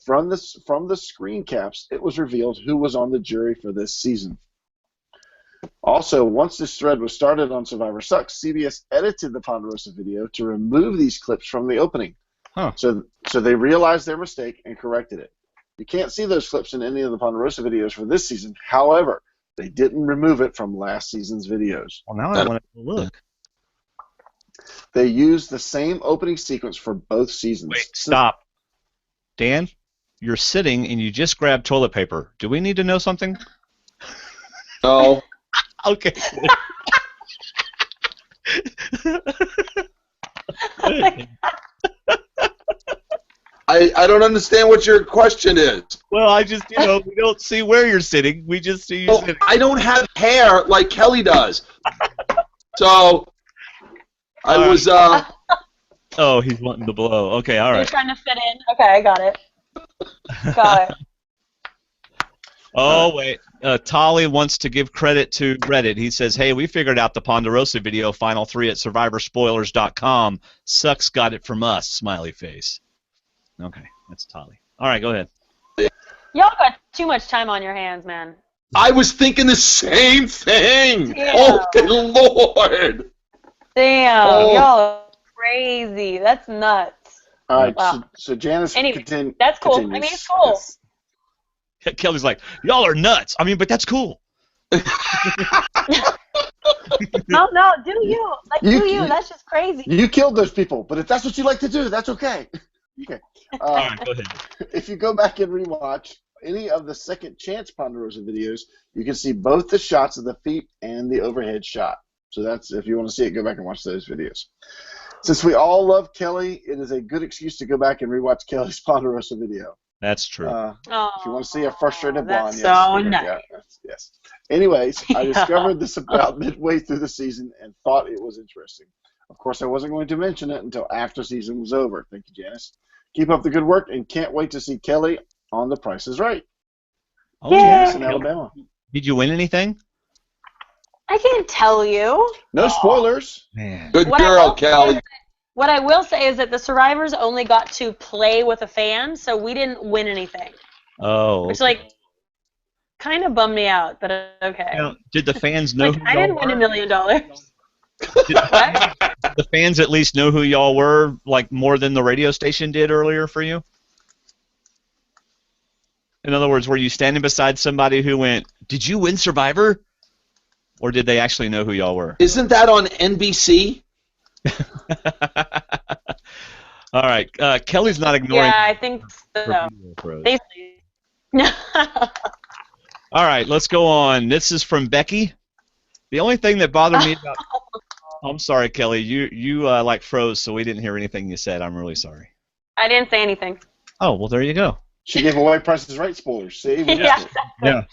From the screen caps, it was revealed who was on the jury for this season. Also, once this thread was started on Survivor Sucks, CBS edited the Ponderosa video to remove these clips from the opening. So they realized their mistake and corrected it. You can't see those clips in any of the Ponderosa videos for this season. However, they didn't remove it from last season's videos. Well, now I want to look. They used the same opening sequence for both seasons. Wait, stop. Dan, you're sitting and you just grabbed toilet paper. Do we need to know something? No. Okay. I don't understand what your question is. Well, I just, we don't see where you're sitting. We just see you sitting. I don't have hair like Kelly does. So, I was, Oh, he's wanting to blow. Okay, all right. You're trying to fit in. Okay, I got it. Got it. Oh, wait. Tolly wants to give credit to Reddit. He says, hey, we figured out the Ponderosa video Final 3 at SurvivorSpoilers.com. Sucks got it from us, smiley face. Okay, that's Tolly. All right, go ahead. Y'all got too much time on your hands, man. I was thinking the same thing. Damn. Oh, good Lord. Damn, Oh. y'all are crazy. That's nuts. All right, Wow. so Janice Anyway, that's cool. continues. I mean, it's cool. Yes. Kelly's like, y'all are nuts. I mean, but that's cool. No, do you. Like, do you. That's just crazy. You killed those people, but if that's what you like to do, that's okay. Okay. All right, go ahead. If you go back and rewatch any of the Second Chance Ponderosa videos, you can see both the shots of the feet and the overhead shot. So that's, if you want to see it, go back and watch those videos. Since we all love Kelly, it is a good excuse to go back and rewatch Kelly's Ponderosa video. That's true. If you want to see a frustrated blonde, that's yes. so nice. Yeah, yes. Anyways, I discovered this about midway through the season and thought it was interesting. Of course, I wasn't going to mention it until after season was over. Thank you, Janice. Keep up the good work, and can't wait to see Kelly on The Price is Right. Oh, Janice in Alabama. Did you win anything? I can't tell you. No spoilers. Man. Good What girl, Kelly. What I will say is that the survivors only got to play with a fan, so we didn't win anything. Oh. Which, like, kind of bummed me out, but okay. Now, did the fans know who I y'all didn't win were? $1 million. Did the fans at least know who y'all were, like, more than the radio station did earlier for you? In other words, were you standing beside somebody who went, "Did you win Survivor?" Or did they actually know who y'all were? Isn't that on NBC? All right. Kelly's not ignoring. Yeah, I think so. They All right, let's go on. This is from Becky. The only thing that bothered me about... I'm sorry, Kelly. You like froze, so we didn't hear anything you said. I'm really sorry. I didn't say anything. Oh, well, there you go. She gave away Price is Right spoilers. See? We Yeah, missed it. Yeah.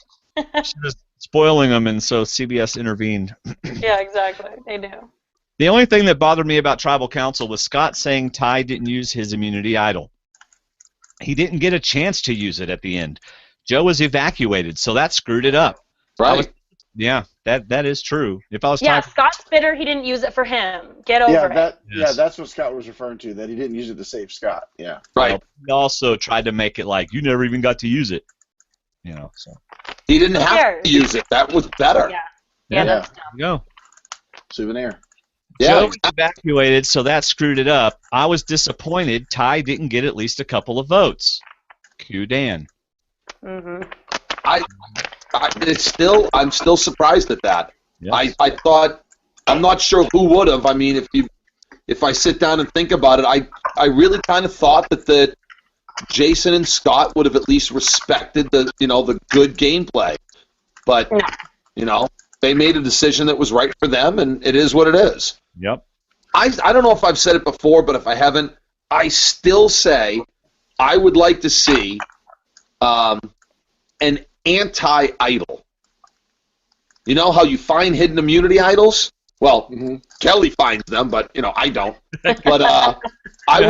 She was spoiling them, and so CBS intervened. Yeah, exactly. They do. The only thing that bothered me about Tribal Council was Scott saying Ty didn't use his immunity idol. He didn't get a chance to use it at the end. Joe was evacuated, so that screwed it up. Right. Yeah, that is true. If I was Yeah, Ty, Scott's bitter. He didn't use it for him. Get over it. Yeah, that's what Scott was referring to, that he didn't use it to save Scott. Yeah. Right. He also tried to make it like you never even got to use it. You know, so He didn't Who have cares? to use it. That was better. Yeah, that's dumb. there you go. Souvenir. Yeah. Joe was evacuated, so that screwed it up. I was disappointed Ty didn't get at least a couple of votes. Cue Dan. Mm-hmm. I'm still surprised at that. Yes. I thought, I'm not sure who would have. I mean, if I sit down and think about it, I really kind of thought that Jason and Scott would have at least respected the good gameplay. But they made a decision that was right for them, and it is what it is. Yep. I don't know if I've said it before, but if I haven't, I still say I would like to see an anti-idol. You know how you find hidden immunity idols? Well, Kelly finds them, but I don't. But I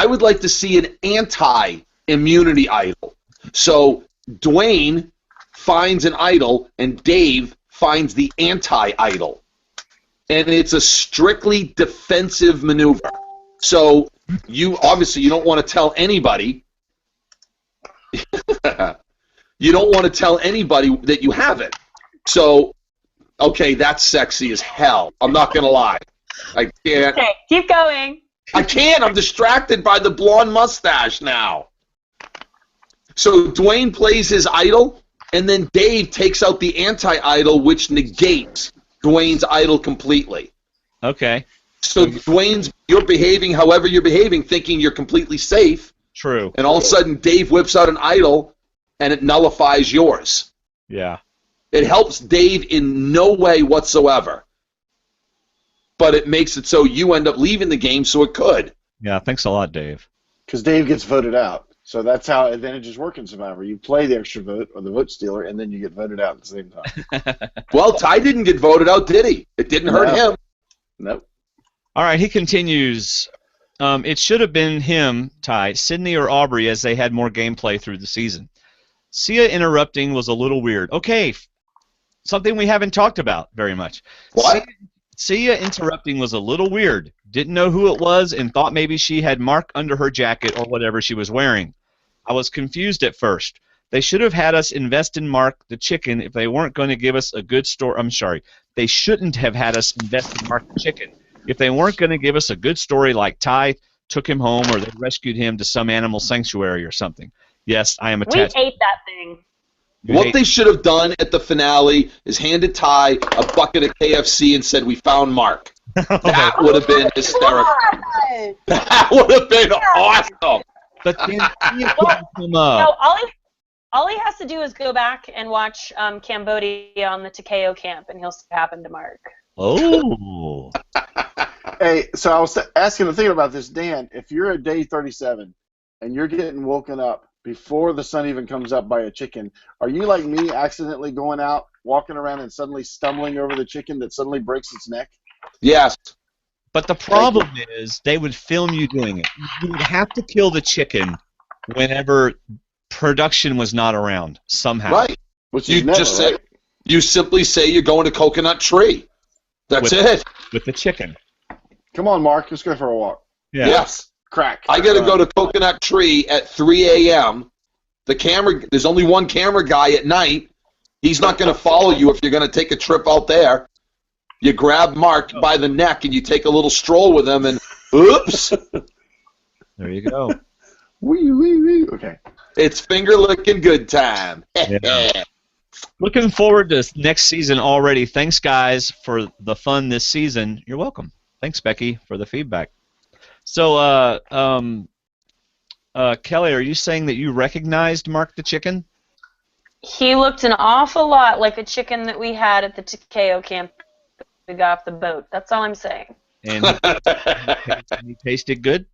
would like to see an anti-immunity idol. So Dwayne finds an idol, and Dave finds the anti-idol, and it's a strictly defensive maneuver. So you don't want to tell anybody. You don't want to tell anybody that you have it. So, okay, that's sexy as hell. I'm not gonna lie. I can't. Okay, keep going. I can't. I'm distracted by the blonde mustache now. So Dwayne plays his idol, and then Dave takes out the anti-idol, which negates Dwayne's idol completely. Okay. So you're behaving however you're behaving, thinking you're completely safe. True. And all of a sudden, Dave whips out an idol, and it nullifies yours. Yeah. It helps Dave in no way whatsoever. But it makes it so you end up leaving the game, so it could. Yeah, thanks a lot, Dave. Because Dave gets voted out. So that's how advantages work in Survivor. You play the extra vote or the vote stealer, and then you get voted out at the same time. Well, Ty didn't get voted out, did he? It didn't hurt him. Nope. All right, he continues. It should have been him, Ty, Sydney, or Aubrey, as they had more gameplay through the season. Sia interrupting was a little weird. Okay, something we haven't talked about very much. What? Sia interrupting was a little weird. Didn't know who it was and thought maybe she had Mark under her jacket or whatever she was wearing. I was confused at first. They should have had us invest in Mark the Chicken if they weren't going to give us a good story. I'm sorry. They shouldn't have had us invest in Mark the Chicken if they weren't going to give us a good story like Ty took him home or they rescued him to some animal sanctuary or something. Yes, I am attached. We ate that thing. What they should have done at the finale is handed Ty a bucket of KFC and said, "We found Mark." That would have been hysterical. That would have been awesome. But then No, all he has to do is go back and watch Cambodia on the Kaôh camp, and he'll see what happened to Mark. Oh. Hey, so I was asking and thinking about this, Dan. If you're at day 37 and you're getting woken up before the sun even comes up by a chicken, are you like me, accidentally going out, walking around, and suddenly stumbling over the chicken that suddenly breaks its neck? Yes. But the problem is they would film you doing it. You would have to kill the chicken whenever production was not around somehow. Right. You simply say you're going to Coconut Tree. That's it. With the chicken. Come on, Mark. Let's go for a walk. Yeah. Yes. Crack. I got to go to Coconut Tree at 3 a.m. There's only one camera guy at night. He's not going to follow you if you're going to take a trip out there. You grab Mark by the neck and you take a little stroll with him and oops. There you go. Wee. Okay. It's finger licking good time. Yeah. Looking forward to next season already. Thanks, guys, for the fun this season. You're welcome. Thanks, Becky, for the feedback. So, Kelly, are you saying that you recognized Mark the Chicken? He looked an awful lot like a chicken that we had at the Kaôh camp we got off the boat. That's all I'm saying. And he tasted good?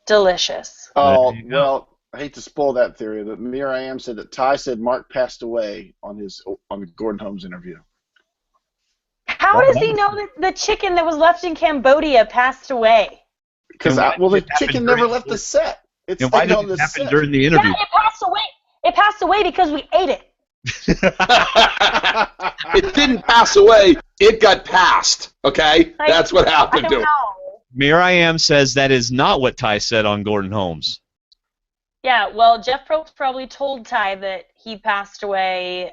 Delicious. Oh, well, I hate to spoil that theory, but Miriam said that Ty said Mark passed away on the Gordon Holmes interview. How does he know that the chicken that was left in Cambodia passed away? Because the chicken never left the set. It's and why did on it the happen set. during the interview? Yeah, it passed away. It passed away because we ate it. It didn't pass away. It got passed. Okay? That's what happened to it. Miriam says that is not what Ty said on Gordon Holmes. Yeah, well, Jeff Probst probably told Ty that he passed away,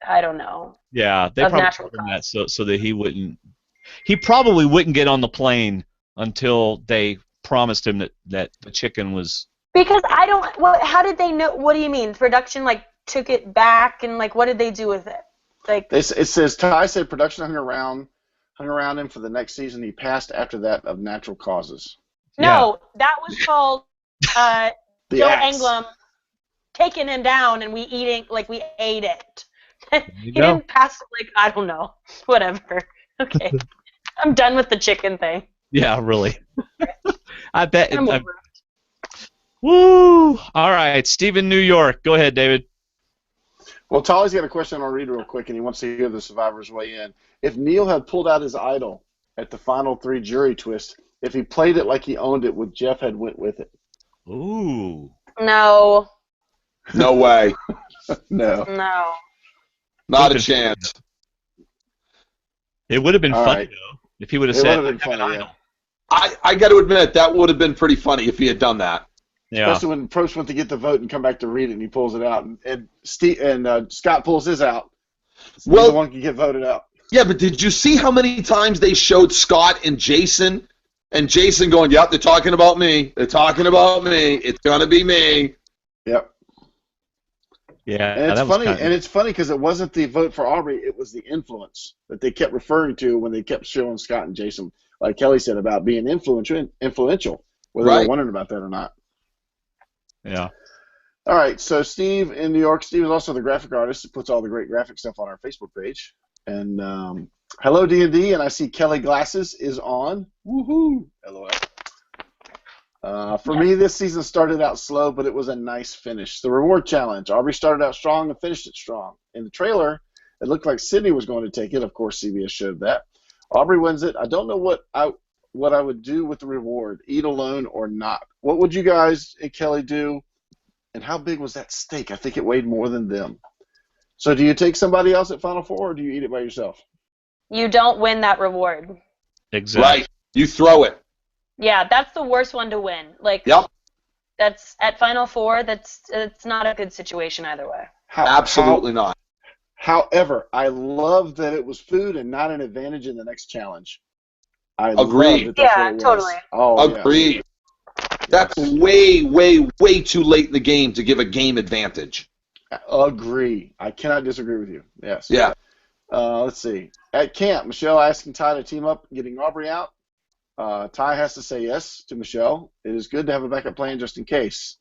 I don't know. Yeah, they of probably natural told him that so that he wouldn't. He probably wouldn't get on the plane until they promised him that the chicken was. Because I don't. How did they know? What do you mean? Production took it back and what did they do with it? It says Ty said production hung around him for the next season. He passed after that of natural causes. No, that was called Joe axe. Englund taking him down and we ate it. He go. didn't pass I don't know. Whatever. Okay. I'm done with the chicken thing. Yeah, really. I bet. I'm over it. Woo! All right, Stephen, New York. Go ahead, David. Well, Tolly's got a question I'll read real quick, and he wants to hear the survivors weigh in. If Neil had pulled out his idol at the final 3 jury twist, if he played it like he owned it, would Jeff had went with it? Ooh. No. No way. No. No. Not a chance. It would have been All funny, right. though, if he would have It said, would have been funny, idol. I got to admit, that would have been pretty funny if he had done that. Yeah. Especially when Probst went to get the vote and come back to read it, and he pulls it out, and Scott pulls his out. So Well- neither one can get voted out. Yeah, but did you see how many times they showed Scott and Jason going, yep, they're talking about me. They're talking about me. It's going to be me. Yep. Yeah. And it's that was funny, kinda- and it's funny because it wasn't the vote for Aubrey; it was the influence that they kept referring to when they kept showing Scott and Jason, like Kelly said about being influential, whether Right. they're wondering about that or not. Yeah. All right, so Steve in New York. Steve is also the graphic artist who puts all the great graphic stuff on our Facebook page. And hello D&D, and I see Kelly Glasses is on. Woohoo! LOL. For me, this season started out slow, but it was a nice finish. The reward challenge. Aubrey started out strong and finished it strong. In the trailer, it looked like Sydney was going to take it. Of course, CBS showed that. Aubrey wins it. I don't know what I would do with the reward, eat alone or not. What would you guys and Kelly do? And how big was that steak? I think it weighed more than them. So do you take somebody else at Final Four, or do you eat it by yourself? You don't win that reward. Exactly. Right. You throw it. Yeah, that's the worst one to win. Yep. That's at Final Four. It's not a good situation either way. Absolutely not. However, I love that it was food and not an advantage in the next challenge. I Agreed. love that that's what it was. Totally. Oh, Agreed. Yes. That's way, way, way too late in the game to give a game advantage. Agree. I cannot disagree with you. Yes. Yeah. Let's see. At camp, Michelle asking Ty to team up, getting Aubrey out. Ty has to say yes to Michelle. It is good to have a backup plan just in case.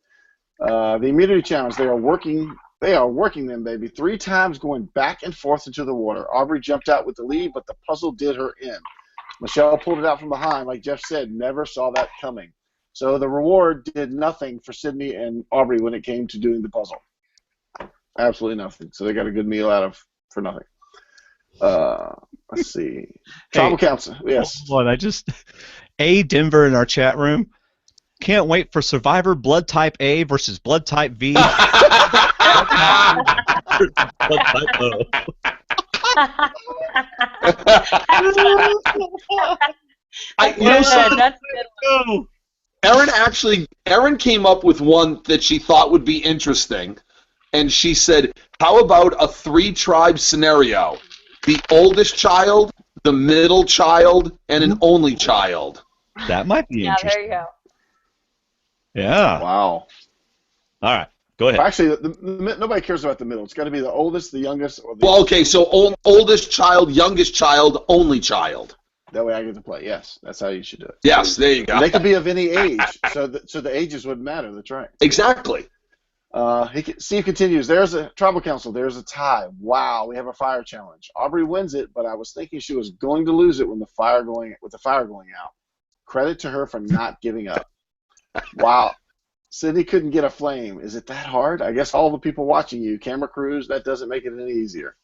The immunity challenge, they are working them, baby. 3 times going back and forth into the water. Aubrey jumped out with the lead, but the puzzle did her in. Michelle pulled it out from behind. Like Jeff said, never saw that coming. So the reward did nothing for Sydney and Aubrey when it came to doing the puzzle. Absolutely nothing. So they got a good meal out of for nothing. Let's see. Tribal Council. Yes. Hold on, Denver in our chat room. Can't wait for Survivor Blood Type A versus Blood Type V. Blood Type O. Erin came up with one that she thought would be interesting, and she said, how about a 3-tribe scenario? The oldest child, the middle child, and an only child. That might be interesting. There you go. Yeah. Wow. All right. Go ahead. Actually, nobody cares about the middle. It's got to be the oldest, the youngest, or the... Well, okay, so oldest child, youngest child, only child. That way I get to play. Yes, that's how you should do it. Yes, there you go. They could be of any age, so the ages wouldn't matter. That's right. Exactly. Steve continues. There's a tribal council. There's a tie. Wow, we have a fire challenge. Aubrey wins it, but I was thinking she was going to lose it with the fire going out. Credit to her for not giving up. Wow. Sydney couldn't get a flame. Is it that hard? I guess all the people watching you, camera crews, that doesn't make it any easier.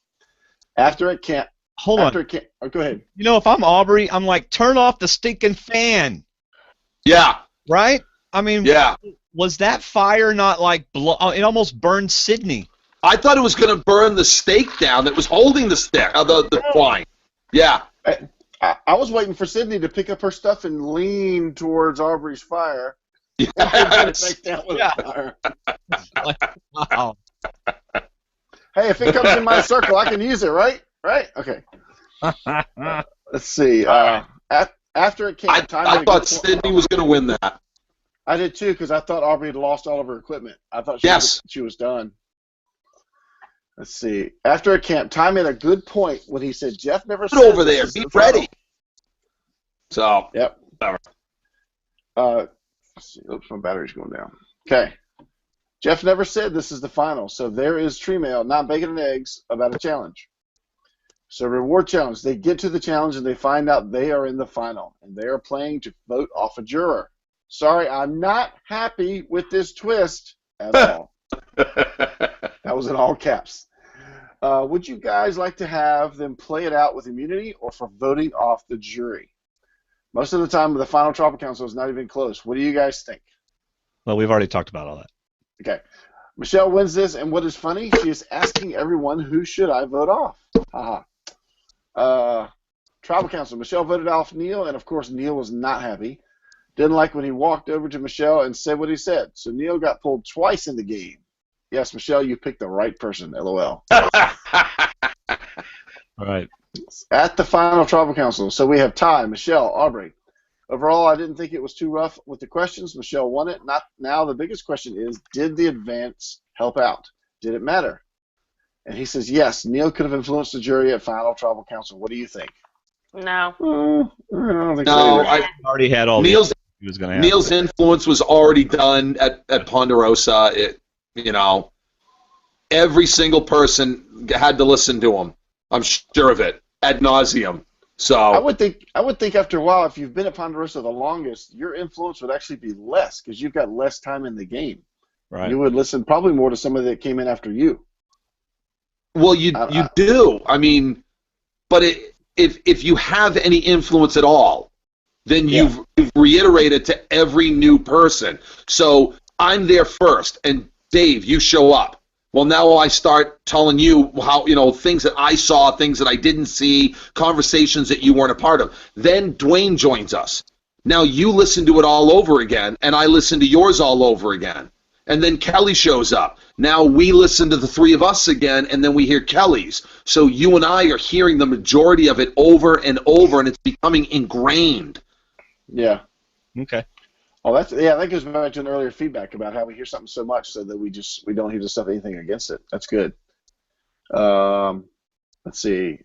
After it can't. Hold on. Go ahead. You know, if I'm Aubrey, I'm like, turn off the stinking fan. Yeah. Right? I mean, yeah. Was that fire not like it almost burned Sydney? I thought it was going to burn the stake down that was holding the stick, the twine. Yeah. I was waiting for Sydney to pick up her stuff and lean towards Aubrey's fire. Yes. Fire. Wow. Hey, if it comes in my circle, I can use it, right? Right? Okay. Let's see. After it came, I thought Sydney was going to win that. I did too, because I thought Aubrey had lost all of her equipment. I thought she was done. Let's see. After a camp, Ty made a good point when he said Jeff never said over there. Be ready. So. Yep. Let's see. Oops, my battery's going down. Okay. Jeff never said this is the final, so there is tree mail, not bacon and eggs, about a challenge. So reward challenge. They get to the challenge and they find out they are in the final, and they are playing to vote off a juror. Sorry, I'm not happy with this twist at all. That was in all caps. Would you guys like to have them play it out with immunity or for voting off the jury? Most of the time, the final tribal council is not even close. What do you guys think? Well, we've already talked about all that. Okay. Michelle wins this, and what is funny, she is asking everyone, who should I vote off? Haha. Tribal council. Michelle voted off Neil, and of course Neil was not happy. Didn't like when he walked over to Michelle and said what he said. So Neil got pulled twice in the game. Yes, Michelle, you picked the right person, LOL. All right. At the final tribal council, so we have Ty, Michelle, Aubrey. Overall, I didn't think it was too rough with the questions. Michelle won it. Not now. The biggest question is, did the advance help out? Did it matter? And he says, yes, Neil could have influenced the jury at final tribal council. What do you think? No. I don't think No, so. I already had all Neil's he was going to have. Neil's influence was already done at Ponderosa. Every single person had to listen to him. I'm sure of it, ad nauseum. So I would think after a while, if you've been at Ponderosa the longest, your influence would actually be less because you've got less time in the game. Right. You would listen probably more to somebody that came in after you. Well, you do. I mean, but if you have any influence at all, then you've reiterated to every new person. So I'm there first, and Dave, you show up. Well, now I start telling you how, things that I saw, things that I didn't see, conversations that you weren't a part of. Then Dwayne joins us. Now you listen to it all over again, and I listen to yours all over again. And then Kelly shows up. Now we listen to the three of us again, and then we hear Kelly's. So you and I are hearing the majority of it over and over, and it's becoming ingrained. Yeah. Okay. Oh, that goes back to an earlier feedback about how we hear something so much so that we don't hear just anything against it. That's good. Let's see.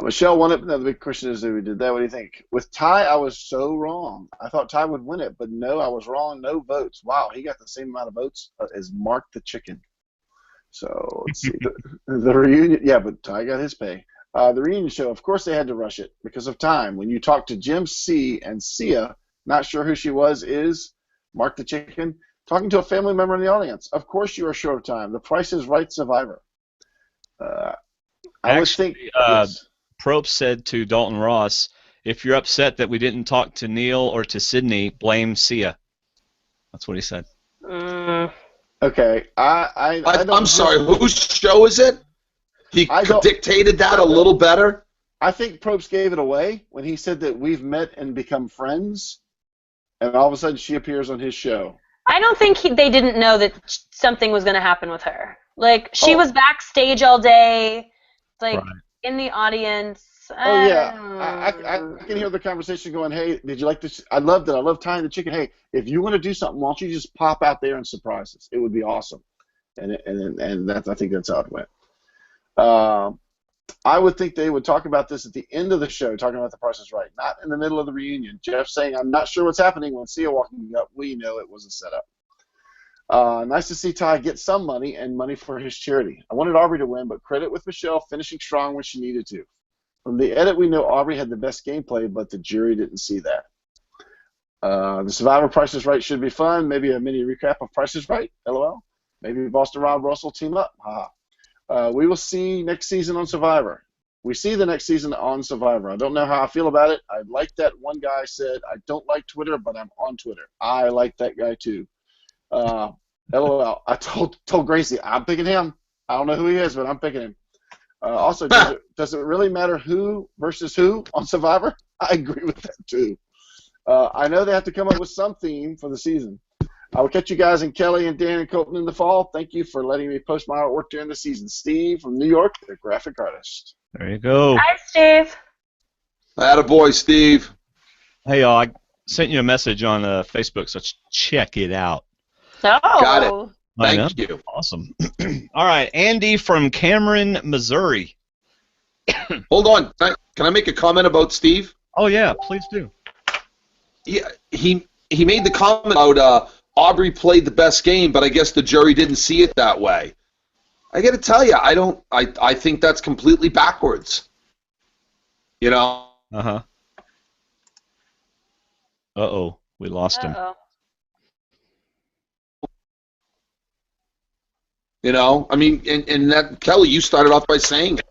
Michelle won it. The big question is, we did that. What do you think? With Ty, I was so wrong. I thought Ty would win it, but no, I was wrong. No votes. Wow, he got the same amount of votes as Mark the Chicken. So let's see. The reunion, yeah, but Ty got his pay. The reunion show, of course they had to rush it because of time. When you talk to Jim C. and Sia, not sure who she was, is Mark the Chicken, talking to a family member in the audience. Of course you are short of time. The Price is Right Survivor. I would think. Yes. Probst said to Dalton Ross, if you're upset that we didn't talk to Neil or to Sydney, blame Sia. That's what he said. Okay. I'm sorry, whose show is it? He dictated that a little better? I think Probst gave it away when he said that we've met and become friends, and all of a sudden she appears on his show. I don't think they didn't know that something was going to happen with her. Like, she was backstage all day, like, in the audience. Oh, yeah. I can hear the conversation going, hey, did you like this? I loved it. I love Ty and the Chicken. Hey, if you want to do something, why don't you just pop out there and surprise us? It would be awesome. And that's, I think that's how it went. I would think they would talk about this at the end of the show, talking about The Price is Right, not in the middle of the reunion. Jeff saying, I'm not sure what's happening when Sia walking up. We know it was a setup. Nice to see Ty get some money and money for his charity. I wanted Aubrey to win, but credit with Michelle finishing strong when she needed to. From the edit, we know Aubrey had the best gameplay, but the jury didn't see that. The Survivor Price is Right should be fun. Maybe a mini recap of Price is Right, LOL. Maybe Boston Rob Russell team up. We will see next season on Survivor. We see the next season on Survivor. I don't know how I feel about it. I like that one guy said, I don't like Twitter, but I'm on Twitter. I like that guy too. LOL. I told Gracie, I'm picking him. I don't know who he is, but I'm picking him. Also, does it really matter who versus who on Survivor? I agree with that too. I know they have to come up with some theme for the season. I will catch you guys and Kelly and Dan and Colton in the fall. Thank you for letting me post my artwork during the season. Steve from New York, the graphic artist. There you go. Hi, Steve. Attaboy, Steve. Hey, y'all, I sent you a message on Facebook, so check it out. Oh. Got it. Thank you. Awesome. All right, Andy from Cameron, Missouri. Hold on. Can I make a comment about Steve? Oh, yeah, please do. Yeah, he made the comment about Aubrey played the best game, but I guess the jury didn't see it that way. I got to tell you, I think that's completely backwards. You know? Uh-huh. Uh-oh, we lost him. You know, I mean, and that, Kelly, you started off by saying it.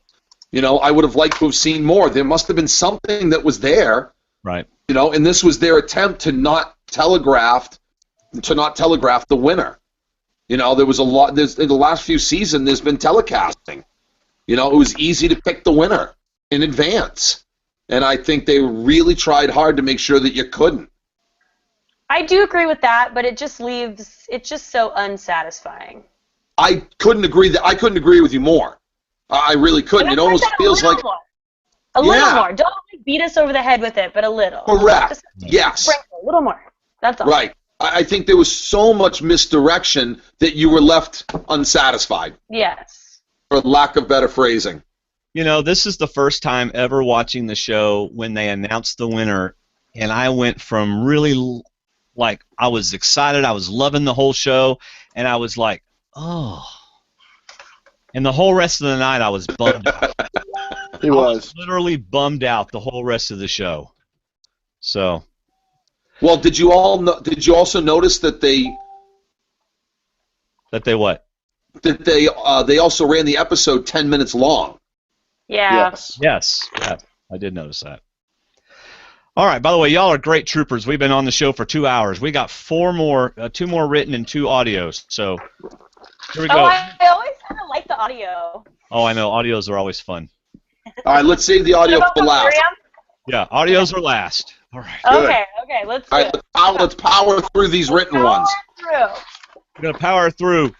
You know, I would have liked to have seen more. There must have been something that was there. Right. You know, and this was their attempt to not telegraph the winner. You know, there was a lot. In the last few seasons, there's been telecasting. You know, it was easy to pick the winner in advance, and I think they really tried hard to make sure that you couldn't. I do agree with that, but it's just so unsatisfying. I couldn't agree with you more. I really couldn't. It almost feels like a little more. Don't beat us over the head with it, but a little. Correct. Yes. A little more. That's all. Right. I think there was so much misdirection that you were left unsatisfied. Yes. For lack of better phrasing. You know, this is the first time ever watching the show when they announced the winner, and I went from really, like, I was excited, I was loving the whole show, and I was like, oh. And the whole rest of the night I was bummed out. He was literally bummed out the whole rest of the show. So. Well, did you also notice that they? That they what? That they also ran the episode 10 minutes long. Yeah. Yes. Yeah, I did notice that. All right. By the way, y'all are great troopers. We've been on the show for 2 hours. We got 2 more written and 2 audios. So here we go. Oh, I always kind of like the audio. Oh, I know. Audios are always fun. All right, let's save the audio for last. Yeah, audios are last. All right. Good. Okay, let's do All right, it. let's power through these written ones. Through. We're going to power through.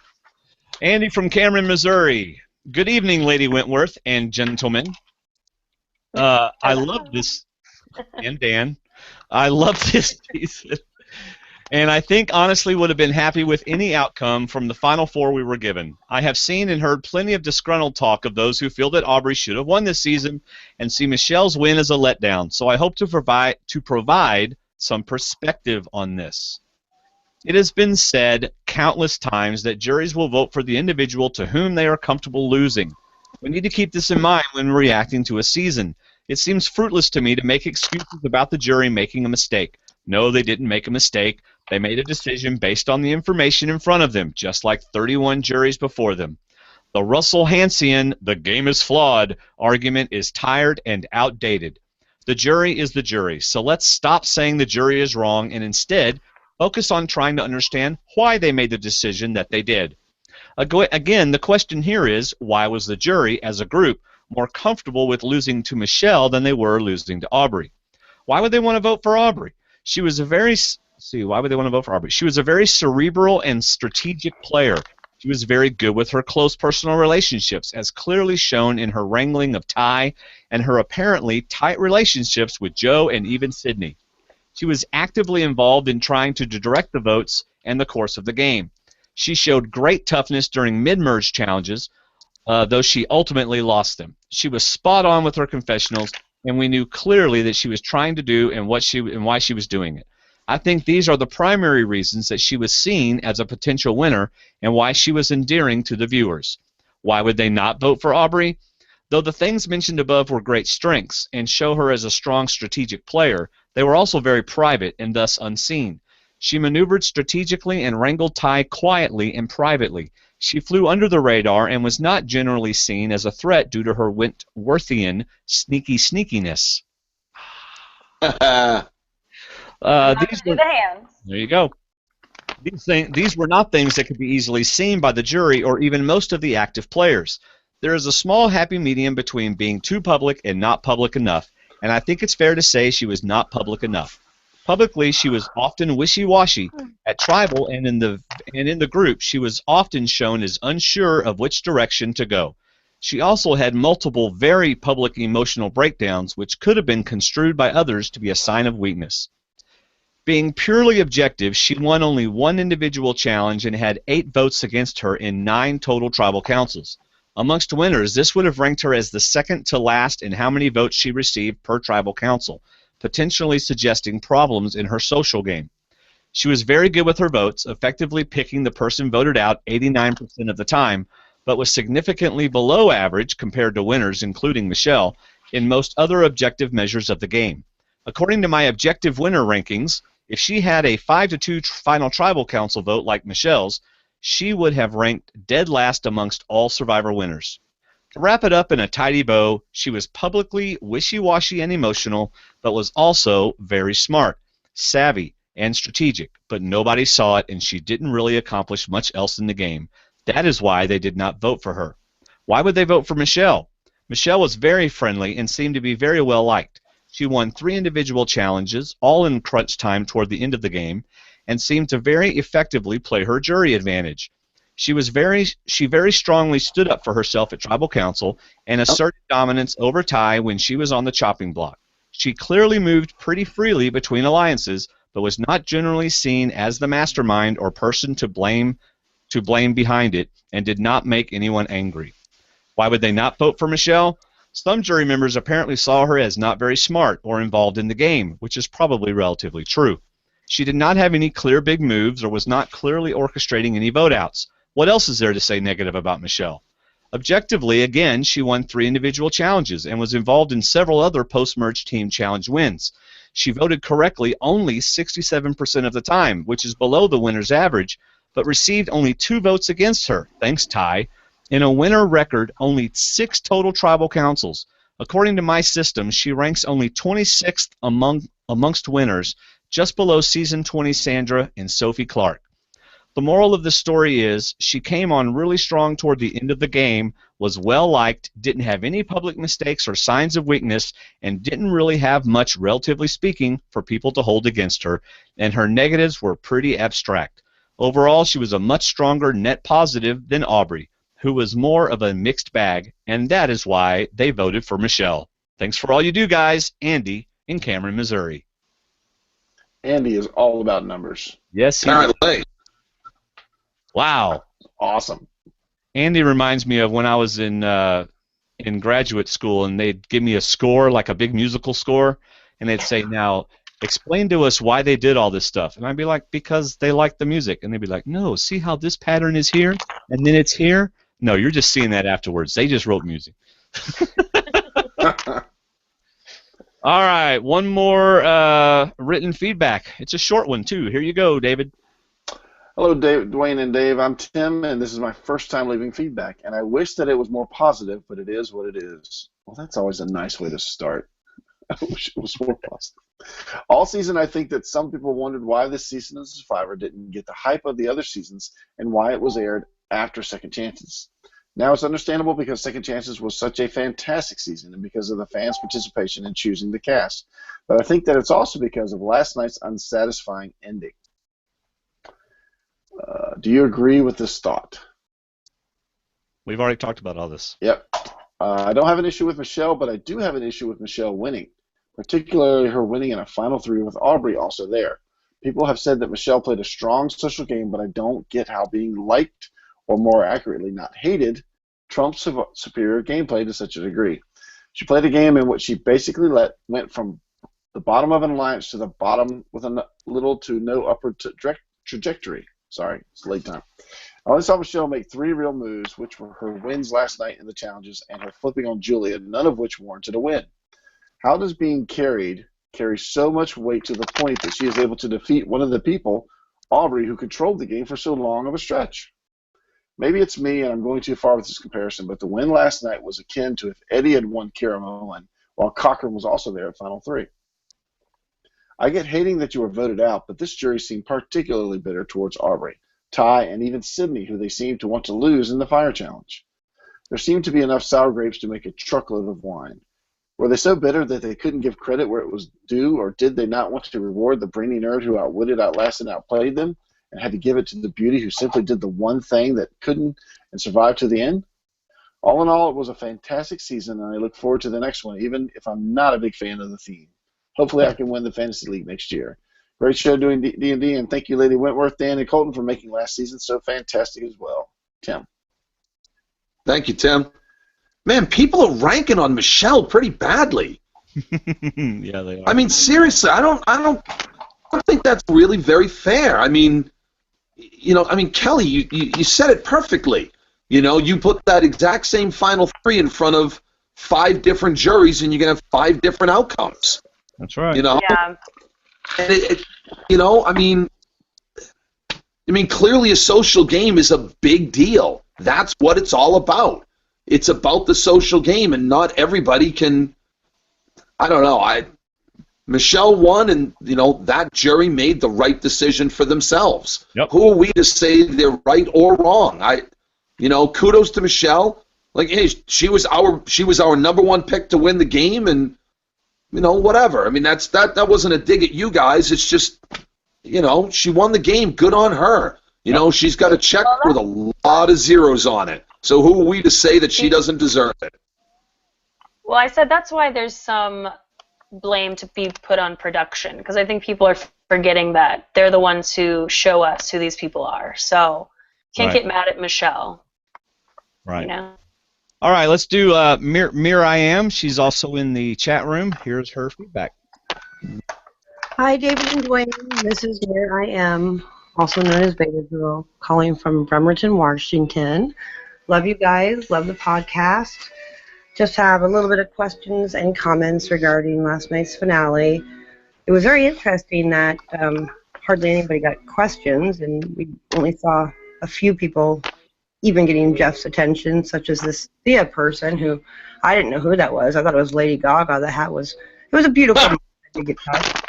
Andy from Cameron, Missouri. Good evening, Lady Wentworth and gentlemen. I love this, and Dan. I love this season. And I think honestly would have been happy with any outcome from the Final Four we were given. I have seen and heard plenty of disgruntled talk of those who feel that Aubrey should have won this season and see Michelle's win as a letdown. So I hope to provide some perspective on this. It has been said countless times that juries will vote for the individual to whom they are comfortable losing. We need to keep this in mind when reacting to a season. It seems fruitless to me to make excuses about the jury making a mistake. No, they didn't make a mistake. They made a decision based on the information in front of them, just like 31 juries before them. The Russell Hansian, the game is flawed, argument is tired and outdated. The jury is the jury, so let's stop saying the jury is wrong and instead focus on trying to understand why they made the decision that they did. Again, the question here is, why was the jury, as a group, more comfortable with losing to Michelle than they were losing to Aubrey? Why would they want to vote for Aubrey? She was a very why would they want to vote for Aubrey? She was a very cerebral and strategic player. She was very good with her close personal relationships, as clearly shown in her wrangling of Ty and her apparently tight relationships with Joe and even Sydney. She was actively involved in trying to direct the votes and the course of the game. She showed great toughness during mid-merge challenges, though she ultimately lost them. She was spot on with her confessionals, and we knew clearly that she was trying to do and why she was doing it. I think these are the primary reasons that she was seen as a potential winner and why she was endearing to the viewers. Why would they not vote for Aubrey? Though the things mentioned above were great strengths and show her as a strong strategic player, they were also very private and thus unseen. She maneuvered strategically and wrangled Ty quietly and privately. She flew under the radar and was not generally seen as a threat due to her Wentworthian sneakiness. These were, there you go. These were not things that could be easily seen by the jury or even most of the active players. There is a small happy medium between being too public and not public enough, and I think it's fair to say she was not public enough. Publicly, she was often wishy-washy. At Tribal and in the group, she was often shown as unsure of which direction to go. She also had multiple very public emotional breakdowns, which could have been construed by others to be a sign of weakness. Being purely objective, she won only one individual challenge and had 8 votes against her in 9 total tribal councils. Amongst winners, this would have ranked her as the second to last in how many votes she received per tribal council, potentially suggesting problems in her social game. She was very good with her votes, effectively picking the person voted out 89% of the time, but was significantly below average compared to winners, including Michelle, in most other objective measures of the game. According to my objective winner rankings, if she had a 5-2 final tribal council vote like Michelle's, she would have ranked dead last amongst all Survivor winners. To wrap it up in a tidy bow, she was publicly wishy-washy and emotional, but was also very smart, savvy, and strategic, but nobody saw it and she didn't really accomplish much else in the game. That is why they did not vote for her. Why would they vote for Michelle? Michelle was very friendly and seemed to be very well liked. She won 3 individual challenges, all in crunch time toward the end of the game, and seemed to very effectively play her jury advantage. She very strongly stood up for herself at Tribal Council and asserted dominance over Ty when she was on the chopping block. She clearly moved pretty freely between alliances, but was not generally seen as the mastermind or person to blame behind it, and did not make anyone angry. Why would they not vote for Michelle? Some jury members apparently saw her as not very smart or involved in the game, which is probably relatively true. She did not have any clear big moves or was not clearly orchestrating any vote outs. What else is there to say negative about Michelle? Objectively, again, she won 3 individual challenges and was involved in several other post-merge team challenge wins. She voted correctly only 67% of the time, which is below the winner's average, but received only 2 votes against her, thanks Ty, in a winner record only 6 total tribal councils. According to my system, she ranks only 26th amongst winners, just below Season 20 Sandra and Sophie Clark. The moral of the story is she came on really strong toward the end of the game, was well-liked, didn't have any public mistakes or signs of weakness, and didn't really have much, relatively speaking, for people to hold against her, and her negatives were pretty abstract. Overall, she was a much stronger net positive than Aubrey, who was more of a mixed bag, and that is why they voted for Michelle. Thanks for all you do, guys. Andy in Cameron, Missouri. Andy is all about numbers. Yes, he Apparently. Wow. Awesome. Andy reminds me of when I was in graduate school, and they'd give me a score, like a big musical score, and they'd say, now, explain to us why they did all this stuff. And I'd be like, because they like the music. And they'd be like, no, see how this pattern is here, and then it's here? No, you're just seeing that afterwards. They just wrote music. All right, one more written feedback. It's a short one, too. Here you go, David. Hello, Dwayne and Dave. I'm Tim, and this is my first time leaving feedback. And I wish that it was more positive, but it is what it is. Well, that's always a nice way to start. I wish it was more positive. All season, I think that some people wondered why this season of Survivor didn't get the hype of the other seasons and why it was aired after Second Chances. Now it's understandable because Second Chances was such a fantastic season and because of the fans' participation in choosing the cast. But I think that it's also because of last night's unsatisfying ending. Do you agree with this thought? We've already talked about all this. Yep. I don't have an issue with Michelle, but I do have an issue with Michelle winning, particularly her winning in a Final Three with Aubrey also there. People have said that Michelle played a strong social game, but I don't get how being liked, or more accurately, not hated, trumps superior gameplay to such a degree. She played a game in which she basically went from the bottom of an alliance to the bottom with a little to no upward trajectory. Sorry, it's late time. I only saw Michelle make 3 real moves, which were her wins last night in the challenges and her flipping on Julia, none of which warranted a win. How does being carry so much weight to the point that she is able to defeat one of the people, Aubrey, who controlled the game for so long of a stretch? Maybe it's me and I'm going too far with this comparison, but the win last night was akin to if Eddie had won Karamoan while Cochran was also there at Final Three. I get hating that you were voted out, but this jury seemed particularly bitter towards Aubrey, Ty, and even Sydney, who they seemed to want to lose in the fire challenge. There seemed to be enough sour grapes to make a truckload of wine. Were they so bitter that they couldn't give credit where it was due, or did they not want to reward the brainy nerd who outwitted, outlasted, and outplayed them, and had to give it to the beauty who simply did the one thing that couldn't and survived to the end? All in all, it was a fantastic season, and I look forward to the next one, even if I'm not a big fan of the theme. Hopefully I can win the Fantasy League next year. Great show doing D&D, and thank you, Lady Wentworth, Dan, and Colton for making last season so fantastic as well. Tim. Thank you, Tim. Man, people are ranking on Michelle pretty badly. Yeah, they are. I mean, seriously, I don't think that's really very fair. I mean, Kelly, you said it perfectly. You put that exact same Final Three in front of 5 different juries, and you're gonna have 5 different outcomes. That's right. Yeah. And I mean, clearly a social game is a big deal. That's what it's all about. It's about the social game, and not everybody can. I don't know. Michelle won, and that jury made the right decision for themselves. Yep. Who are we to say they're right or wrong? Kudos to Michelle. Like, hey, she was our number 1 pick to win the game, and whatever. I mean, that wasn't a dig at you guys. It's just, she won the game. Good on her. She's got a check with a lot of zeros on it. So who are we to say that she doesn't deserve it? Well, I said that's why there's some blame to be put on production, because I think people are forgetting that they're the ones who show us who these people are. So can't get mad at Michelle. Right. All right, let's do Mir I Am. She's also in the chat room. Here's her feedback. Hi, David and Dwayne. This is Mir I Am, also known as Beta Girl, calling from Bremerton, Washington. Love you guys. Love the podcast. Just have a little bit of questions and comments regarding last night's finale. It was very interesting that hardly anybody got questions, and we only saw a few people even getting Jeff's attention, such as this Thea person who I didn't know who that was. I thought it was Lady Gaga. The hat was, it was a beautiful moment to get touched.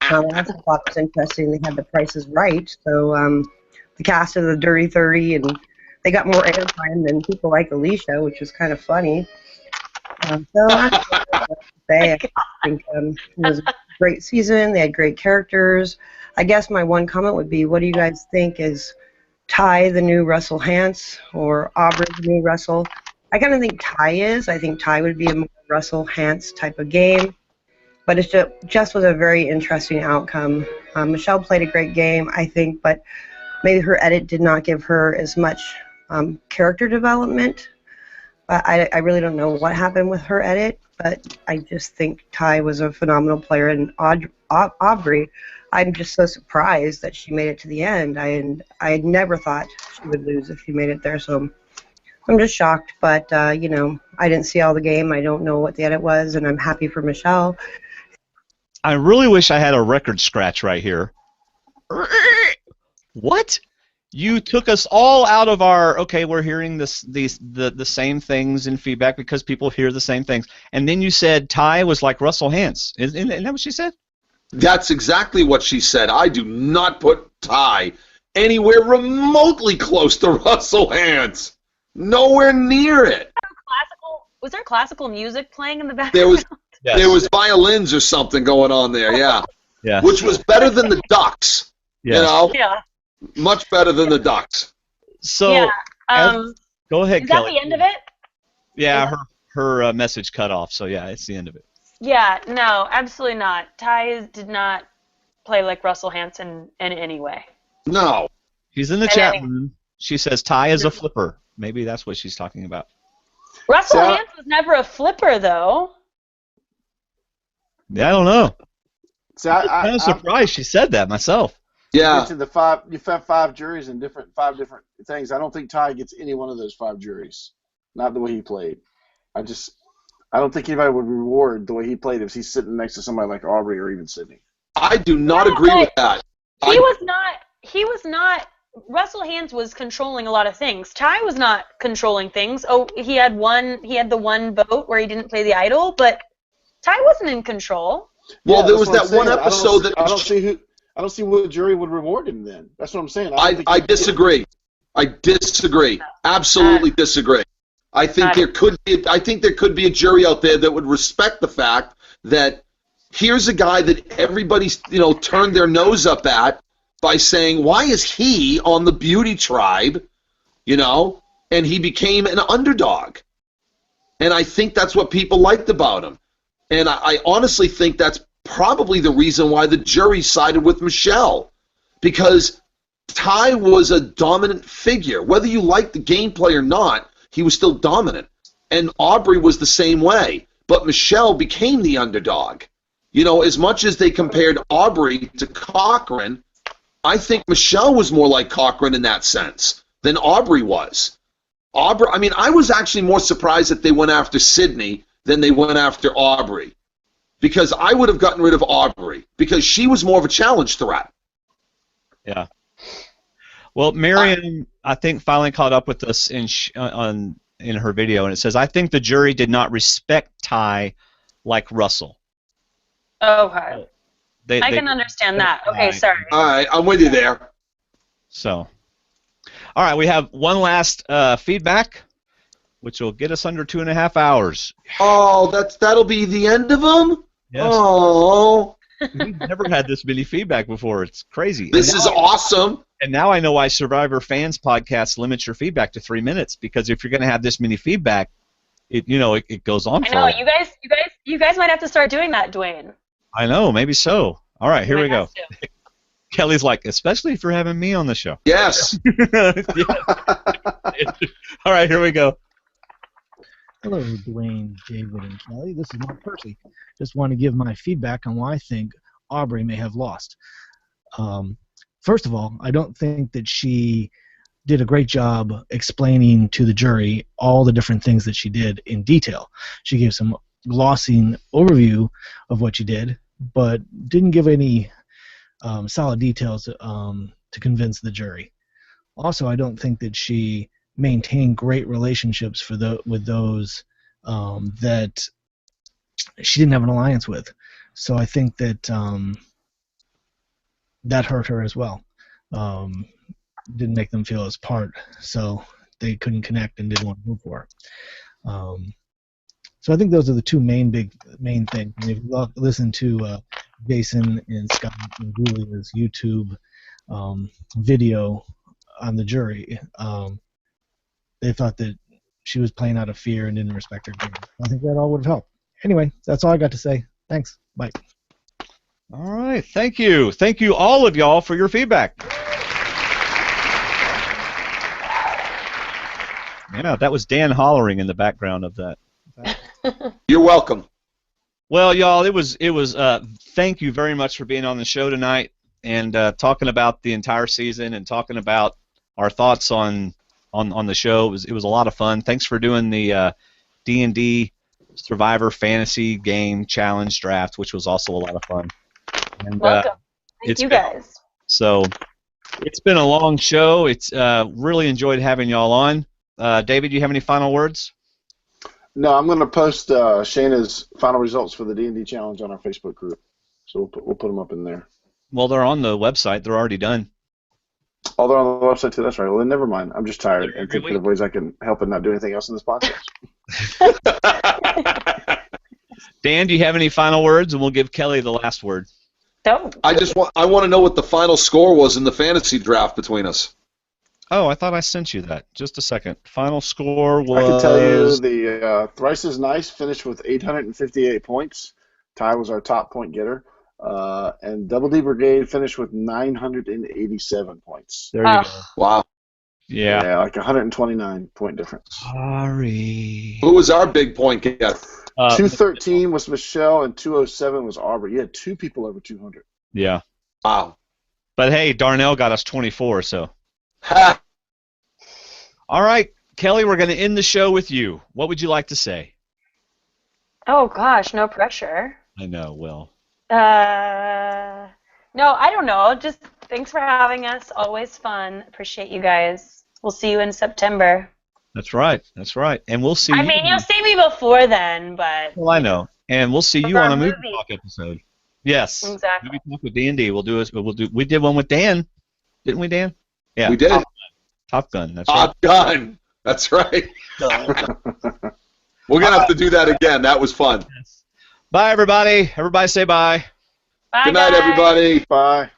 I thought it was interesting. They had the prices right. So the the cast of the Dirty 30, and they got more airtime than people like Alicia, which was kind of funny. So I don't know what to say. I think it was a great season. They had great characters. I guess my one comment would be, what do you guys think? Is Ty the new Russell Hantz or Aubrey the new Russell? I kind of think Ty is. I think Ty would be a more Russell Hantz type of game. But it just was a very interesting outcome. Michelle played a great game, I think, but maybe her edit did not give her as much character development. I really don't know what happened with her edit, but I just think Ty was a phenomenal player. And Aubrey, I'm just so surprised that she made it to the end. I never thought she would lose if she made it there, so I'm just shocked. But, you know, I didn't see all the game. I don't know what the edit was, and I'm happy for Michelle. I really wish I had a record scratch right here. What? You took us all out of our, okay, we're hearing the same things in feedback because people hear the same things. And then you said Ty was like Russell Hantz. Isn't that what she said? That's exactly what she said. I do not put Ty anywhere remotely close to Russell Hantz. Nowhere near it. Was there classical music playing in the background? There was, there was violins or something going on there, yeah. Yeah. Which was better than the Ducks. Yes. You know? Yeah. Much better than the Ducks. So, yeah. Go ahead, Is Kelly. that the end of it? Yeah, her message cut off, so yeah, it's the end of it. Yeah, no, absolutely not. Ty did not play like Russell Hantz in any way. No. She's in the chat room. She says Ty is a flipper. Maybe that's what she's talking about. Russell Hantz was never a flipper, though. Yeah, I don't know. So I'm kind of surprised she said that myself. Yeah. You have 5 juries and 5 different things. I don't think Ty gets any one of those 5 juries. Not the way he played. I don't think anybody would reward the way he played if he's sitting next to somebody like Aubrey or even Sydney. I do not agree with that. He was not. Russell Hantz was controlling a lot of things. Ty was not controlling things. Oh, he had the one vote where he didn't play the idol, but Ty wasn't in control. Well, there was that one episode that I don't see what jury would reward him then. That's what I'm saying. I disagree. I disagree. Absolutely disagree. I think there could be a jury out there that would respect the fact that here's a guy that everybody's turned their nose up at by saying, why is he on the beauty tribe, and he became an underdog. And I think that's what people liked about him. And I honestly think that's probably the reason why the jury sided with Michelle, because Ty was a dominant figure. Whether you liked the gameplay or not, he was still dominant. And Aubrey was the same way. But Michelle became the underdog. As much as they compared Aubrey to Cochran, I think Michelle was more like Cochran in that sense than Aubrey was. I was actually more surprised that they went after Sydney than they went after Aubrey, because I would have gotten rid of Aubrey because she was more of a challenge threat. Yeah. Well, Miriam, I think, finally caught up with us in her video, and it says, I think the jury did not respect Ty like Russell. Okay. I can understand that. Okay, sorry. All right, I'm with you there. So, all right, we have one last feedback, which will get us under 2.5 hours. Oh, that'll be the end of them? Yes. Oh. We've never had this many feedback before. It's crazy. This is awesome. And now I know why Survivor Fans podcasts limit your feedback to 3 minutes, because if you're going to have this many feedback, it goes on for. I know you guys might have to start doing that, Dwayne. I know, maybe so. All right, here we go. Kelly's like, especially if you're having me on the show. Yes. All right, here we go. Hello, Dwayne, David, and Kelly. This is Mark Percy. Just want to give my feedback on why I think Aubrey may have lost. First of all, I don't think that she did a great job explaining to the jury all the different things that she did in detail. She gave some glossing overview of what she did, but didn't give any solid details to convince the jury. Also, I don't think that she maintained great relationships with those that she didn't have an alliance with. So I think that that hurt her as well. didn't make them feel as part, so they couldn't connect and didn't want to move for it. So I think those are the two main things. And if you listen to Jason and Scott and Julia's YouTube video on the jury, they thought that she was playing out of fear and didn't respect her game. I think that all would have helped. Anyway, that's all I got to say. Thanks. Bye. All right. Thank you. Thank you, all of y'all, for your feedback. Yeah, that was Dan hollering in the background of that. You're welcome. Well, y'all, it was. Thank you very much for being on the show tonight and talking about the entire season and talking about our thoughts on the show. It was a lot of fun. Thanks for doing the D&D Survivor Fantasy Game Challenge Draft, which was also a lot of fun. And, welcome. Thank you guys. So it's been a long show. It's really enjoyed having y'all on. David, do you have any final words? No, I'm going to post Shayna's final results for the D&D challenge on our Facebook group. So we'll put them up in there. Well, they're on the website. They're already done. Oh, they're on the website too. That's right. Well, then never mind. I'm just tired and thinking of ways I can help and not do anything else in this podcast. Dan, do you have any final words? And we'll give Kelly the last word. Don't. I want to know what the final score was in the fantasy draft between us. Oh, I thought I sent you that. Just a second. Final score was... I can tell you the Thrice is Nice finished with 858 points. Ty was our top point getter. And Double D Brigade finished with 987 points. There you go. Wow. Yeah. Yeah, like 129 point difference. Sorry. Who was our big point getter? 213 was Michelle and 207 was Aubrey. You had two people over 200. Yeah. Wow. But hey, Darnell got us 24, so... Ha! All right, Kelly, we're going to end the show with you. What would you like to say? Oh gosh, no pressure. I know, Will. No, I don't know. Just thanks for having us. Always fun. Appreciate you guys. We'll see you in September. That's right. That's right. And we'll see you. I mean, you'll see me before then, but... Well, I know. And we'll see you on a movie talk episode. Yes. Exactly. Movie talk with D&D. We did one with Dan. Didn't we, Dan? Yeah. We did. Top Gun. That's Top Gun. That's right. We're going to have to do that again. That was fun. Bye, everybody. Everybody say bye. Bye, Good night, guys. everybody. Bye.